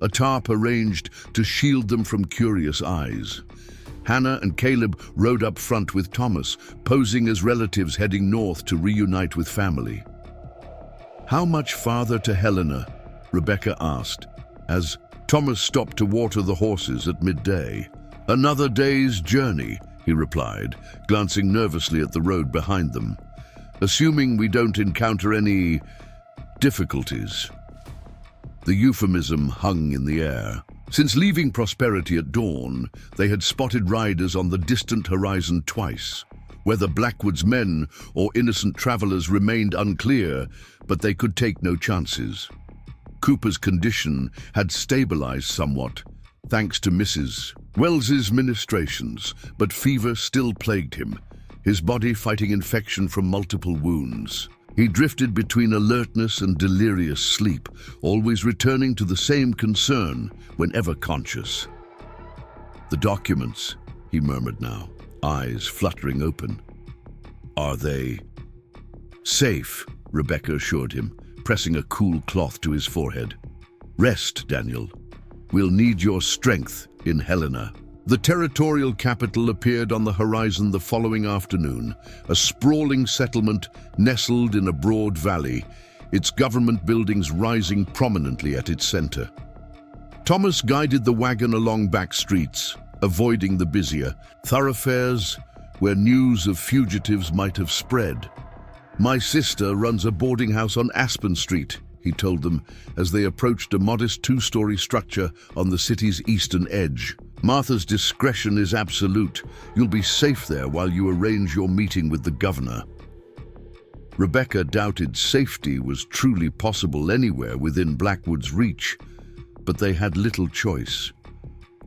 a tarp arranged to shield them from curious eyes. Hannah and Caleb rode up front with Thomas, posing as relatives heading north to reunite with family. "How much farther to Helena?" Rebecca asked, as Thomas stopped to water the horses at midday. "Another day's journey," he replied, glancing nervously at the road behind them. "Assuming we don't encounter any difficulties." The euphemism hung in the air. Since leaving Prosperity at dawn, they had spotted riders on the distant horizon twice. Whether Blackwood's men or innocent travelers remained unclear, but they could take no chances. Cooper's condition had stabilized somewhat, thanks to Mrs. Wells's ministrations, but fever still plagued him, his body fighting infection from multiple wounds. He drifted between alertness and delirious sleep, always returning to the same concern whenever conscious. "The documents," he murmured now, eyes fluttering open. "Are they safe?" Rebecca assured him, pressing a cool cloth to his forehead. "Rest, Daniel. We'll need your strength in Helena." The territorial capital appeared on the horizon the following afternoon, a sprawling settlement nestled in a broad valley, its government buildings rising prominently at its center. Thomas guided the wagon along back streets, avoiding the busier thoroughfares where news of fugitives might have spread. "My sister runs a boarding house on Aspen Street," he told them as they approached a modest two-story structure on the city's eastern edge. "Martha's discretion is absolute. You'll be safe there while you arrange your meeting with the governor." Rebecca doubted safety was truly possible anywhere within Blackwood's reach, but they had little choice.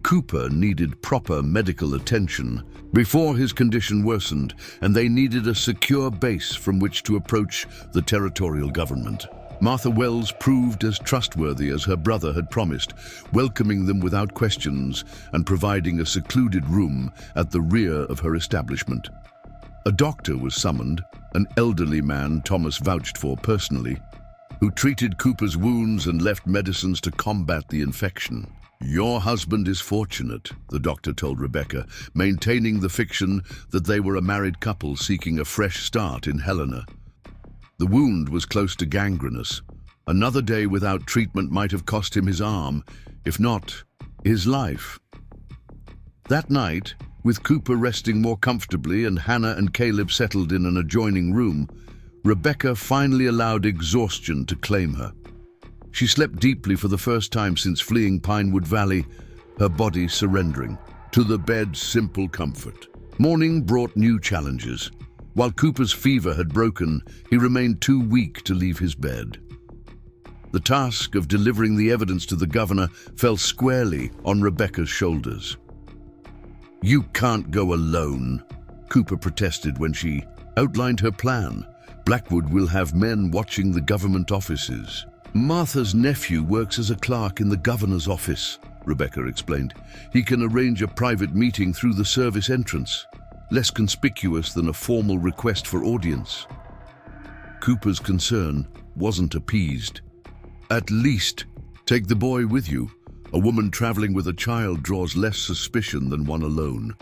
Cooper needed proper medical attention before his condition worsened, and they needed a secure base from which to approach the territorial government. Martha Wells proved as trustworthy as her brother had promised, welcoming them without questions and providing a secluded room at the rear of her establishment. A doctor was summoned, an elderly man Thomas vouched for personally, who treated Cooper's wounds and left medicines to combat the infection. "Your husband is fortunate," the doctor told Rebecca, maintaining the fiction that they were a married couple seeking a fresh start in Helena. The wound was close to gangrenous. Another day without treatment might have cost him his arm, if not his life. That night, with Cooper resting more comfortably and Hannah and Caleb settled in an adjoining room, Rebecca finally allowed exhaustion to claim her. She slept deeply for the first time since fleeing Pinewood Valley, her body surrendering to the bed's simple comfort. Morning brought new challenges. While Cooper's fever had broken, he remained too weak to leave his bed. The task of delivering the evidence to the governor fell squarely on Rebecca's shoulders. "You can't go alone," Cooper protested when she outlined her plan. "Blackwood will have men watching the government offices." "Martha's nephew works as a clerk in the governor's office," Rebecca explained. "He can arrange a private meeting through the service entrance, less conspicuous than a formal request for audience." Cooper's concern wasn't appeased. "At least take the boy with you. A woman traveling with a child draws less suspicion than one alone."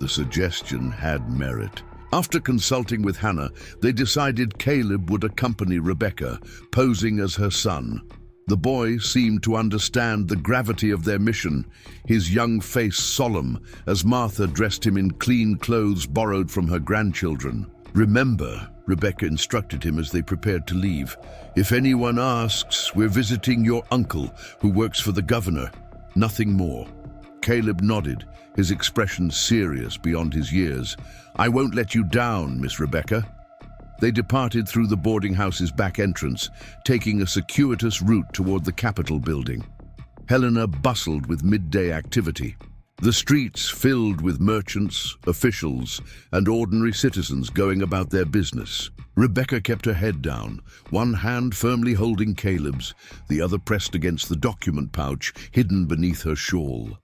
The suggestion had merit. After consulting with Hannah, they decided Caleb would accompany Rebecca, posing as her son. The boy seemed to understand the gravity of their mission, his young face solemn as Martha dressed him in clean clothes borrowed from her grandchildren. "Remember," Rebecca instructed him as they prepared to leave, "if anyone asks, we're visiting your uncle who works for the governor. Nothing more." Caleb nodded, his expression serious beyond his years. "I won't let you down, Miss Rebecca." They departed through the boarding house's back entrance, taking a circuitous route toward the Capitol building. Helena bustled with midday activity. The streets filled with merchants, officials, and ordinary citizens going about their business. Rebecca kept her head down, one hand firmly holding Caleb's, the other pressed against the document pouch hidden beneath her shawl.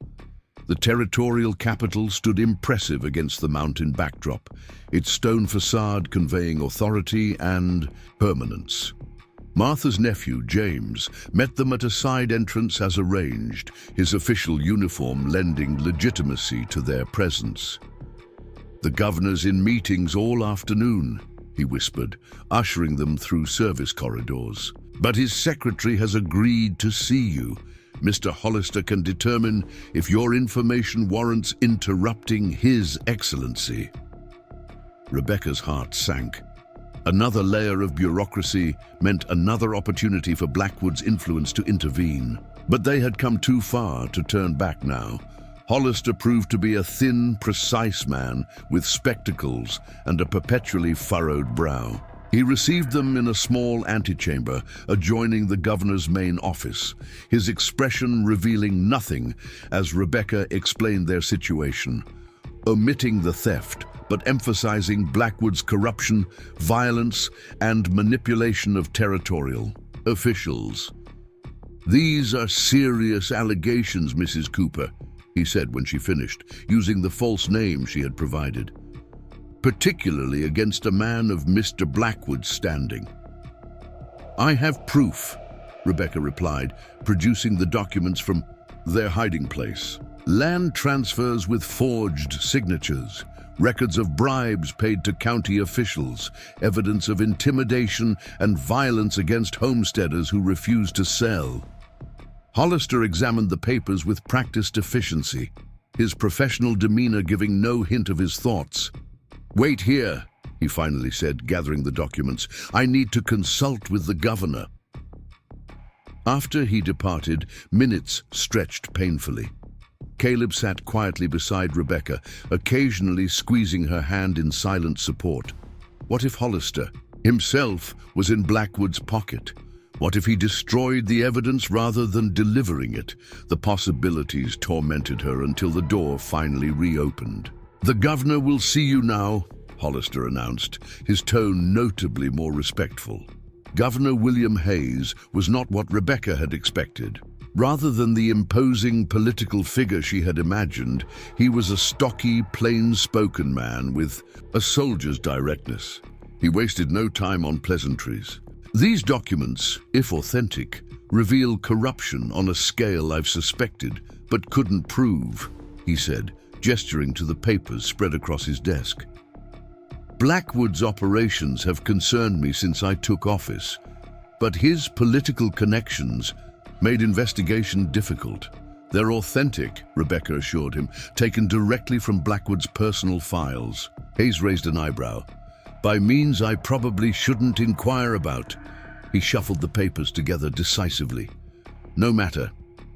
The territorial capital stood impressive against the mountain backdrop, its stone facade conveying authority and permanence. Martha's nephew, James, met them at a side entrance as arranged, his official uniform lending legitimacy to their presence. "The governor's in meetings all afternoon," he whispered, ushering them through service corridors. "But his secretary has agreed to see you. Mr. Hollister can determine if your information warrants interrupting His Excellency." Rebecca's heart sank. Another layer of bureaucracy meant another opportunity for Blackwood's influence to intervene. But they had come too far to turn back now. Hollister proved to be a thin, precise man with spectacles and a perpetually furrowed brow. He received them in a small antechamber adjoining the governor's main office, his expression revealing nothing as Rebecca explained their situation, omitting the theft, but emphasizing Blackwood's corruption, violence, and manipulation of territorial officials. "These are serious allegations, Mrs. Cooper," he said when she finished, using the false name she had provided. "Particularly against a man of Mr. Blackwood's standing." "I have proof," Rebecca replied, producing the documents from their hiding place. "Land transfers with forged signatures, records of bribes paid to county officials, evidence of intimidation and violence against homesteaders who refused to sell." Hollister examined the papers with practiced efficiency, his professional demeanor giving no hint of his thoughts. "Wait here," he finally said, gathering the documents. "I need to consult with the governor." After he departed, minutes stretched painfully. Caleb sat quietly beside Rebecca, occasionally squeezing her hand in silent support. What if Hollister himself was in Blackwood's pocket? What if he destroyed the evidence rather than delivering it? The possibilities tormented her until the door finally reopened. "The governor will see you now," Hollister announced, his tone notably more respectful. Governor William Hayes was not what Rebecca had expected. Rather than the imposing political figure she had imagined, he was a stocky, plain-spoken man with a soldier's directness. He wasted no time on pleasantries. These documents, if authentic, reveal corruption on a scale I've suspected but couldn't prove, he said, gesturing to the papers spread across his desk. Blackwood's operations have concerned me since I took office, but his political connections made investigation difficult. They're authentic, Rebecca assured him, taken directly from Blackwood's personal files. Hayes raised an eyebrow. By means I probably shouldn't inquire about. He shuffled the papers together decisively. No matter.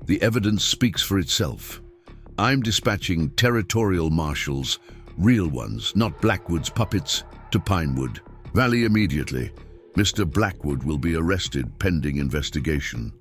The evidence speaks for itself. I'm dispatching territorial marshals, real ones, not Blackwood's puppets, to Pinewood Valley immediately. Mr. Blackwood will be arrested pending investigation.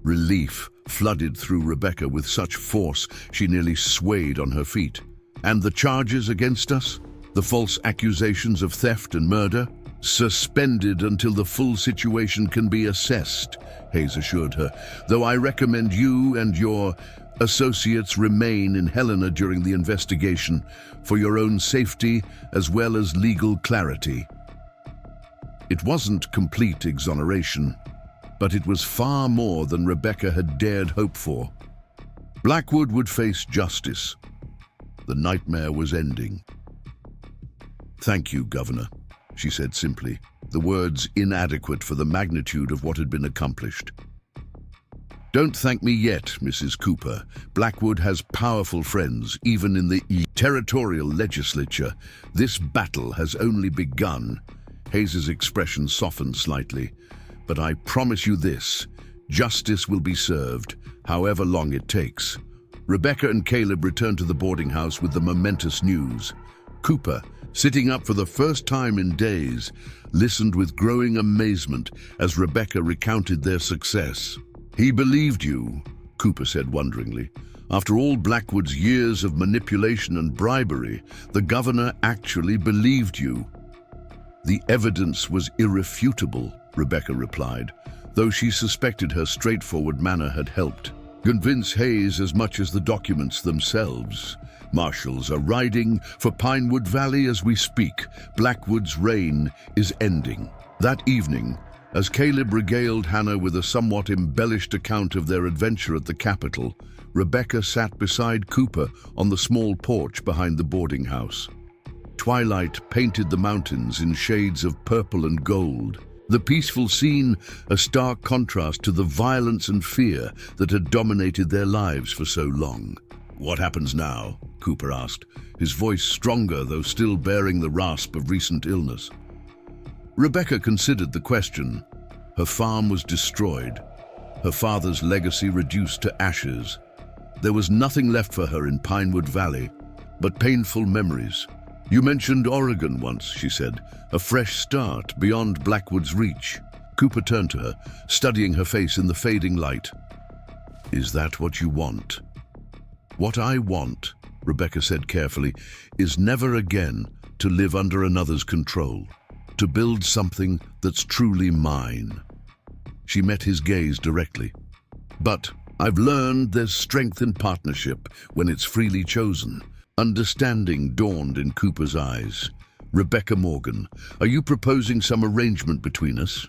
Relief flooded through Rebecca with such force she nearly swayed on her feet. And the charges against us? The false accusations of theft and murder? Suspended until the full situation can be assessed, Hayes assured her, though I recommend you and your associates remain in Helena during the investigation for your own safety as well as legal clarity. It wasn't complete exoneration, but it was far more than Rebecca had dared hope for. Blackwood would face justice. The nightmare was ending. Thank you, Governor, she said simply, the words inadequate for the magnitude of what had been accomplished. Don't thank me yet, Mrs. Cooper. Blackwood has powerful friends, even in the territorial legislature. This battle has only begun. Hayes's expression softened slightly. But I promise you this, justice will be served, however long it takes. Rebecca and Caleb returned to the boarding house with the momentous news. Cooper, sitting up for the first time in days, listened with growing amazement as Rebecca recounted their success. He believed you, Cooper said wonderingly. After all Blackwood's years of manipulation and bribery, the governor actually believed you. The evidence was irrefutable, Rebecca replied, though she suspected her straightforward manner had helped. Convince Hayes as much as the documents themselves. Marshals are riding for Pinewood Valley as we speak. Blackwood's reign is ending. That evening, as Caleb regaled Hannah with a somewhat embellished account of their adventure at the capital, Rebecca sat beside Cooper on the small porch behind the boarding house. Twilight painted the mountains in shades of purple and gold. The peaceful scene, a stark contrast to the violence and fear that had dominated their lives for so long. What happens now? Cooper asked, his voice stronger though still bearing the rasp of recent illness. Rebecca considered the question. Her farm was destroyed, her father's legacy reduced to ashes. There was nothing left for her in Pinewood Valley, but painful memories. You mentioned Oregon once, she said, a fresh start beyond Blackwood's reach. Cooper turned to her, studying her face in the fading light. Is that what you want? What I want, Rebecca said carefully, is never again to live under another's control, to build something that's truly mine. She met his gaze directly. But I've learned there's strength in partnership when it's freely chosen. Understanding dawned in Cooper's eyes. Rebecca Morgan, are you proposing some arrangement between us?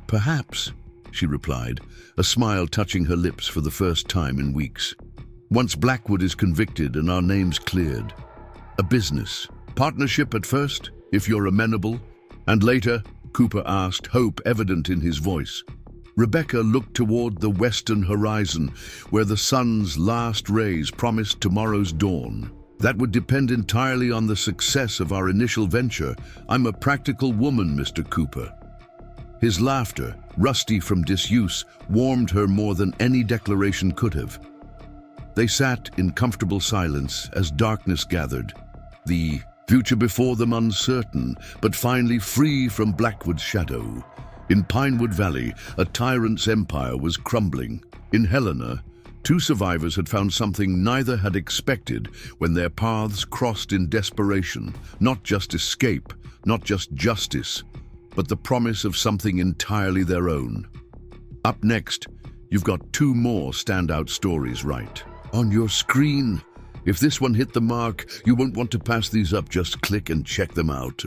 Perhaps, she replied, a smile touching her lips for the first time in weeks. Once Blackwood is convicted and our names cleared. A business. Partnership at first, if you're amenable. And later, Cooper asked, hope evident in his voice. Rebecca looked toward the western horizon, where the sun's last rays promised tomorrow's dawn. That would depend entirely on the success of our initial venture. I'm a practical woman, Mr. Cooper. His laughter, rusty from disuse, warmed her more than any declaration could have. They sat in comfortable silence as darkness gathered, the future before them uncertain, but finally free from Blackwood's shadow. In Pinewood Valley, a tyrant's empire was crumbling. In Helena, two survivors had found something neither had expected when their paths crossed in desperation. Not just escape, not just justice, but the promise of something entirely their own. Up next, you've got two more standout stories right on your screen. If this one hit the mark, you won't want to pass these up. Just click and check them out.